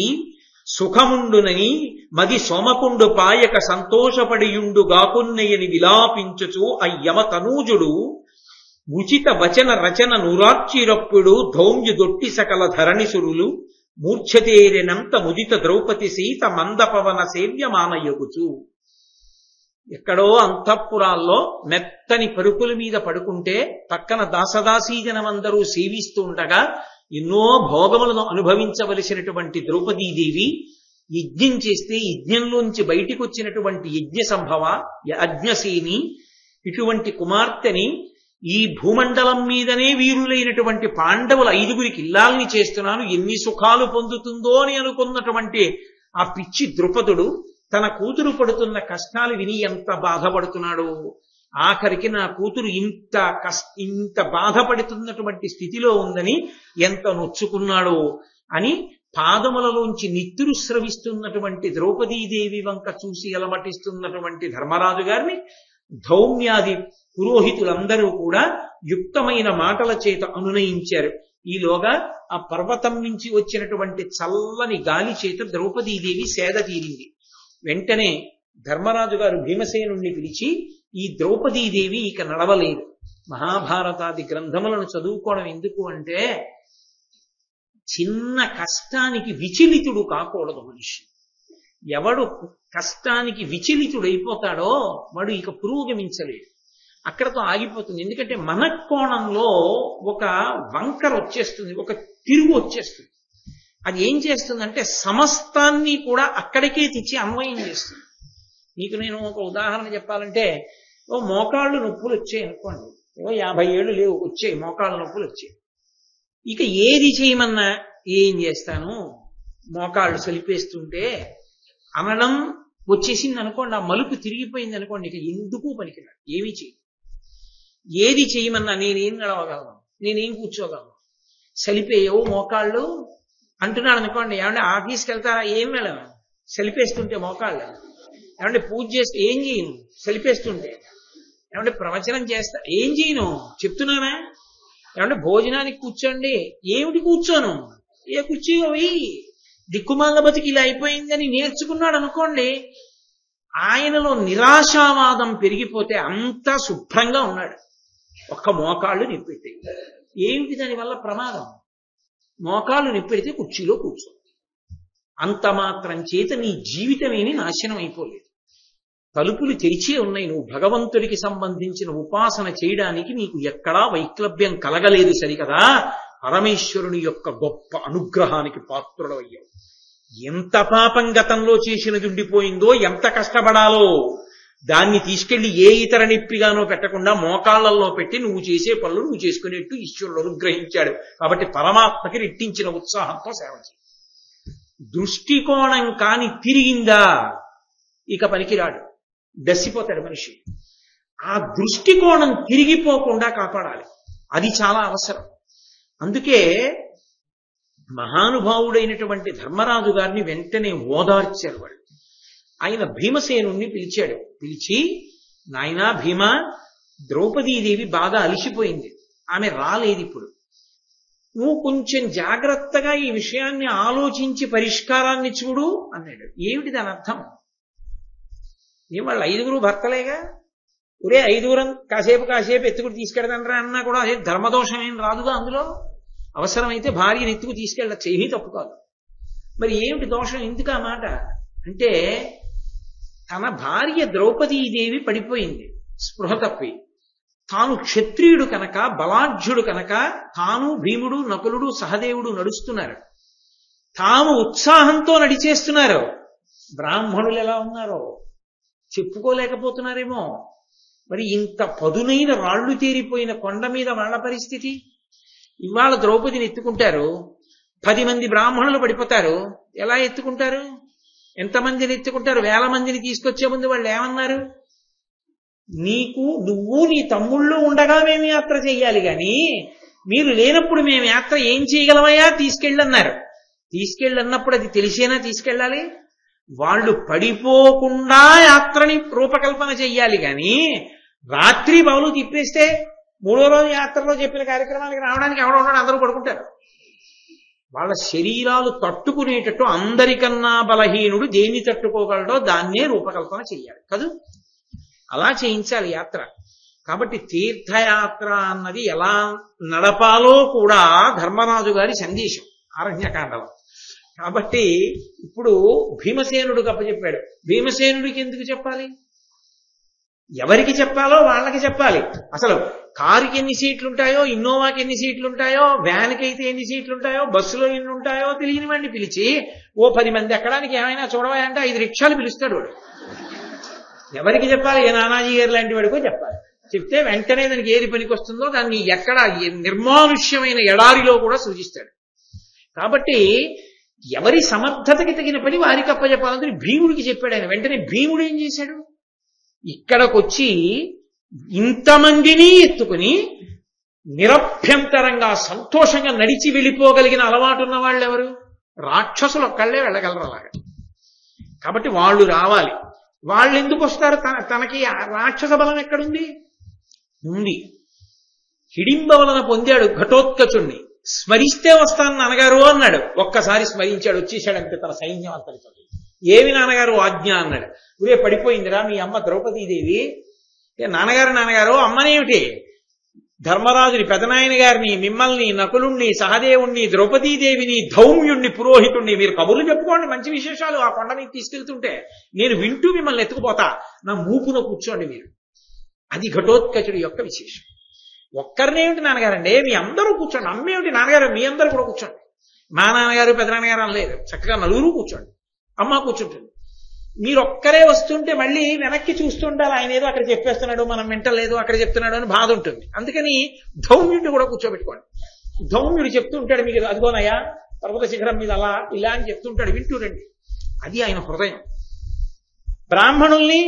సుఖముండునని మది సోమకుండు పాయక సంతోషపడియుండు గాకున్నయని విలాపించుచు అయ్యమ తనూజుడు ఉచిత వచన రచన నురార్చిరప్పుడు ధౌమ్యుదొట్టి సకల ధరణిసురులు మూర్ఛతేరినంత ముదిత ద్రౌపది సీత మందపవన సేవ్యమానయగుచు. ఎక్కడో అంతఃపురాల్లో మెత్తని పరుపుల మీద పడుకుంటే పక్కన దాసదాసీజనమందరూ సేవిస్తూ ఉండగా ఎన్నో భోగములను అనుభవించవలసినటువంటి ద్రౌపదీదేవి యజ్ఞం చేస్తే యజ్ఞంలోంచి బయటికి వచ్చినటువంటి యజ్ఞ సంభవ యజ్ఞసేని ఇటువంటి కుమార్తెని ఈ భూమండలం మీదనే వీరులైనటువంటి పాండవుల 5గురికి ఇల్లాల్ని చేస్తున్నాను, ఎన్ని సుఖాలు పొందుతుందో అని అనుకున్నటువంటి ఆ పిచ్చి ద్రుపదుడు తన కూతురు పడుతున్న కష్టాలు విని ఎంత బాధపడుతున్నాడు. ఆఖరికి నా కూతురు ఇంత బాధపడుతున్నటువంటి స్థితిలో ఉందని ఎంత నొచ్చుకున్నాడు అని పాదములలోంచి నిత్తురు స్రవిస్తున్నటువంటి ద్రౌపదీదేవి వంక చూసి అలమటిస్తున్నటువంటి ధర్మరాజు గారిని ధౌమ్యాది పురోహితులందరూ కూడా యుక్తమైన మాటల చేత అనునయించారు. ఈలోగా ఆ పర్వతం నుంచి వచ్చినటువంటి చల్లని గాలి చేత ద్రౌపదీదేవి సేద తీరింది. వెంటనే ధర్మరాజు గారు భీమసేనుణ్ణి పిలిచి, ఈ ద్రౌపదీదేవి ఇక నడవలేదు. మహాభారతాది గ్రంథములను చదువుకోవడం ఎందుకు అంటే చిన్న కష్టానికి విచలితుడు కాకూడదు మనిషి. ఎవడు కష్టానికి విచలితుడైపోతాడో వాడు ఇక పురోగమించలేడు, అక్కడతో ఆగిపోతుంది. ఎందుకంటే మన కోణంలో ఒక వంకర వచ్చేస్తుంది, ఒక తిరుగు వచ్చేస్తుంది. అది ఏం చేస్తుందంటే సమస్తాన్ని కూడా అక్కడికే తెచ్చి అన్వయం చేస్తుంది. మీకు నేను ఒక ఉదాహరణ చెప్పాలంటే, ఓ మోకాళ్ళు నొప్పులు వచ్చాయి అనుకోండి, 50 ఏళ్ళు లేవు, వచ్చాయి మోకాళ్ళ నొప్పులు వచ్చాయి. ఇక ఏది చేయమన్నా ఏం చేస్తాను, మోకాళ్ళు సలిపేస్తుంటే అనడం వచ్చేసింది అనుకోండి, ఆ మలుపు తిరిగిపోయింది అనుకోండి, ఇక ఎందుకు పనికిరాడు, ఏమీ చేయి. ఏది చేయమన్నా నేనేం నడవగలను, నేనేం కూర్చోగలను, సలిపేయవు మోకాళ్ళు అంటున్నాడు అనుకోండి, ఏమంటే ఆఫీస్కి వెళ్తారా, ఏం వెళ్ళను, సలిపేస్తుంటే మోకాళ్ళు. ఏమంటే పూజ చేస్తే ఏం చేయను, సలిపేస్తుంటే. ఏమంటే ప్రవచనం చేస్తా, ఏం చేయను, చెప్తున్నానా. ఏమంటే భోజనానికి కూర్చోండి, ఏమిటి కూర్చోను, ఏ కుర్చీ అవి దిక్కుమాల బతికి ఇలా అయిపోయిందని నేర్చుకున్నాడు అనుకోండి, ఆయనలో నిరాశావాదం పెరిగిపోతే అంతా శుభ్రంగా ఉన్నాడు. ఒక్క మోకాళ్ళు నిప్పెడితే ఏమిటి దానివల్ల ప్రమాదం, మోకాళ్ళు నిప్పెడితే కుర్చీలో కూర్చో. అంత మాత్రం చేత నీ జీవితమేమి నాశనం అయిపోలేదు. తలుపులు తెరిచే ఉన్నాయి, నువ్వు భగవంతుడికి సంబంధించిన ఉపాసన చేయడానికి నీకు ఎక్కడా వైక్లభ్యం కలగలేదు సరికదా, పరమేశ్వరుని యొక్క గొప్ప అనుగ్రహానికి పాత్రుడవయ్యావు. ఎంత పాపం గతంలో చేసినది ఉండిపోయిందో, ఎంత కష్టపడాలో దాన్ని తీసుకెళ్లి ఏ ఇతర నొప్పిగానో పెట్టకుండా మోకాళ్లలో పెట్టి నువ్వు చేసే పనులు నువ్వు చేసుకునేట్టు ఈశ్వరుడు అనుగ్రహించాడు. కాబట్టి పరమాత్మకి రెట్టించిన ఉత్సాహంతో సేవ చేయి. దృష్టికోణం కాని తిరిగిందా ఇక పనికిరాడు, దసిపోతాడు మనిషి. ఆ దృష్టికోణం తిరిగిపోకుండా కాపాడాలి, అది చాలా అవసరం. అందుకే మహానుభావుడైనటువంటి ధర్మరాజు గారిని వెంటనే ఓదార్చారు వాళ్ళు. ఆయన భీమసేనుణ్ణి పిలిచాడు, పిలిచి, నాయనా భీమ, ద్రౌపదీదేవి బాగా అలిసిపోయింది, ఆమె రాలేదు, ఇప్పుడు నువ్వు కొంచెం జాగ్రత్తగా ఈ విషయాన్ని ఆలోచించి పరిష్కారాన్ని చూడు అన్నాడు. ఏమిటి దాని అర్థం? ఏం వాళ్ళు 5 భర్తలేగా, ఒరే 5 కాసేపు ఎత్తుకుని తీసుకెళ్తానరా అన్నా కూడా అదే ధర్మదోషం ఏం రాదుగా అందులో. అవసరమైతే భార్యను ఎత్తుకు తీసుకెళ్ళచ్చు, ఏమీ తప్పు కాదు. మరి ఏమిటి దోషం, ఎందుకు ఆ మాట అంటే, తన భార్య ద్రౌపదీదేవి పడిపోయింది స్పృహ తప్పి. తాను క్షత్రియుడు కనుక, బలాఢ్యుడు కనుక, తాను భీముడు నకులుడు సహదేవుడు నడుస్తున్నారు, తాము ఉత్సాహంతో నడిచేస్తున్నారు. బ్రాహ్మణులు ఎలా ఉన్నారో చెప్పుకోలేకపోతున్నారేమో. మరి ఇంత పదునైన రాళ్లు తేరిపోయిన కొండ మీద వాళ్ళ పరిస్థితి. ఇవాళ ద్రౌపదిని ఎత్తుకుంటారు, 10 మంది బ్రాహ్మణులు పడిపోతారు, ఎలా ఎత్తుకుంటారు, ఎంతమందిని ఎత్తుకుంటారు? 1000 మందిని తీసుకొచ్చే ముందు వాళ్ళు ఏమన్నారు? నువ్వు నీ తమ్ముళ్ళు ఉండగా మేము యాత్ర చెయ్యాలి గాని మీరు లేనప్పుడు మేము యాత్ర ఏం చేయగలమయ్యా, తీసుకెళ్ళన్నారు. తీసుకెళ్ళన్నప్పుడు అది తెలిసేనా తీసుకెళ్ళాలి. వాళ్ళు పడిపోకుండా యాత్రని రూపకల్పన చెయ్యాలి గాని రాత్రి బౌలు తిప్పేస్తే 3వ రోజు యాత్రలో చెప్పిన కార్యక్రమానికి రావడానికి ఎవడో అందరూ పడుకుంటారు. వాళ్ళ శరీరాలు తట్టుకునేటట్టు అందరికన్నా బలహీనుడు దేన్ని తట్టుకోగలడో దాన్నే రూపకల్పన చెయ్యాలి కదూ, అలా చేయించాలి యాత్ర. కాబట్టి తీర్థయాత్ర అన్నది ఎలా నడపాలో కూడా ధర్మరాజు గారి సందేశం ఆరణ్యకాండలో. కాబట్టి ఇప్పుడు భీమసేనుడికి అప్పచెప్పాడు. భీమసేనుడికి ఎందుకు చెప్పాలి? ఎవరికి చెప్పాలో వాళ్ళకి చెప్పాలి. అసలు కారుకి ఎన్ని సీట్లు ఉంటాయో, ఇన్నోవాకి ఎన్ని సీట్లు ఉంటాయో, వ్యాన్కి అయితే ఎన్ని సీట్లు ఉంటాయో, బస్సులో ఎన్ని ఉంటాయో తెలియని వాడిని పిలిచి ఓ 10 మంది ఎక్కడానికి ఏమైనా చూడవా అంటే 5 రిక్షాలు పిలుస్తాడు వాడు. ఎవరికి చెప్పాలి? ఏ నానాజీ గారు లాంటి వాడికో చెప్పాలి. చెప్తే వెంటనే దానికి ఏది పనికి వస్తుందో దాన్ని ఎక్కడ నిర్మానుష్యమైన ఎడారిలో కూడా సూచిస్తాడు. కాబట్టి ఎవరి సమర్థతకి తగిన పని వారికి అప్పచెప్పాలని భీముడికి చెప్పాడు ఆయన. వెంటనే భీముడు ఏం చేశాడు? ఇక్కడికొచ్చి ఇంతమందిని ఎత్తుకుని నిరభ్యంతరంగా సంతోషంగా నడిచి వెళ్ళిపోగలిగిన అలవాటు ఉన్న వాళ్ళు ఎవరు? రాక్షసులు ఒక్కళ్లే వెళ్ళగలరు అలాగా. కాబట్టి వాళ్ళు రావాలి. వాళ్ళు ఎందుకు వస్తారు? తనకి రాక్షస బలం ఎక్కడుంది? ఉంది. హిడింబ వలన పొందాడు ఘటోత్కచుణ్ణి. స్మరిస్తే వస్తాను నాన్నగారు అన్నాడు. ఒక్కసారి స్మరించాడు, వచ్చేసాడంటే తన సైన్యం అంతటితో. ఏమి నాన్నగారు ఆజ్ఞ అన్నాడు. ఊరే పడిపోయిందిరా మీ అమ్మ ద్రౌపదీదేవి. నాన్నగారు అమ్మనేమిటి? ధర్మరాజుని పెదనాయన గారిని, మిమ్మల్ని, నకులుణ్ణి, సహదేవుణ్ణి, ద్రౌపదీదేవిని, ధౌమ్యుణ్ణి, పురోహితుణ్ణి మీరు కబుర్లు చెప్పుకోండి, మంచి విశేషాలు ఆ కొండ మీద తీసుకెళ్తుంటే నేను వింటూ మిమ్మల్ని ఎత్తుకుపోతా, నా మూపున కూర్చోండి మీరు. అది ఘటోత్కచుడి యొక్క విశేషం. ఒక్కరినేమిటి నాన్నగారండి, మీ అందరూ కూర్చోండి. అమ్మేమిటి నాన్నగారు, మీ అందరూ కూడా కూర్చోండి. మా నాన్నగారు పెదనాన్నగారు అనలేదు, చక్కగా నలుగురు కూర్చోండి. అమ్మ కూర్చుంటుంది. మీరు ఒక్కరే వస్తుంటే మళ్ళీ వెనక్కి చూస్తుండాలి, ఆయన ఏదో అక్కడ చెప్పేస్తున్నాడు, మనం వింటలేదు, అక్కడ చెప్తున్నాడు అని బాధ ఉంటుంది. అందుకని ధౌమ్యుడిని కూడా కూర్చోబెట్టుకోండి. ధౌమ్యుడు చెప్తుంటాడు మీకు, అదిగోనయ్యా పర్వత శిఖరం మీద అలా ఇలా అని చెప్తుంటాడు, వింటూ రండి. అది ఆయన హృదయం. బ్రాహ్మణుల్ని,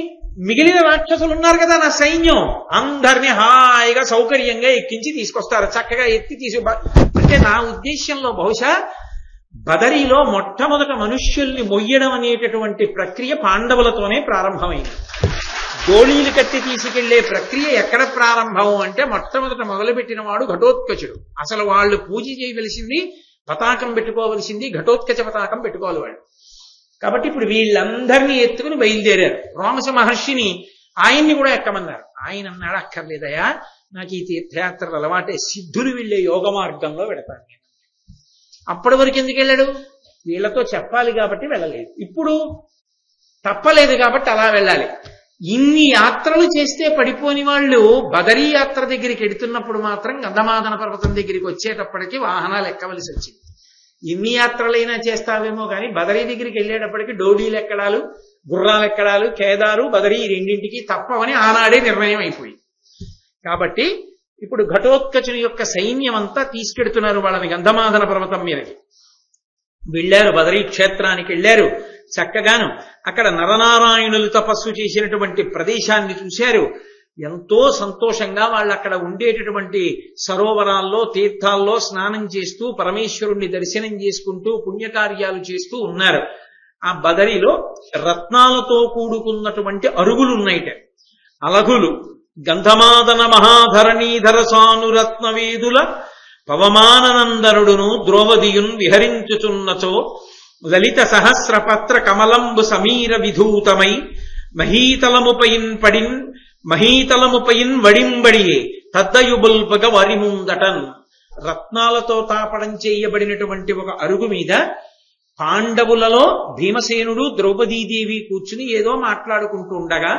మిగిలిన రాక్షసులు ఉన్నారు కదా నా సైన్యం, అందరినీ హాయిగా సౌకర్యంగా ఎక్కించి తీసుకొస్తారు, చక్కగా ఎత్తి అంటే నా ఉద్దేశ్యంలో బహుశా బదరీలో మొట్టమొదట మనుష్యుల్ని మొయ్యడం అనేటటువంటి ప్రక్రియ పాండవులతోనే ప్రారంభమైంది. డోళీలు కట్టి తీసుకెళ్లే ప్రక్రియ ఎక్కడ ప్రారంభం అంటే మొట్టమొదట మొదలుపెట్టిన వాడు ఘటోత్కచుడు. అసలు వాళ్ళు పూజ చేయవలసింది, పతాకం పెట్టుకోవలసింది, ఘటోత్కచ పతాకం పెట్టుకోవాలి వాళ్ళు. కాబట్టి ఇప్పుడు వీళ్ళందరినీ ఎత్తుకుని బయలుదేరారు. రోమశ మహర్షిని, ఆయన్ని కూడా ఎక్కమన్నారు. ఆయన అన్నాడు, అక్కర్లేదయా, నాకు ఈ తీర్థయాత్రలు అలవాటే, సిద్ధులు వెళ్లే యోగ మార్గంలో పెడతాను నేను. అప్పటి వరకు ఎందుకు వెళ్ళాడు, వీళ్లతో చెప్పాలి కాబట్టి వెళ్ళలేదు, ఇప్పుడు తప్పలేదు కాబట్టి అలా వెళ్ళాలి. ఇన్ని యాత్రలు చేస్తే పడిపోని వాళ్ళు బదరీ యాత్ర దగ్గరికి వెడుతున్నప్పుడు మాత్రం గంధమాదన పర్వతం దగ్గరికి వచ్చేటప్పటికి వాహనాలు ఎక్కవలసి వచ్చింది. ఇన్ని యాత్రలైనా చేస్తావేమో కానీ బదరీ దగ్గరికి వెళ్ళేటప్పటికి డోడీలు ఎక్కడాలు, గుర్రాలు ఎక్కడాలు, కేదారు, బదరీ రెండింటికి తప్పవని ఆనాడే నిర్ణయం అయిపోయింది. కాబట్టి ఇప్పుడు ఘటోత్కచుని యొక్క సైన్యం అంతా తీసుకెడుతున్నారు వాళ్ళని గంధమాదన పర్వతం మీదకి. వెళ్ళారు, బదరీ క్షేత్రానికి వెళ్ళారు. చక్కగాను అక్కడ నరనారాయణులు తపస్సు చేసినటువంటి ప్రదేశాన్ని చూశారు. ఎంతో సంతోషంగా వాళ్ళు అక్కడ ఉండేటటువంటి సరోవరాల్లో, తీర్థాల్లో స్నానం చేస్తూ పరమేశ్వరుణ్ణి దర్శనం చేసుకుంటూ పుణ్యకార్యాలు చేస్తూ ఉన్నారు. ఆ బదరిలో రత్నాలతో కూడుకున్నటువంటి అరుగులున్నాయిట, అలగులు. గంధమాదన మహాధరణీధర సానురత్నవేదుల పవమాననందరుడును ద్రౌపదియున్ విహరించుచున్నచో లలిత సహస్రపత్ర కమలంబు సమీర విధూతమై మహీతలముపైన్ వడింబడియే తద్దయుబుల్పగ వరిముందటన్. రత్నాలతో తాపడం చేయబడినటువంటి ఒక అరుగు మీద పాండవులలో భీమసేనుడు, ద్రౌపదీదేవి కూర్చుని ఏదో మాట్లాడుకుంటూ ఉండగా,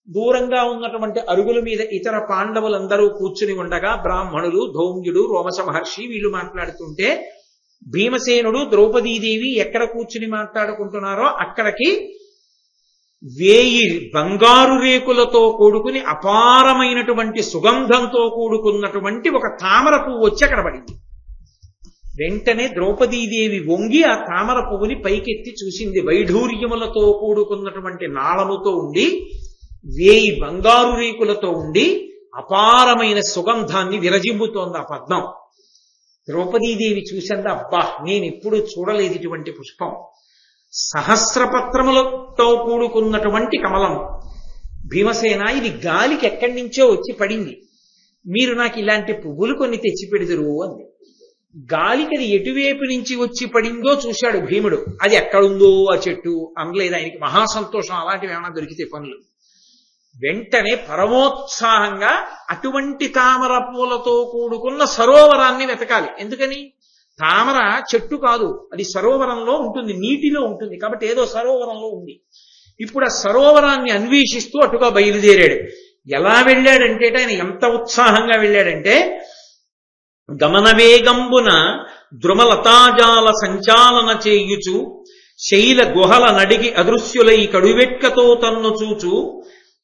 దూరంగా ఉన్నటువంటి అరుగుల మీద ఇతర పాండవులందరూ కూర్చుని ఉండగా, బ్రాహ్మణులు, ధౌమ్యుడు, రోమశ మహర్షి వీళ్ళు మాట్లాడుతుంటే, భీమసేనుడు, ద్రౌపదీదేవి ఎక్కడ కూర్చుని మాట్లాడుకుంటున్నారో అక్కడికి 1000 బంగారు రేకులతో కూడుకుని అపారమైనటువంటి సుగంధంతో కూడుకున్నటువంటి ఒక తామర పువ్వు వచ్చి అక్కడ పడింది. వెంటనే ద్రౌపదీదేవి వంగి ఆ తామర పువ్వుని పైకెత్తి చూసింది. వైఢూర్యములతో కూడుకున్నటువంటి నాళముతో ఉండి, 1000 బంగారు రేకులతో ఉండి అపారమైన సుగంధాన్ని విరజిమ్ముతోంది ఆ పద్మం. ద్రౌపదీదేవి చూసింది, అబ్బా నేను ఎప్పుడు చూడలేదు ఇటువంటి పుష్పం. సహస్రపత్రములతో కూడుకున్నటువంటి కమలం. భీమసేన, ఇది గాలికి ఎక్కడి నుంచో వచ్చి పడింది, మీరు నాకు ఇలాంటి పువ్వులు కొన్ని తెచ్చి పెడుదురు అంది. గాలికి అది ఎటువైపు నుంచి వచ్చి పడిందో చూశాడు భీముడు. అది ఎక్కడుందో ఆ చెట్టు అనలేదు ఆయనకి. మహాసంతోషం, అలాంటివి ఏమైనా దొరికితే పనులు. వెంటనే పరమోత్సాహంగా అటువంటి తామర పూలతో కూడుకున్న సరోవరాన్ని వెతకాలి. ఎందుకని? తామర చెట్టు కాదు, అది సరోవరంలో ఉంటుంది, నీటిలో ఉంటుంది. కాబట్టి ఏదో సరోవరంలో ఉంది. ఇప్పుడు ఆ సరోవరాన్ని అన్వేషిస్తూ అటుగా బయలుదేరాడు. ఎలా వెళ్ళాడంటే, ఆయన ఎంత ఉత్సాహంగా వెళ్ళాడంటే, గమనవేగంబున ద్రుమలతాజాల సంచాలన చేయుచు శైల గుహల నడిగి అదృశ్యులై కడువెట్కతో తన్ను చూచు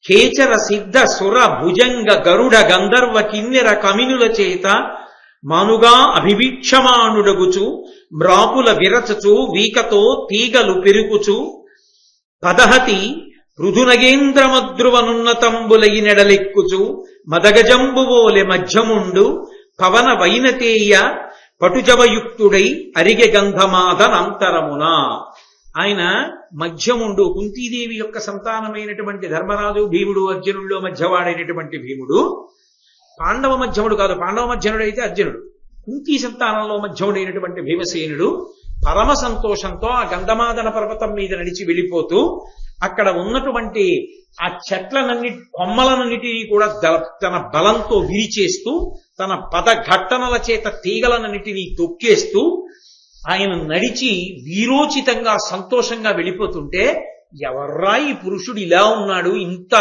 కేచర సిద్ధ సుర భుజంగ గరుడ గంధర్వ కిన్నెర కమినుల చేత మానుగా అభివీక్షమానుడగుచు మ్రాపుల విరచచు వీకతో తీగలు పెరుగుచు పదహతి పృథునగేంద్రమద్రువనున్నతంబులై నెడలెక్కుచు మదగజంబువోలె మధ్యముండు పవన వైనతేయ పటుజవయుక్తుడై అరిగె గంధమాదనంతరమున. ఆయన మధ్యముండు, కుంతీదేవి యొక్క సంతానమైనటువంటి ధర్మరాజు, భీముడు, అర్జునుల్లో మధ్యవాడైనటువంటి భీముడు. పాండవ మధ్యముడు కాదు, పాండవ మధ్యనుడు అయితే అర్జునుడు. కుంతీ సంతానంలో మధ్యముడైనటువంటి భీమసేనుడు పరమ సంతోషంతో ఆ గంధమాదన పర్వతం మీద నడిచి వెళ్ళిపోతూ అక్కడ ఉన్నటువంటి ఆ చెట్లనన్ని కొమ్మలన్నిటినీ కూడా తన బలంతో విరిచేస్తూ తన పదఘట్టనల చేత తీగలన్నిటినీ తొక్కేస్తూ ఆయన నడిచి వీరోచితంగా సంతోషంగా వెళ్ళిపోతుంటే, ఎవర్రా ఈ పురుషుడు ఇలా ఉన్నాడు, ఇంత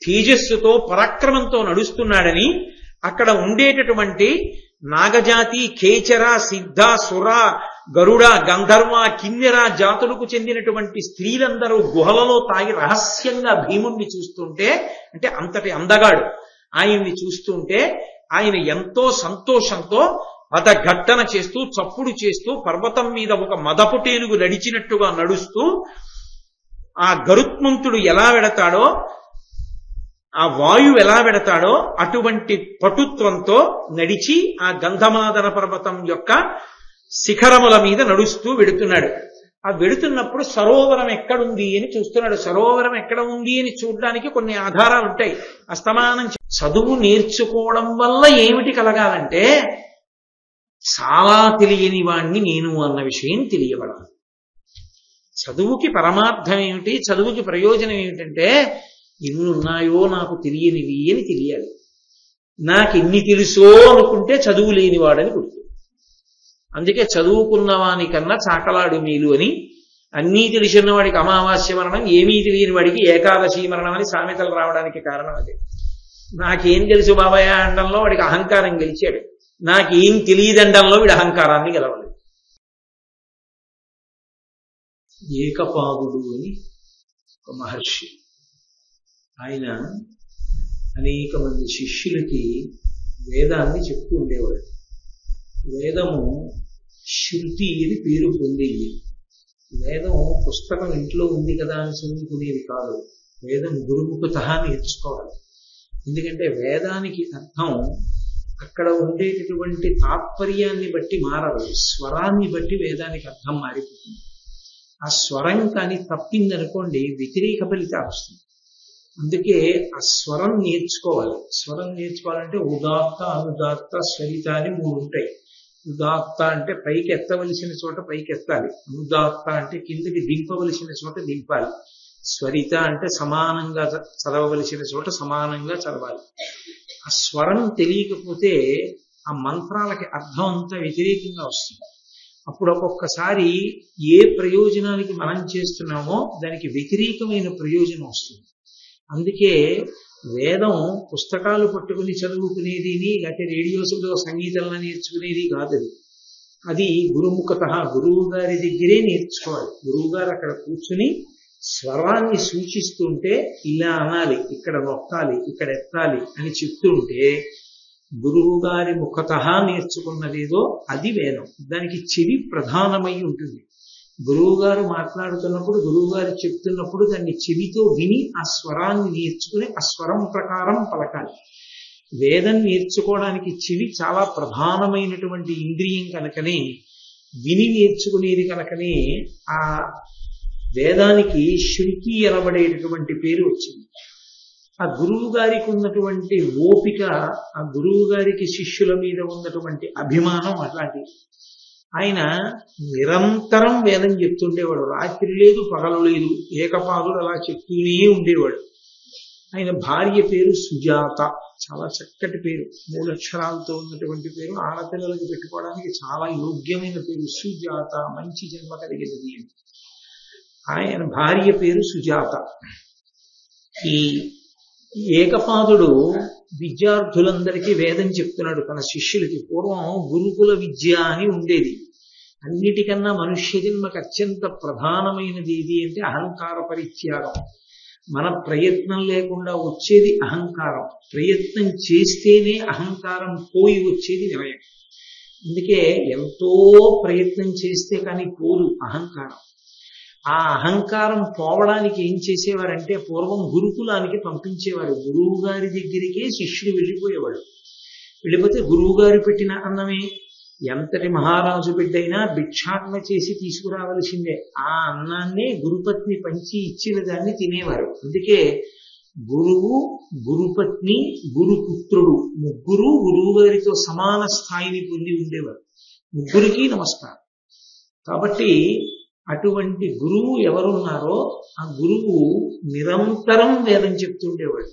తేజస్సుతో పరాక్రమంతో నడుస్తున్నాడని అక్కడ ఉండేటటువంటి నాగజాతి, కేచర, సిద్ధ, సుర, గరుడ, గంధర్వ, కిన్నెర జాతులకు చెందినటువంటి స్త్రీలందరూ గుహలలో తాగి రహస్యంగా భీముణ్ణి చూస్తుంటే, అంటే అంతటి అందగాడు ఆయన్ని చూస్తుంటే ఆయన ఎంతో సంతోషంతో పదఘట్టన చేస్తూ చప్పుడు చేస్తూ పర్వతం మీద ఒక మదపుటేనుగు నడిచినట్టుగా నడుస్తూ, ఆ గరుత్మంతుడు ఎలా వెడతాడో, ఆ వాయువు ఎలా వెడతాడో అటువంటి పటుత్వంతో నడిచి ఆ గంధమాదన పర్వతం యొక్క శిఖరముల మీద నడుస్తూ వెడుతున్నాడు. ఆ వెడుతున్నప్పుడు సరోవరం ఎక్కడుంది అని చూస్తున్నాడు. సరోవరం ఎక్కడ ఉంది అని చూడడానికి కొన్ని ఆధారాలు ఉంటాయి. అస్తమానం చదువు నేర్చుకోవడం వల్ల ఏమిటి కలగాలంటే, చాలా తెలియని వాణ్ణి నేను అన్న విషయం తెలియబడాలి. చదువుకి పరమార్థం ఏమిటి, చదువుకి ప్రయోజనం ఏమిటంటే, ఎన్ని ఉన్నాయో నాకు తెలియనివి అని తెలియాలి. నాకు ఎన్ని తెలుసో అనుకుంటే చదువు లేనివాడని గుర్తు. అందుకే చదువుకున్నవాని కన్నా చాకలాడు మేలు అని, అన్నీ తెలిసిన వాడికి అమావాస్య మరణం, ఏమీ తెలియని వాడికి ఏకాదశి మరణం అని సామెతలు రావడానికి కారణం అదే. నాకేం తెలుసు బాబాయ్ అండంలో వాడికి అహంకారం గెలిచాడు, నాకేం తెలియదండంలో వీడి అహంకారాన్ని గెలవలేదు. ఏకపాదుడు అని ఒక మహర్షి, ఆయన అనేక మంది శిష్యులకి వేదాన్ని చెప్తూ ఉండేవాడు. వేదము శృతి అని పేరు పొందేది. వేదం పుస్తకం ఇంట్లో ఉంది కదా అని చదువుకునేది కాదు. వేదం గురుముఖత నేర్చుకోవాలి. ఎందుకంటే వేదానికి అర్థం అక్కడ ఉండేటటువంటి తాత్పర్యాన్ని బట్టి మారదు, స్వరాన్ని బట్టి వేదానికి అర్థం మారిపోతుంది. ఆ స్వరం కానీ తప్పిందనుకోండి వ్యతిరేక ఫలితాలు వస్తుంది. అందుకే ఆ స్వరం నేర్చుకోవాలి. స్వరం నేర్చుకోవాలంటే ఉదాత్త, అనుదాత్త, స్వరిత అని 3 ఉంటాయి. ఉదాత్త అంటే పైకి ఎత్తవలసిన చోట పైకి ఎత్తాలి, అనుదాత్త అంటే కిందకి దింపవలసిన చోట దింపాలి, స్వరిత అంటే సమానంగా చదవవలసిన చోట సమానంగా చదవాలి. ఆ స్వరం తెలియకపోతే ఆ మంత్రాలకి అర్థం అంతా వ్యతిరేకంగా వస్తుంది. అప్పుడు ఒక్కొక్కసారి ఏ ప్రయోజనానికి మనం చేస్తున్నామో దానికి వ్యతిరేకమైన ప్రయోజనం వస్తుంది. అందుకే వేదం పుస్తకాలు పట్టుకుని చదువుకునేది, లేకపోతే రేడియోస్లో సంగీతంలో నేర్చుకునేది కాదు. అది గురుముఖత, గురువు గారి దగ్గరే నేర్చుకోవాలి. గురువు గారు అక్కడ కూర్చుని స్వరాన్ని సూచిస్తుంటే ఇలా అనాలి, ఇక్కడ నొక్కాలి, ఇక్కడ ఎత్తాలి అని చెప్తుంటే గురువు గారి ముఖత నేర్చుకున్నదేదో అది వేదం. దానికి చెవి ప్రధానమై ఉంటుంది. గురువు గారు మాట్లాడుతున్నప్పుడు, గురువు గారు చెప్తున్నప్పుడు దాన్ని చెవితో విని ఆ స్వరాన్ని నేర్చుకుని ఆ స్వరం ప్రకారం పలకాలి. వేదం నేర్చుకోవడానికి చెవి చాలా ప్రధానమైనటువంటి ఇంద్రియం కనుకనే, విని నేర్చుకునేది కనుకనే ఆ వేదానికి శృతి అనబడేటటువంటి పేరు వచ్చింది. ఆ గురువు గారికి ఉన్నటువంటి ఓపిక, ఆ గురువు గారికి శిష్యుల మీద ఉన్నటువంటి అభిమానం అట్లాంటిది. ఆయన నిరంతరం వేదం చెప్తుండేవాడు. రాత్రి లేదు, పగలు లేదు, ఏకపాదుడు అలా చెప్తూనే ఉండేవాడు. ఆయన భార్య పేరు సుజాత, చాలా చక్కటి పేరు, 3 అక్షరాలతో ఉన్నటువంటి పేరు. ఆడపిల్లలకు పెట్టుకోవడానికి చాలా యోగ్యమైన పేరు సుజాత, మంచి జన్మ కలిగినది అని. ఆయన భార్య పేరు సుజాత. ఈ ఏకపాదుడు విద్యార్థులందరికీ వేదం చెప్తున్నాడు తన శిష్యులకి. పూర్వం గురుకుల విద్య అని ఉండేది. అన్నిటికన్నా మనుష్య జన్మకు అత్యంత ప్రధానమైనది ఏది అంటే అహంకార పరిత్యాగం. మన ప్రయత్నం లేకుండా వచ్చేది అహంకారం, ప్రయత్నం చేస్తేనే అహంకారం పోయి వచ్చేది వినయం. అందుకే ఎంతో ప్రయత్నం చేస్తే కానీ పోదు అహంకారం. ఆ అహంకారం పోవడానికి ఏం చేసేవారంటే పూర్వం గురుకులానికి పంపించేవారు. గురువు గారి దగ్గరికే శిష్యుడు వెళ్ళిపోయేవాడు. వెళ్ళిపోతే గురువు గారు పెట్టిన అన్నమే, ఎంతటి మహారాజు బిడ్డైనా భిక్షాటన చేసి తీసుకురావలసిందే. ఆ అన్నాన్నే గురుపత్ని పంచి ఇచ్చిన దాన్ని తినేవారు. అందుకే గురువు, గురుపత్ని, గురుపుత్రుడు ముగ్గురు గురువు గారితో సమాన స్థాయిని పొంది ఉండేవారు. ముగ్గురికి నమస్కారం. కాబట్టి అటువంటి గురువు ఎవరున్నారో ఆ గురువు నిరంతరం వేదం చెప్తుండేవాడు.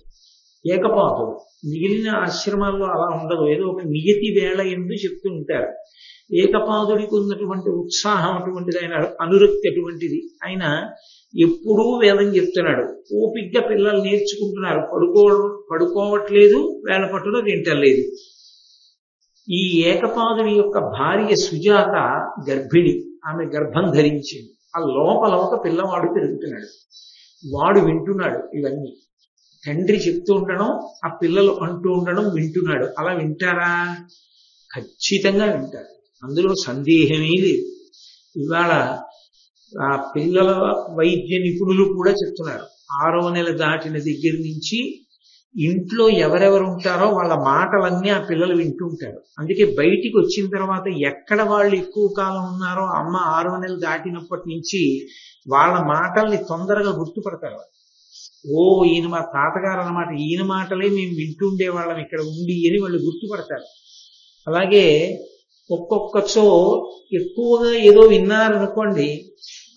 ఏకపాతుడు. మిగిలిన ఆశ్రమాల్లో అలా ఉండదు, ఏదో ఒక నియతి వేళ ఎందు చెప్తూ ఉంటారు. ఏకపాదుడికి ఉన్నటువంటి ఉత్సాహం అటువంటిది, ఆయన అనురక్తి అటువంటిది. ఆయన ఎప్పుడూ వేదం చెప్తున్నాడు. ఓపిగ్గా పిల్లలు నేర్చుకుంటున్నారు, పడుకోవట్లేదు, వేళ పట్టులో తింటలేదు. ఈ ఏకపాదుడి యొక్క భార్య సుజాత గర్భిణి, ఆమె గర్భం ధరించింది. ఆ లోపల ఒక పిల్లవాడు పెరుగుతున్నాడు. వాడు వింటున్నాడు ఇవన్నీ. తండ్రి చెప్తూ ఉండడం, ఆ పిల్లలు అంటూ ఉండడం వింటున్నాడు. అలా వింటారా? ఖచ్చితంగా వింటారు, అందులో సందేహమే లేదు. ఇవాళ ఆ పిల్లల వైద్య నిపుణులు కూడా చెప్తున్నారు, 6వ నెల దాటిన దగ్గర నుంచి ఇంట్లో ఎవరెవరు ఉంటారో వాళ్ళ మాటలన్నీ ఆ పిల్లలు వింటూ ఉంటారు. అందుకే బయటికి వచ్చిన తర్వాత ఎక్కడ వాళ్ళు ఎక్కువ కాలం ఉన్నారో అమ్మ 6వ నెల దాటినప్పటి నుంచి వాళ్ళ మాటల్ని తొందరగా గుర్తుపడతారు. ఓ ఈయన మా తాతగారు అన్నమాట, ఈయన మాటలే మేము వింటూ ఉండేవాళ్ళం ఇక్కడ ఉండి అని వాళ్ళు గుర్తుపడతారు. అలాగే ఒక్కొక్కచో ఎక్కువగా ఏదో విన్నారనుకోండి,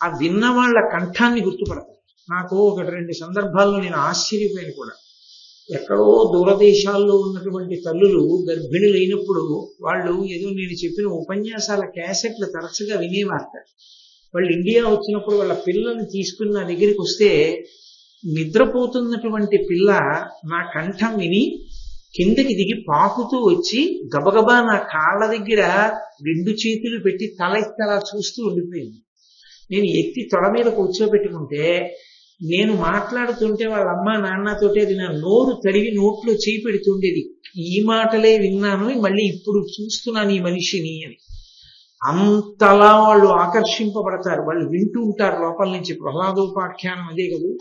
ఆ విన్న వాళ్ళ కంఠాన్ని గుర్తుపడతారు. నాకు 1-2 సందర్భాల్లో నేను ఆశ్చర్యపోయాను కూడా. ఎక్కడో దూరదేశాల్లో ఉన్నటువంటి తల్లులు గర్భిణులైనప్పుడు వాళ్ళు ఏదో నేను చెప్పిన ఉపన్యాసాల క్యాసెట్లు తరచుగా వినేవారు. వాళ్ళు ఇండియా వచ్చినప్పుడు వాళ్ళ పిల్లల్ని తీసుకుని నా దగ్గరికి వస్తే, నిద్రపోతున్నటువంటి పిల్ల నా కంఠం విని కిందకి దిగి పాకుతూ వచ్చి గబగబా నా కాళ్ళ దగ్గర 2 చేతులు పెట్టి తల ఎత్తలా చూస్తూ ఉండిపోయింది. నేను ఎత్తి తొడ మీద కూర్చోబెట్టుకుంటే, నేను మాట్లాడుతుంటే వాళ్ళ అమ్మ నాన్నతోటి అది నా నోరు తడివి నోట్లో చేయి పెడుతుండేది. ఈ మాటలే విన్నాను, మళ్ళీ ఇప్పుడు చూస్తున్నాను ఈ మనిషిని అని. అంతలా వాళ్ళు ఆకర్షింపబడతారు, వాళ్ళు వింటూ ఉంటారు లోపల నుంచి. ప్రహ్లాదోపాఖ్యానం అదే కదా.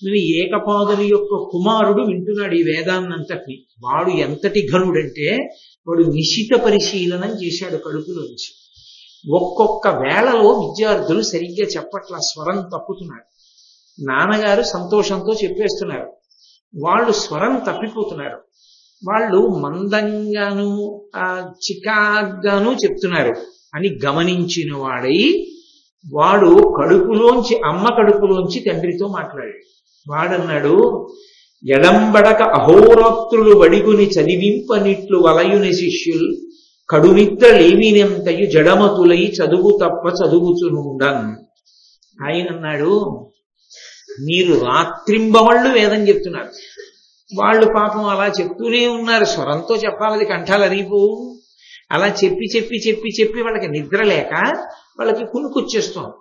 నేను ఏకపాదుని యొక్క కుమారుడు వింటున్నాడు ఈ వేదాన్నంతటిని. వాడు ఎంతటి ఘనుడంటే, వాడు నిశిత పరిశీలనం చేశాడు కడుపులోంచి. ఒక్కొక్క వేళలో విద్యార్థులు సరిగ్గా చెప్పట్ల, స్వరం తప్పుతున్నారు. నాన్నగారు సంతోషంతో చెప్పేస్తున్నారు, వాళ్ళు స్వరం తప్పిపోతున్నారు. వాళ్ళు మందంగాను చికాగ్గాను చెప్తున్నారు అని గమనించిన వాడై వాడు కడుపులోంచి, అమ్మ కడుపులోంచి తండ్రితో మాట్లాడాడు. వాడన్నాడు, ఎడంబడక అహోరాత్రులు వడిగుని చదివింపనిట్లు వలయుని శిష్యుల్ కడునిద్రలేమినంతయు జడమతులై చదువు తప్ప చదువుచునుండన్. ఆయన అన్నాడు, మీరు రాత్రింబవళ్ళు వేదం చెప్తున్నారు, వాళ్ళు పాపం అలా చెప్తూనే ఉన్నారు. స్వరంతో చెప్పాలది, కంఠాలు అరిగిపోవు. అలా చెప్పి చెప్పి చెప్పి చెప్పి వాళ్ళకి నిద్ర లేక వాళ్ళకి కునుకొచ్చేస్తోంది.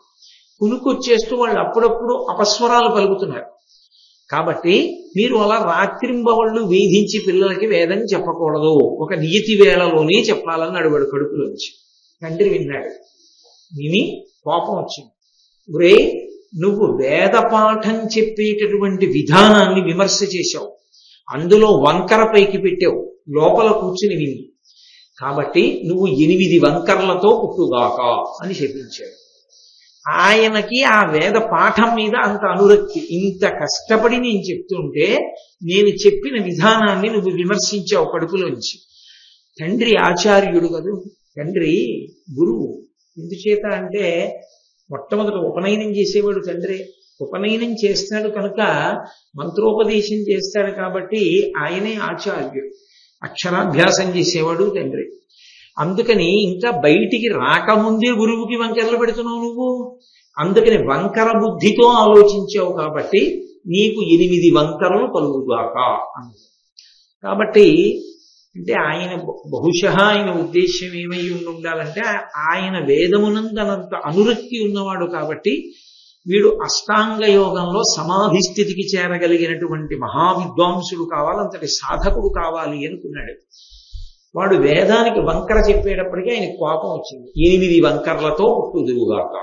కునుకొచ్చేస్తూ వాళ్ళు అప్పుడప్పుడు అపస్వరాలు పలుకుతున్నారు. కాబట్టి మీరు అలా రాత్రింబవళ్ళు వేధించి పిల్లలకి వేదం చెప్పకూడదు, ఒక నియతి వేళలోనే చెప్పాలని వాడు కడుపులోంచి. తండ్రి విన్నాడు, విని కోపం వచ్చింది. ఒరే, నువ్వు వేద పాఠం చెప్పేటటువంటి విధానాన్ని విమర్శ చేశావు, అందులో వంకర పైకి పెట్టావు, లోపల కూర్చుని విని. కాబట్టి నువ్వు 8 వంకర్లతో పుట్టుగాక అని చెప్పించాడు. ఆయనకి ఆ వేద పాఠం మీద అంత అనురక్తి. ఇంత కష్టపడి నేను చెప్తుంటే నేను చెప్పిన విధానాన్ని నువ్వు విమర్శించావు కడుపులోంచి. తండ్రి ఆచార్యుడు కదూ, తండ్రి గురువు. ఎందుచేత అంటే మొట్టమొదట ఉపనయనం చేసేవాడు తండ్రి. ఉపనయనం చేస్తాడు కనుక మంత్రోపదేశం చేస్తాడు కాబట్టి ఆయనే ఆచార్యుడు. అక్షరాభ్యాసం చేసేవాడు తండ్రి. అందుకని ఇంకా బయటికి రాకముందే గురువుకి వంకరలు పెడుతున్నావు నువ్వు. అందుకని వంకర బుద్ధితో ఆలోచించావు కాబట్టి నీకు 8 వంకరలు కలుగుగాక అన్నది. కాబట్టి అంటే ఆయన బహుశः ఆయన ఉద్దేశ్యం ఏమై ఉండాలంటే, ఆయన వేదమునందనంత అనురక్తి ఉన్నవాడు కాబట్టి వీడు అష్టాంగ యోగంలో సమాధి స్థితికి చేరగలిగినటువంటి మహావిద్వాంసుడు కావాలి, అంతటి సాధకుడు కావాలి అనుకున్నాడు. వాడు వేదానికి వంకర చెప్పేటప్పటికీ ఆయన కోపం వచ్చింది. 8 వంకర్లతో పుట్టుదువుగాక.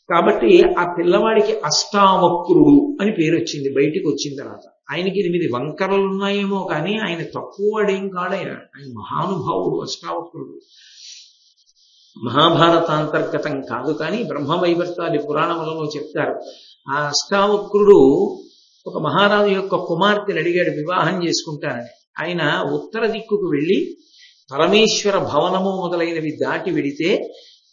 కాబట్టి ఆ పిల్లవాడికి అష్టావక్రుడు అని పేరు వచ్చింది బయటికి వచ్చిన తర్వాత. ఆయనకి 8 వంకరలు ఉన్నాయేమో కానీ ఆయన తక్కువ వాడేం కాడు. ఆయన మహానుభావుడు, అష్టావక్రుడు. మహాభారతాంతర్గతం కాదు కానీ బ్రహ్మవైవర్తాది పురాణములలో చెప్తారు. ఆ అష్టావక్రుడు ఒక మహారాజు యొక్క కుమార్తెను అడిగాడు వివాహం చేసుకుంటానని. ఆయన ఉత్తర దిక్కుకు వెళ్ళి పరమేశ్వర భవనము మొదలైనవి దాటి వెడితే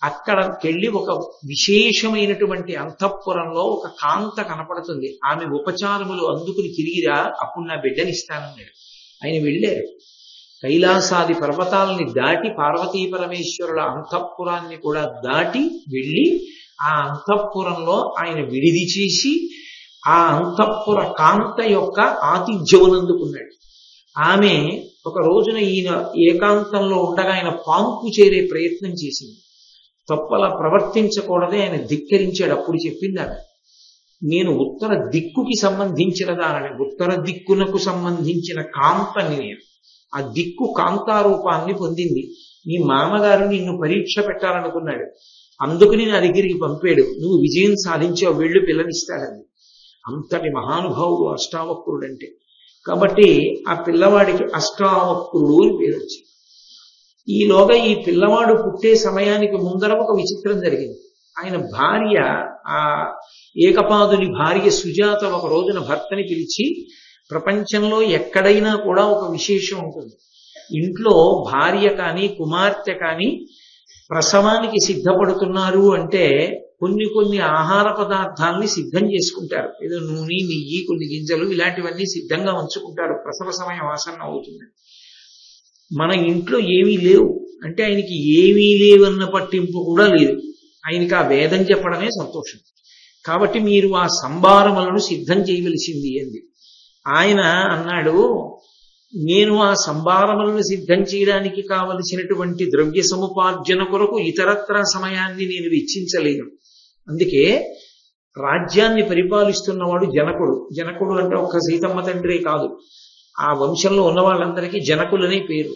అక్కడికెళ్ళి ఒక విశేషమైనటువంటి అంతఃపురంలో ఒక కాంత కనపడుతుంది. ఆమె ఉపచారములు అందుకుని తిరిగిరా, అప్పుడు నా బిడ్డనిస్తానన్నాడు. ఆయన వెళ్ళారు. కైలాసాది పర్వతాలని దాటి పార్వతీ పరమేశ్వరుల అంతఃపురాన్ని కూడా దాటి వెళ్ళి ఆ అంతఃపురంలో ఆయన విడిది చేసి ఆ అంతఃపుర కాంత యొక్క ఆతిథ్యమునందుకున్నాడు. ఆమె ఒక రోజున ఈయన ఏకాంతంలో ఉండగా ఆయన పాంపు చేరే ప్రయత్నం చేసింది. తప్పలా ప్రవర్తించకూడదే ఆయన ధిక్కరించాడు. అప్పుడు చెప్పింది ఆమె, నేను ఉత్తర దిక్కుకి సంబంధించిన దానిని, ఉత్తర దిక్కునకు సంబంధించిన కాంతని నేను. ఆ దిక్కు కాంతారూపాన్ని పొందింది. నీ మామగారు నిన్ను పరీక్ష పెట్టాలనుకున్నాడు, అందుకని నా దగ్గరికి పంపాడు. నువ్వు విజయం సాధించావు, వెళ్ళు పిల్లనిస్తాడండి. అంతటి మహానుభావుడు అష్టావక్రుడు అంటే. కాబట్టి ఆ పిల్లవాడికి అష్టావక్రుడు అని పేరు వచ్చింది. ఈలోగా ఈ పిల్లవాడు పుట్టే సమయానికి ముందర ఒక విచిత్రం జరిగింది. ఆయన భార్య, ఆ ఏకపాదుని భార్య సుజాత ఒక రోజున భర్తని పిలిచి, ప్రపంచంలో ఎక్కడైనా కూడా ఒక విశేషం ఉంటుంది. ఇంట్లో భార్య కానీ కుమార్తె కానీ ప్రసవానికి సిద్ధపడుతున్నారు అంటే కొన్ని ఆహార పదార్థాలని సిద్ధం చేసుకుంటారు. ఏదో నూనె, నెయ్యి, కొన్ని గింజలు ఇలాంటివన్నీ సిద్ధంగా ఉంచుకుంటారు. ప్రసవ సమయం ఆసన్నం అవుతుంది. మన ఇంట్లో ఏమీ లేవు అంటే ఆయనకి ఏమీ లేవన్న పట్టింపు కూడా లేదు. ఆయనకి ఆ వేదం చెప్పడమే సంతోషం. కాబట్టి మీరు ఆ సంభారములను సిద్ధం చేయవలసింది అంది. ఆయన అన్నాడు, నేను ఆ సంభారములను సిద్ధం చేయడానికి కావలసినటువంటి ద్రవ్య సముపార్జన కొరకు ఇతరత్ర సమయాన్ని నేను వెచ్చించలేను. అందుకే రాజ్యాన్ని పరిపాలిస్తున్నవాడు జనకుడు. జనకుడు అంటే ఒక్క సీతమ్మ తండ్రే కాదు, ఆ వంశంలో ఉన్న వాళ్ళందరికీ జనకులనే పేరు.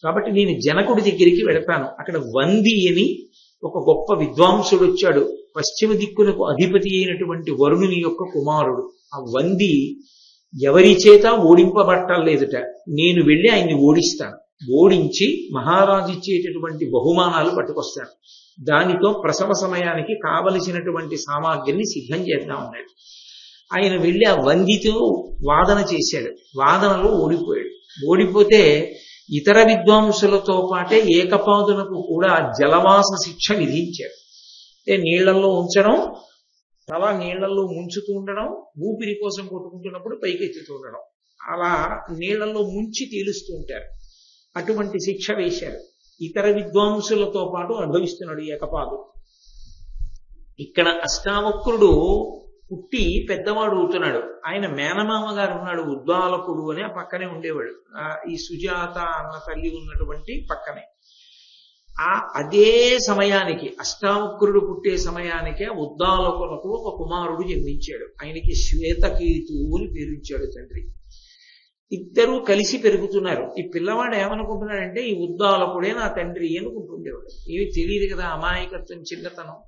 కాబట్టి నేను జనకుడి దగ్గరికి వెళతాను. అక్కడ వంది అని ఒక గొప్ప విద్వాంసుడు వచ్చాడు. పశ్చిమ దిక్కులకు అధిపతి అయినటువంటి వరుణుని యొక్క కుమారుడు. ఆ వంది ఎవరి చేత ఓడింపబట్టలేదుట. నేను వెళ్ళి ఆయన్ని ఓడిస్తాను. ఓడించి మహారాజు ఇచ్చేటటువంటి బహుమానాలు పట్టుకొస్తాను. దానితో ప్రసవ సమయానికి కావలసినటువంటి సామాగ్రిని సిద్ధం చేద్దాం అన్నాడు. ఆయన వెళ్ళి ఆ వందితో వాదన చేశాడు. వాదనలో ఓడిపోయాడు. ఓడిపోతే ఇతర విద్వాంసులతో పాటే ఏకపాదునకు కూడా జలవాస శిక్ష విధించాడు. అంటే నీళ్లలో ఉంచడం, తల నీళ్లలో ముంచుతూ ఉండడం, ఊపిరి కోసం కొట్టుకుంటున్నప్పుడు పైకెత్తుతూ ఉండడం, అలా నీళ్లలో ముంచి తేలుస్తూ ఉంటారు. అటువంటి శిక్ష వేశారు. ఇతర విద్వాంసులతో పాటు అనుభవిస్తున్నాడు ఏకపాదు. ఇక్కడ అష్టావక్రుడు పుట్టి పెద్దవాడు అవుతున్నాడు. ఆయన మేనమామ గారు ఉన్నాడు, ఉద్దాలకుడు అని, ఆ పక్కనే ఉండేవాడు. ఈ సుజాత అన్న తల్లి ఉన్నటువంటి పక్కనే. అదే సమయానికి, అష్టావక్రుడు పుట్టే సమయానికే ఉద్దాలకునకు ఒక కుమారుడు జన్మించాడు. ఆయనకి శ్వేతకేతు అని పేరుంచాడు తండ్రి. ఇద్దరూ కలిసి పెరుగుతున్నారు. ఈ పిల్లవాడు ఏమనుకుంటున్నాడంటే ఈ ఉద్దాలకుడే నా తండ్రి అనుకుంటుండేవాడు. ఏమి తెలియదు కదా, అమాయకత్వం, చిన్నతనం.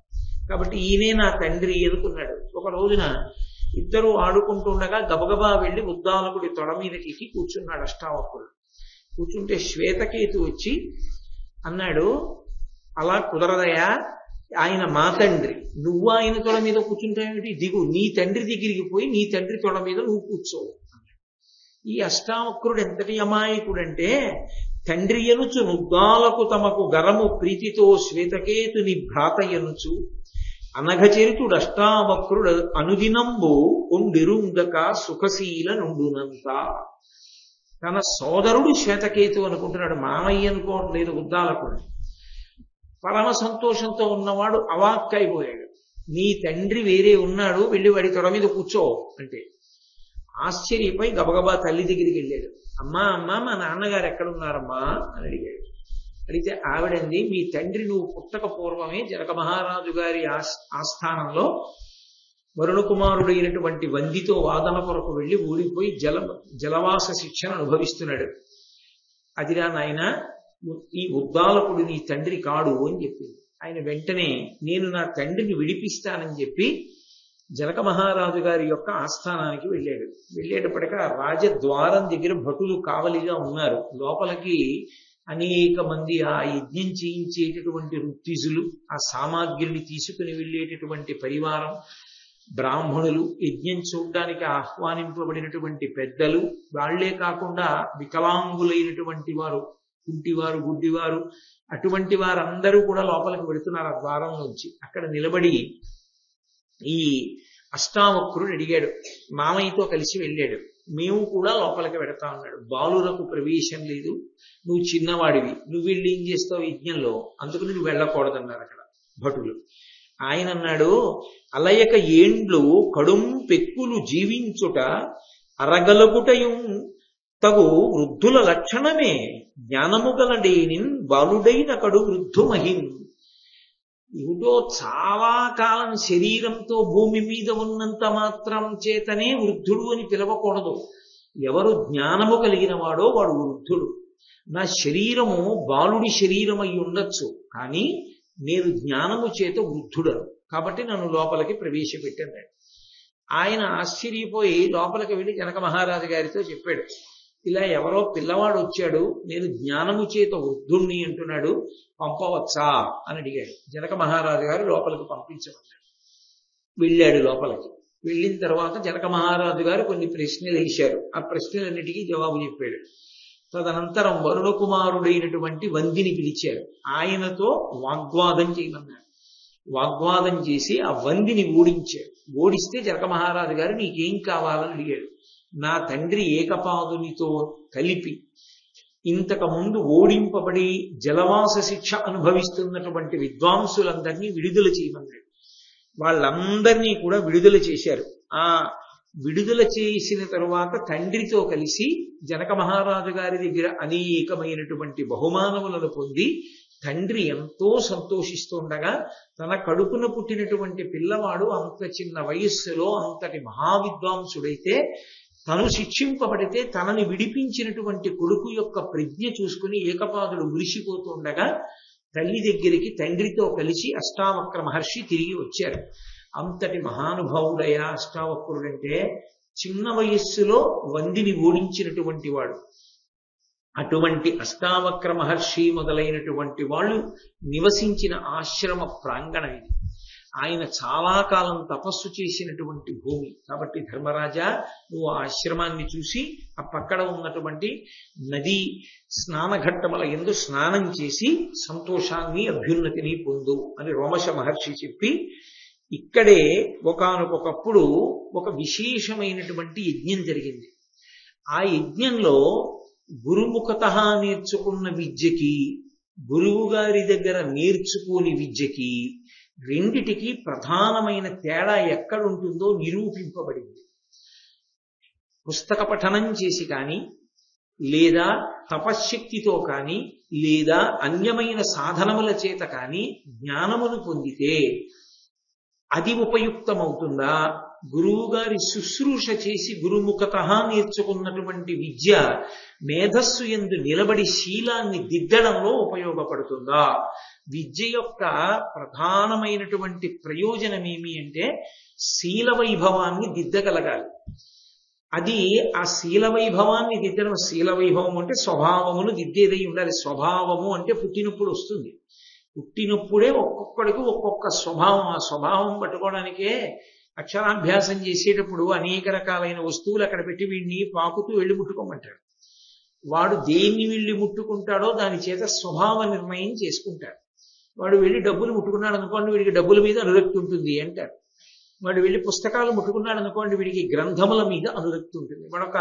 కాబట్టి ఈయనే నా తండ్రి అనుకున్నాడు. ఒక రోజున ఇద్దరు ఆడుకుంటుండగా గబగబా వెళ్ళి ఉద్దాలకుడి తొడ మీదకి ఎక్కి కూర్చున్నాడు అష్టావక్రుడు. కూర్చుంటే శ్వేతకేతు వచ్చి అన్నాడు, అలా కుదరదయా, ఆయన మా తండ్రి, నువ్వు ఆయన తొడ మీద కూర్చుంటావేమిటి? దిగు, నీ తండ్రి దగ్గరికి పోయి నీ తండ్రి తొడ మీద నువ్వు కూర్చోవు. ఈ అష్టావక్రుడు ఎంతటి అమాయకుడంటే, తండ్రి ఎనుచు నుద్దాలకు తమకు గరము ప్రీతితో శ్వేతకేతుని భ్రాత ఎనుచు అనఘచరితుడు అష్టావక్రుడు అనుదినంబు కొండిరుంగక సుఖశీల నుండునంత. తన సోదరుడు శ్వేతకేతు అనుకుంటున్నాడు, మామయ్య అనుకోవట్లేదు ఉద్దాలకుడు. పరమ సంతోషంతో ఉన్నవాడు అవాక్కైపోయాడు. నీ తండ్రి వేరే ఉన్నాడు, వెళ్ళి వాడి తొడ మీద కూర్చో అంటే. ఆశ్చర్యపై గబగబా తల్లి దగ్గరికి వెళ్ళాడు. అమ్మా అమ్మా, మా నాన్నగారు ఎక్కడున్నారమ్మా అని అడిగాడు. అడిగితే ఆవిడంది, మీ తండ్రి నువ్వు పుట్టక పూర్వమే జనక మహారాజు గారి ఆస్థానంలో వరుణ కుమారుడైనటువంటి వందితో వాదన కొరకు వెళ్ళి ఊడిపోయి జలవాస శిక్షను అనుభవిస్తున్నాడు. అదిరా నాయన, ఈ ఉద్దాలకుడు నీ తండ్రి కాడు అని చెప్పింది. ఆయన వెంటనే నేను నా తండ్రిని విడిపిస్తానని చెప్పి జనక మహారాజు గారి యొక్క ఆస్థానానికి వెళ్ళాడు. వెళ్ళేటప్పటికి ఆ రాజద్వారం దగ్గర భటులు కావలిగా ఉన్నారు. లోపలికి అనేక మంది ఆ యజ్ఞం చేయించేటటువంటి ఋత్విజులు, ఆ సామాగ్రిని తీసుకుని వెళ్ళేటటువంటి పరివారం, బ్రాహ్మణులు, యజ్ఞం చూడడానికి ఆహ్వానింపబడినటువంటి పెద్దలు, వాళ్లే కాకుండా వికలాంగులైనటువంటి వారు, కుంటివారు, గుడ్డివారు, అటువంటి వారందరూ కూడా లోపలికి వెళుతున్నారు ఆ ద్వారం నుంచి. అక్కడ నిలబడి ఈ అష్టావక్రుడు అడిగాడు, మామయ్యతో కలిసి వెళ్ళాడు, మేము కూడా లోపలికి వెడతా ఉన్నాడు. బాలురకు ప్రవేశం లేదు, నువ్వు చిన్నవాడివి, నువ్వు వెళ్ళి ఏం చేస్తావు యజ్ఞంలో, అందుకు నువ్వు వెళ్ళకూడదన్నారు అక్కడ భటులు. ఆయన అన్నాడు, అలయక ఏండ్లు కడుం పెక్కులు జీవించుట అరగలగుటయు తగు వృద్ధుల లక్షణమే, జ్ఞానము గలడేనిన్ బాలుడైన కడు వృద్ధు మహిం. ఏమిటో చాలా కాలం శరీరంతో భూమి మీద ఉన్నంత మాత్రం చేతనే వృద్ధుడు అని పిలవకూడదు. ఎవరు జ్ఞానము కలిగిన వాడో వాడు వృద్ధుడు. నా శరీరము బాలుడి శరీరం అయి ఉండొచ్చు, కానీ నేను జ్ఞానము చేత వృద్ధుడను, కాబట్టి నన్ను లోపలికి ప్రవేశపెట్టాను. ఆయన ఆశ్చర్యపోయి లోపలికి వెళ్ళి జనక మహారాజు గారితో చెప్పాడు, ఇలా ఎవరో పిల్లవాడు వచ్చాడు, నేను జ్ఞానము చేత వృద్ధుణ్ణి అంటున్నాడు, పంపవచ్చా అని అడిగాడు. జనక మహారాజు గారు లోపలికి పంపించమన్నాడు. వెళ్ళాడు లోపలికి. వెళ్ళిన తర్వాత జనక మహారాజు గారు కొన్ని ప్రశ్నలు వేశారు. ఆ ప్రశ్నలన్నిటికీ జవాబు చెప్పాడు. తదనంతరం వరుణ కుమారుడైనటువంటి వందిని పిలిచారు. ఆయనతో వాగ్వాదం చేయమన్నాడు. వాగ్వాదం చేసి ఆ వందిని ఓడించాడు. ఓడిస్తే జనక మహారాజు గారు నీకేం కావాలని అడిగాడు. నా తండ్రి ఏకపాదునితో కలిపి ఇంతకు ముందు ఓడింపబడి జలవాస శిక్ష అనుభవిస్తున్నటువంటి విద్వాంసులందరినీ విడుదల చేయమన్నాడు. వాళ్ళందరినీ కూడా విడుదల చేశారు. ఆ విడుదల చేసిన తరువాత తండ్రితో కలిసి జనక మహారాజు గారి దగ్గర అనేకమైనటువంటి బహుమానములను పొంది తండ్రి ఎంతో సంతోషిస్తుండగా, తన కడుపున పుట్టినటువంటి పిల్లవాడు అంత చిన్న వయస్సులో అంతటి మహావిద్వాంసుడైతే తను శిక్షింపబడితే తనని విడిపించినటువంటి కొడుకు యొక్క ప్రజ్ఞ చూసుకుని ఏకపాదుడు మురిసిపోతుండగా తల్లి దగ్గరికి తండ్రితో కలిసి అష్టావక్ర మహర్షి తిరిగి వచ్చారు. అంతటి మహానుభావుడైన అష్టావక్రుడంటే చిన్న వయస్సులో వందిని ఓడించినటువంటి వాడు. అటువంటి అష్టావక్ర మహర్షి మొదలైనటువంటి వాళ్ళు నివసించిన ఆశ్రమ ప్రాంగణం ఇది. ఆయన చాలా కాలం తపస్సు చేసినటువంటి భూమి. కాబట్టి ధర్మరాజా, నువ్వు ఆ ఆశ్రమాన్ని చూసి ఆ పక్కన ఉన్నటువంటి నదీ స్నానఘట్టముల యందు స్నానం చేసి సంతోషాన్ని అభ్యున్నతిని పొందు అని రోమశ మహర్షి చెప్పి, ఇక్కడే ఒకానొకప్పుడు ఒక విశేషమైనటువంటి యజ్ఞం జరిగింది. ఆ యజ్ఞంలో గురుముఖతః నేర్చుకున్న విద్యకి గురువు గారి దగ్గర నేర్చుకోని విద్యకి రెండిటికి ప్రధానమైన తేడా ఎక్కడుంటుందో నిరూపింపబడింది. పుస్తక పఠనం చేసి కానీ, లేదా తపశ్శక్తితో కానీ, లేదా అన్యమైన సాధనముల చేత కానీ జ్ఞానమును పొందితే అది ఉపయుక్తమవుతుందా? గురువుగారి శుశ్రూష చేసి గురుముఖతః నేర్చుకున్నటువంటి విద్య మేధస్సు యందు నిలబడి శీలాన్ని దిద్దడంలో ఉపయోగపడుతుందా? విద్య యొక్క ప్రధానమైనటువంటి ప్రయోజనం ఏమి అంటే శీల వైభవాన్ని దిద్దగలగాలి. అది ఆ శీల వైభవాన్ని దిద్దడం, శీల వైభవం అంటే స్వభావమును దిద్దేదై ఉండాలి. స్వభావము అంటే పుట్టినప్పుడు వస్తుంది. పుట్టినప్పుడే ఒక్కొక్కడికి ఒక్కొక్క స్వభావం. ఆ స్వభావం పట్టుకోవడానికే అక్షరాభ్యాసం చేసేటప్పుడు అనేక రకాలైన వస్తువులు అక్కడ పెట్టి వీడిని పాకుతూ వెళ్ళి ముట్టుకోమంటాడు. వాడు దేన్ని వెళ్ళి ముట్టుకుంటాడో దాని చేత స్వభావ నిర్ణయం చేసుకుంటాడు. వాడు వెళ్ళి డబ్బులు ముట్టుకున్నాడు అనుకోండి, వీడికి డబ్బుల మీద అనురక్తి ఉంటుంది అంటారు. వాడు వెళ్ళి పుస్తకాలు ముట్టుకున్నాడు అనుకోండి, వీడికి గ్రంథముల మీద అనురక్తి ఉంటుంది. వాడొక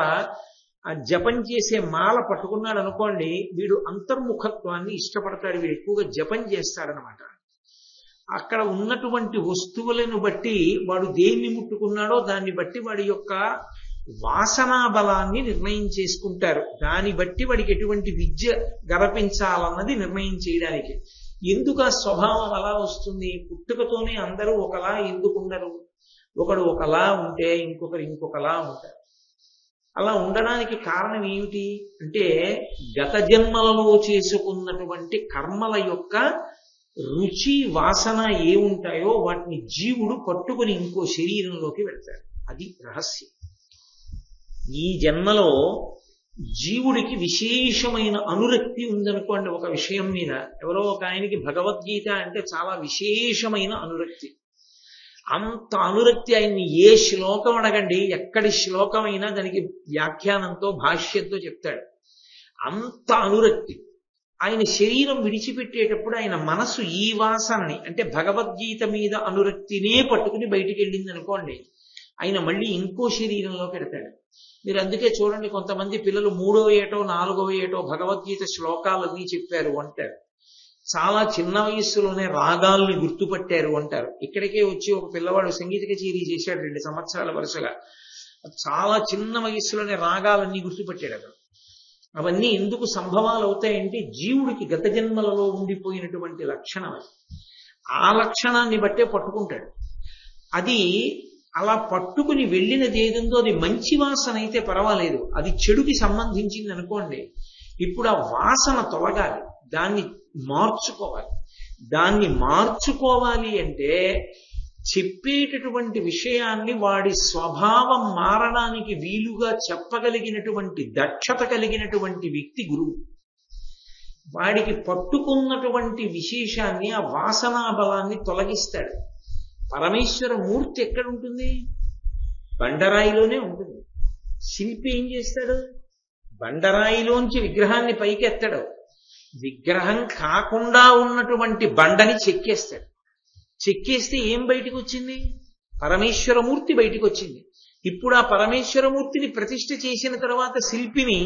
ఆ జపం చేసే మాల పట్టుకున్నాడు అనుకోండి, వీడు అంతర్ముఖత్వాన్ని ఇష్టపడతాడు, వీడు ఎక్కువగా జపం చేస్తాడనమాట. అక్కడ ఉన్నటువంటి వస్తువులను బట్టి వాడు దేన్ని ముట్టుకున్నాడో దాన్ని బట్టి వాడి యొక్క వాసనా బలాన్ని నిర్ణయం చేసుకుంటారు. దాన్ని బట్టి వాడికి ఎటువంటి విద్య గరపించాలన్నది నిర్ణయం చేయడానికి. ఎందుకు ఆ స్వభావం అలా వస్తుంది? పుట్టుకతోనే అందరూ ఒకలా ఎందుకు ఉండరు? ఒకడు ఒకలా ఉంటే ఇంకొకలా ఉంటారు. అలా ఉండడానికి కారణం ఏమిటి అంటే గత జన్మలలో చేసుకున్నటువంటి కర్మల యొక్క రుచి వాసన ఏముంటాయో వాటిని జీవుడు పట్టుకుని ఇంకో శరీరంలోకి వెళ్తాడు. అది రహస్యం. ఈ జన్మలో జీవుడికి విశేషమైన అనురక్తి ఉందనుకోండి ఒక విషయం మీద. ఎవరో ఒక ఆయనకి భగవద్గీత అంటే చాలా విశేషమైన అనురక్తి. అంత అనురక్తి ఆయన్ని ఏ శ్లోకం అడగండి, ఎక్కడి శ్లోకమైనా దానికి వ్యాఖ్యానంతో భాష్యంతో చెప్తాడు. అంత అనురక్తి. ఆయన శరీరం విడిచిపెట్టేటప్పుడు ఆయన మనసు ఈ వాసనని అంటే భగవద్గీత మీద అనురక్తినే పట్టుకుని బయటికి వెళ్ళింది అనుకోండి, ఆయన మళ్ళీ ఇంకో శరీరంలో పెడతాడు. మీరు అందుకే చూడండి, కొంతమంది పిల్లలు 3వ ఏటో 4వ ఏటో భగవద్గీత శ్లోకాలన్నీ చెప్పారు అంటారు, చాలా చిన్న వయస్సులోనే రాగాల్ని గుర్తుపట్టారు అంటారు. ఇక్కడికే వచ్చి ఒక పిల్లవాడు సంగీత కచేరీ చేశాడు 2 సంవత్సరాల వరుసగా, చాలా చిన్న వయస్సులోనే రాగాలన్నీ గుర్తుపట్టాడు. అతను అవన్నీ ఎందుకు సంభవాలు అవుతాయంటే జీవుడికి గత జన్మలలో ఉండిపోయినటువంటి లక్షణం అది. ఆ లక్షణాన్ని బట్టే పట్టుకుంటాడు. అది అలా పట్టుకుని వెళ్ళినది ఏదుందో అది మంచి వాసన అయితే పర్వాలేదు, అది చెడుకి సంబంధించింది అనుకోండి, ఇప్పుడు ఆ వాసన తొలగాలి, దాన్ని మార్చుకోవాలి. దాన్ని మార్చుకోవాలి అంటే చెప్పేటటువంటి విషయాన్ని వాడి స్వభావం మారడానికి వీలుగా చెప్పగలిగినటువంటి దక్షత కలిగినటువంటి వ్యక్తి గురువు. వాడికి పట్టుకున్నటువంటి విశేషాన్ని, ఆ వాసనా బలాన్ని తొలగిస్తాడు. పరమేశ్వర మూర్తి ఎక్కడ ఉంటుంది? బండరాయిలోనే ఉంటుంది. శిల్పి ఏం చేస్తాడు? బండరాయిలోంచి విగ్రహాన్ని పైకెత్తాడు, విగ్రహం కాకుండా ఉన్నటువంటి బండని చెక్కేస్తాడు. చెక్కేస్తే ఏం బయటికి వచ్చింది? పరమేశ్వరమూర్తి బయటికి వచ్చింది. ఇప్పుడు ఆ పరమేశ్వరమూర్తిని ప్రతిష్ఠ చేసిన తర్వాత శిల్పిని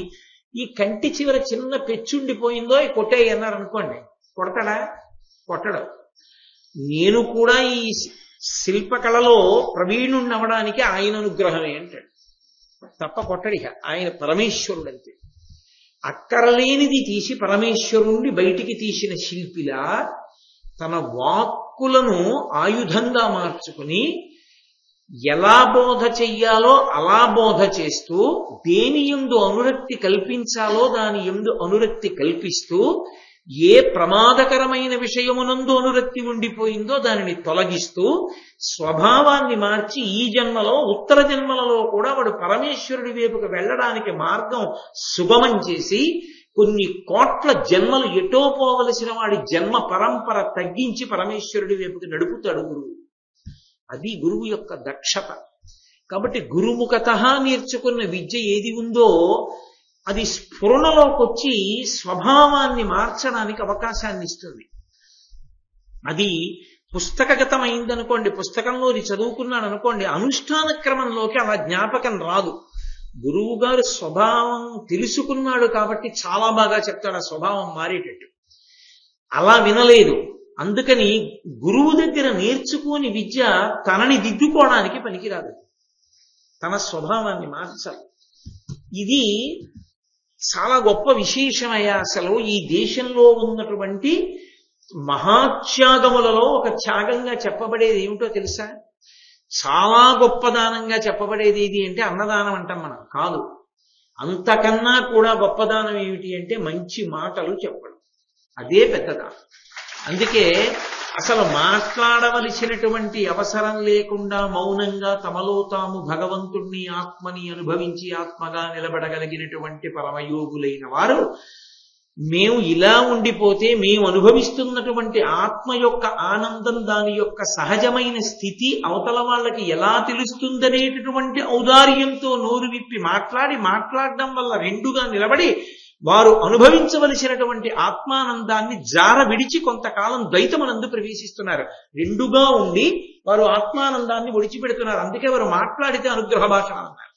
ఈ కంటి చివర చిన్న పెచ్చుండిపోయిందో కొట్టేయి అన్నారు అనుకోండి, కొడతాడా? కొట్టడు. నేను కూడా ఈ శిల్పకళలో ప్రవీణుణ్ణి అవడానికి ఆయన అనుగ్రహమే అంటాడు తప్ప కొట్టడిక. ఆయన పరమేశ్వరుడు అంతే. అక్కరలేనిది తీసి పరమేశ్వరుణ్ణి బయటికి తీసిన శిల్పిలా తన వాక్కులను ఆయుధంగా మార్చుకుని ఎలా బోధ చెయ్యాలో అలా బోధ చేస్తూ, దేని యందు అనురక్తి కల్పించాలో దాని యందు అనురక్తి కల్పిస్తూ, ఏ ప్రమాదకరమైన విషయమునందు అనురక్తి ఉండిపోయిందో దానిని తొలగిస్తూ, స్వభావాన్ని మార్చి ఈ జన్మలో ఉత్తర జన్మలలో కూడా వాడు పరమేశ్వరుడి వైపుకు వెళ్ళడానికి మార్గం సుగమం చేసి, కొన్ని కోట్ల జన్మలు ఎటో పోవలసిన వాడి జన్మ పరంపర తగ్గించి పరమేశ్వరుడి వైపుకి నడుపుతాడు గురువు. అది గురువు యొక్క దక్షత. కాబట్టి గురుముఖత నేర్చుకున్న విద్య ఏది ఉందో అది స్ఫురణలోకి వచ్చి స్వభావాన్ని మార్చడానికి అవకాశాన్ని ఇస్తుంది. అది పుస్తకగతమైందనుకోండి, పుస్తకంలోది చదువుకున్నాడు అనుకోండి, అనుష్ఠాన క్రమంలోకి అలా జ్ఞాపకం రాదు. గురువు గారు స్వభావం తెలుసుకున్నాడు కాబట్టి చాలా బాగా చెప్తాడు ఆ స్వభావం మారేటట్టు. అలా వినలేదు, అందుకని గురువు దగ్గర నేర్చుకోని విద్య తనని దిద్దుకోవడానికి పనికిరాదు, తన స్వభావాన్ని మార్చాలి. ఇది చాలా గొప్ప విశేషమయ్యా. అసలు ఈ దేశంలో ఉన్నటువంటి మహాత్యాగములలో ఒక త్యాగంగా చెప్పబడేది ఏమిటో తెలుసా? చాలా గొప్ప దానంగా చెప్పబడేది ఏది అంటే అన్నదానం అంటాం మనం. కాదు, అంతకన్నా కూడా గొప్పదానం ఏమిటి అంటే మంచి మాటలు చెప్పడం. అదే పెద్దదానం. అందుకే అసలు మాట్లాడవలసినటువంటి అవసరం లేకుండా మౌనంగా తమలో తాము భగవంతుణ్ణి ఆత్మని అనుభవించి ఆత్మగా నిలబడగలిగినటువంటి పరమయోగులైన వారు, మేము ఇలా ఉండిపోతే మేము అనుభవిస్తున్నటువంటి ఆత్మ యొక్క ఆనందం, దాని యొక్క సహజమైన స్థితి అవతల వాళ్ళకి ఎలా తెలుస్తుందనేటటువంటి ఔదార్యంతో నోరు విప్పి మాట్లాడడం వల్ల రెండుగా నిలబడి వారు అనుభవించవలసినటువంటి ఆత్మానందాన్ని జార విడిచి కొంతకాలం ద్వైతమనందు ప్రవేశిస్తున్నారు. రెండుగా ఉండి వారు ఆత్మానందాన్ని విడిచిపెడుతున్నారు. అందుకే వారు మాట్లాడితే అనుగ్రహ భాష అన్నారు.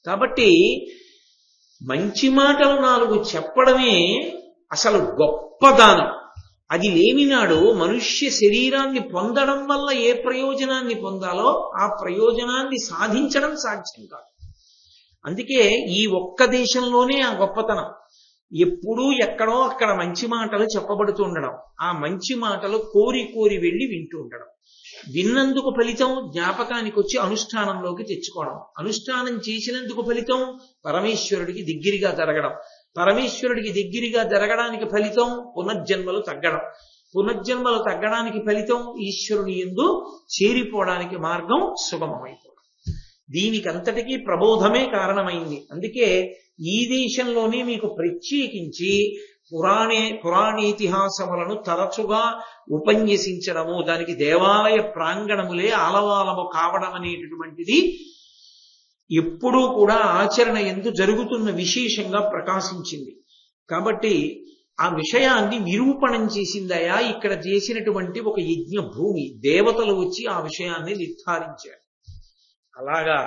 కాబట్టి మంచి మాటలు 4 చెప్పడమే అసలు గొప్ప దానం. అది లేనినాడు మనుష్య శరీరాన్ని పొందడం వల్ల ఏ ప్రయోజనాన్ని పొందాలో ఆ ప్రయోజనాన్ని సాధించడం సాధ్యం కాదు. అందుకే ఈ ఒక్క దేశంలోనే ఆ గొప్పతనం. ఎప్పుడూ ఎక్కడో అక్కడ మంచి మాటలు చెప్పబడుతూ ఉండడం, ఆ మంచి మాటలు కోరి కోరి వెళ్ళి వింటూ ఉండడం, విన్నందుకు ఫలితం జ్ఞాపకానికి వచ్చి అనుష్ఠానంలోకి తెచ్చుకోవడం, అనుష్ఠానం చేసినందుకు ఫలితం పరమేశ్వరుడికి దగ్గరగా జరగడం, పరమేశ్వరుడికి దగ్గరగా జరగడానికి ఫలితం పునర్జన్మలు తగ్గడం, పునర్జన్మలు తగ్గడానికి ఫలితం ఈశ్వరుని యందు చేరిపోవడానికి మార్గం సుగమమైపోవడం. దీనికంతటికీ ప్రబోధమే కారణమైంది. అందుకే ఈ దేశంలోనే మీకు ప్రత్యేకించి పురాణేతిహాసములను తరచుగా ఉపన్యసించడము, దానికి దేవాలయ ప్రాంగణములే ఆలవాలము కావడం అనేటటువంటిది ఎప్పుడూ కూడా ఆచరణ యందు జరుగుతున్న విశేషంగా ప్రకాశించింది. కాబట్టి ఆ విషయాన్ని నిరూపణం చేసిందయా ఇక్కడ చేసినటువంటి ఒక యజ్ఞ భూమి. దేవతలు వచ్చి ఆ విషయాన్ని నిర్ధారించారు. అలాగా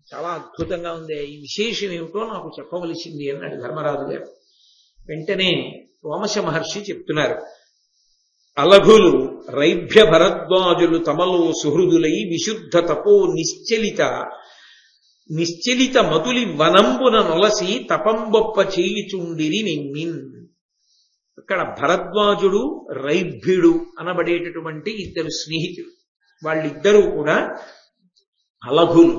చాలా అద్భుతంగా ఉంది. ఈ విశేషం ఏమిటో నాకు చెప్పవలసింది అన్నాడు ధర్మరాజు గారు. వెంటనే రోమశ మహర్షి చెప్తున్నారు, అలఘులు రైభ్య భరద్వాజులు తమలో సుహృదులై విశుద్ధ తపో నిశ్చలిత మతులి వనంబున నొలసి తపంబొప్ప చేయుచుండిరి నిమ్మిన్. ఇక్కడ భరద్వాజుడు రైభ్యుడు అనబడేటటువంటి ఇద్దరు స్నేహితులు. వాళ్ళిద్దరూ కూడా అలఘులు.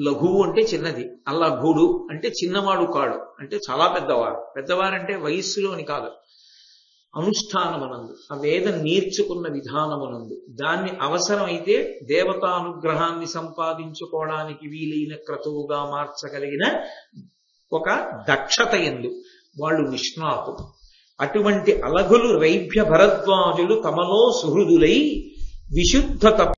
లఘువు అంటే చిన్నది, అలఘుడు అంటే చిన్నవాడు కాడు, అంటే చాలా పెద్దవాడు. పెద్దవారంటే వయస్సులోని కాదు, అనుష్ఠానమునందు, ఆ వేదం నేర్చుకున్న విధానమునందు, దాన్ని అవసరమైతే దేవతానుగ్రహాన్ని సంపాదించుకోవడానికి వీలైన క్రతువుగా మార్చగలిగిన ఒక దక్షత యందు వాళ్ళు నిష్ణాతులు. అటువంటి అలఘులు రైభ్య భరద్వాజులు తమలో సుహృదులై విశుద్ధ